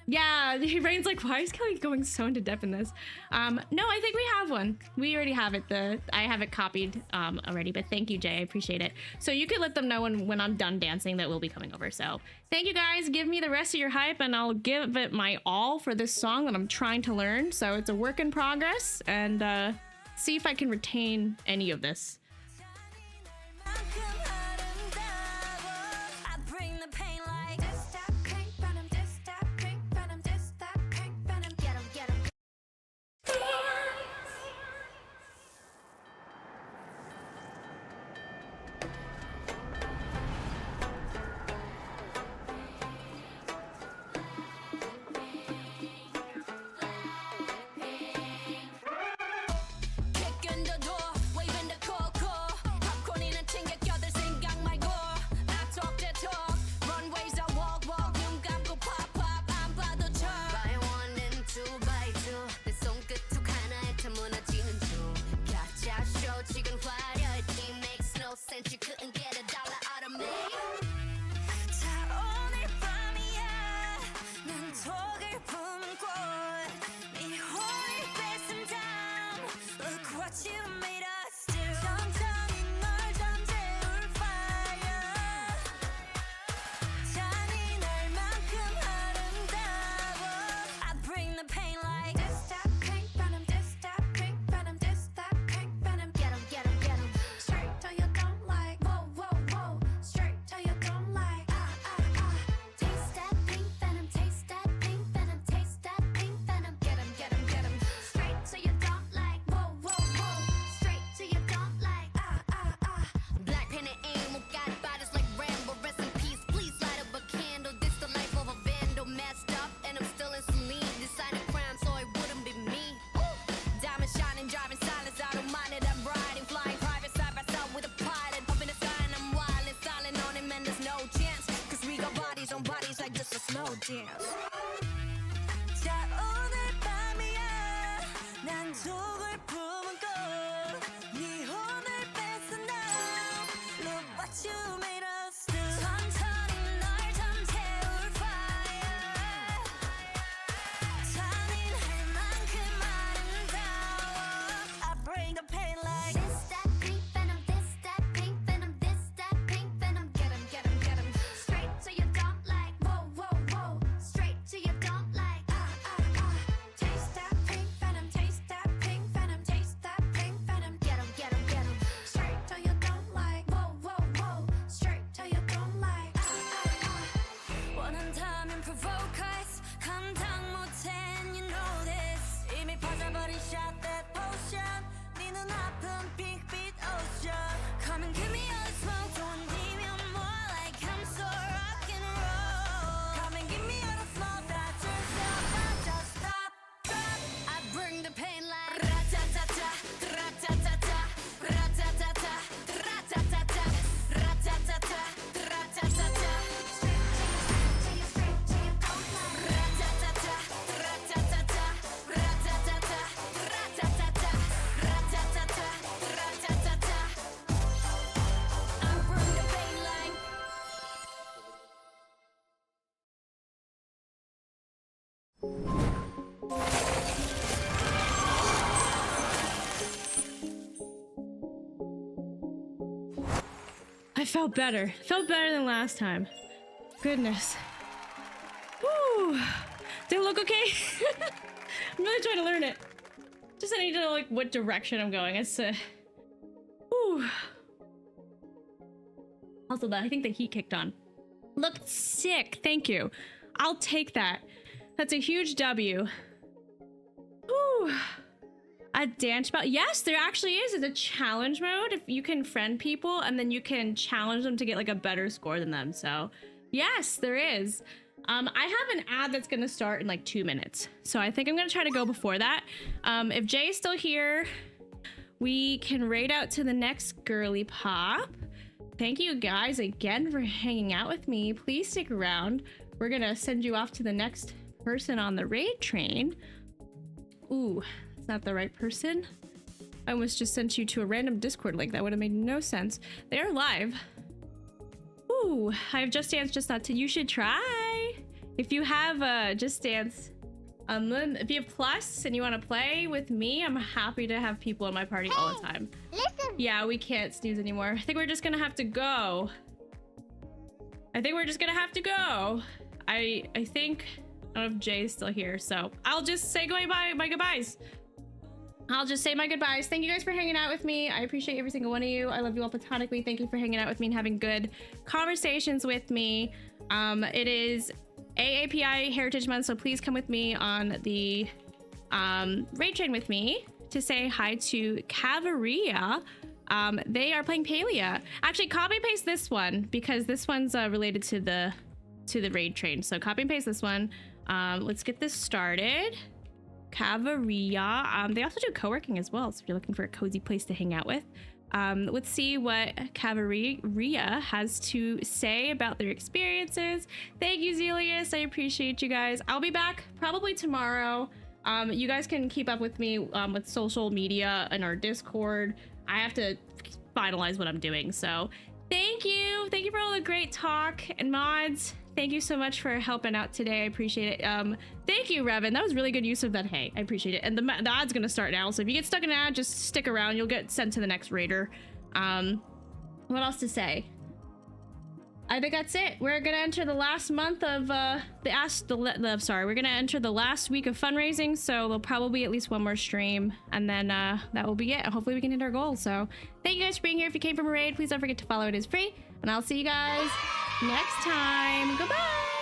Yeah, Rain's like, why is Kelly going so into depth in this? No, I think we have one. We already have it. I have it copied already, but thank you, Jay. I appreciate it. So you could let them know when I'm done dancing that we'll be coming over. So thank you guys. Give me the rest of your hype and I'll give it my all for this song that I'm trying to learn. So it's a work in progress and see if I can retain any of this. You couldn't get $1 out of me. Look what you made us do. 천천히 널 잠재울 fire. 잔인할 만큼 아름다워. I bring the pain like this that pink venom, this that pink venom, this that pink venom. Get 'em, get 'em, get 'em. Straight till you don't like. Whoa, whoa, whoa. Straight till you don't like. Taste that pink venom, taste that pink venom, taste that pink venom. Get 'em, get 'em, get 'em. Straight till you don't like. Whoa, whoa, whoa. Straight till you don't like. Black pen and aim, who got bodies like Rambo. Rest in peace, please light up a candle. This the life of a vandal, messed up, and I'm still in saline. Decided crime, so it wouldn't be me. Diamond shining, driving silence, I don't mind it. I'm riding, flying private side by side with a pilot. Up in the sky and I'm wild and styling on him, and there's no chance. Cause we got bodies on bodies like just a slow dance. 자, 오늘 밤이야. 난 독을 품은 꽃. 네 혼을 뺏어 now. Look what you made us do. 천천히 널 잠재울 fire. 잔인할 만큼 아름다워. I bring the pain like this that pink venom, this that pink venom, this that pink venom. Get 'em, get 'em, get 'em. Straight till you don't like. Whoa, whoa, whoa. Straight till you don't like. Taste that pink venom, taste that pink venom, taste that pink venom. Get 'em, get 'em, get 'em. Straight till you don't like. Whoa, whoa, whoa. Straight till you don't like. 원한다면 provoke us. 감당 못해 and you know this. 이미 퍼져버린 shot that potion. 네 눈아픈 핑크빛 ocean. Come and give me all the smoke. don't need me more like I'm so rock and roll. Come and give me all the smoke that turns up, not just stop, drop. I bring the pain like ra-ta-ta-ta, ra-ta-ta-ta, ra-ta-ta-ta, ra-ta-ta-ta, ra-ta-ta-ta, ra-ta-ta-ta. Straight till you don't like. Ra-ta-ta-ta, ra-ta-ta-ta, ra-ta-ta-ta, ra-ta-ta-ta, ra-ta-ta-ta, ra-ta-ta-ta. I bring the pain like. I felt better. Felt better than last time. Goodness. Woo. Do it look okay? I'm really trying to learn it. Just I need to know like what direction I'm going. It's whew. Also, I think the heat kicked on. Looked sick. Thank you. I'll take that. That's a huge W. Whew. A dance battle. Yes, there actually is. It's a challenge mode. If you can friend people and then you can challenge them to get like a better score than them. So yes, there is. I have an ad that's gonna start in like 2 minutes. So I think I'm gonna try to go before that. If Jay's still here, we can raid out to the next girly pop. Thank you guys again for hanging out with me. Please stick around. We're gonna send you off to the next person on the raid train. Ooh, it's not the right person. I almost just sent you to a random Discord link. That would have made no sense. They're live. Ooh, I have Just Dance, just not to. You should try. If you have Just Dance, if you have Plus and you want to play with me, I'm happy to have people in my party all the time. Listen. Yeah, we can't snooze anymore. I think we're just gonna have to go. I think I don't know if Jay's still here, so I'll just say my goodbyes. Thank you guys for hanging out with me. I appreciate every single one of you. I love you all platonically. Thank you for hanging out with me and having good conversations with me. It is AAPI Heritage Month, so please come with me on the raid train with me to say hi to Cavalria. They are playing Palia. Actually, copy and paste this one because this one's related to the raid train. So copy and paste this one. Let's get this started. Cavalria. They also do co-working as well, so if you're looking for a cozy place to hang out with. Let's see what Cavalria has to say about their experiences. Thank you, Zelius. I appreciate you guys. I'll be back probably tomorrow. You guys can keep up with me with social media and our Discord. I have to finalize what I'm doing, so thank you for all the great talk and mods. Thank you so much for helping out today. I appreciate it. Thank you, Revan. That was really good use of that hay. I appreciate it. And the ad's gonna start now, so if you get stuck in an ad, just stick around. You'll get sent to the next raider. What else to say? I think that's it. We're gonna enter the last month of we're gonna enter the last week of fundraising, so there'll probably be at least one more stream, and then that will be it. Hopefully we can hit our goal. So thank you guys for being here. If you came from a raid, please don't forget to follow. It is free, and I'll see you guys next time. Goodbye.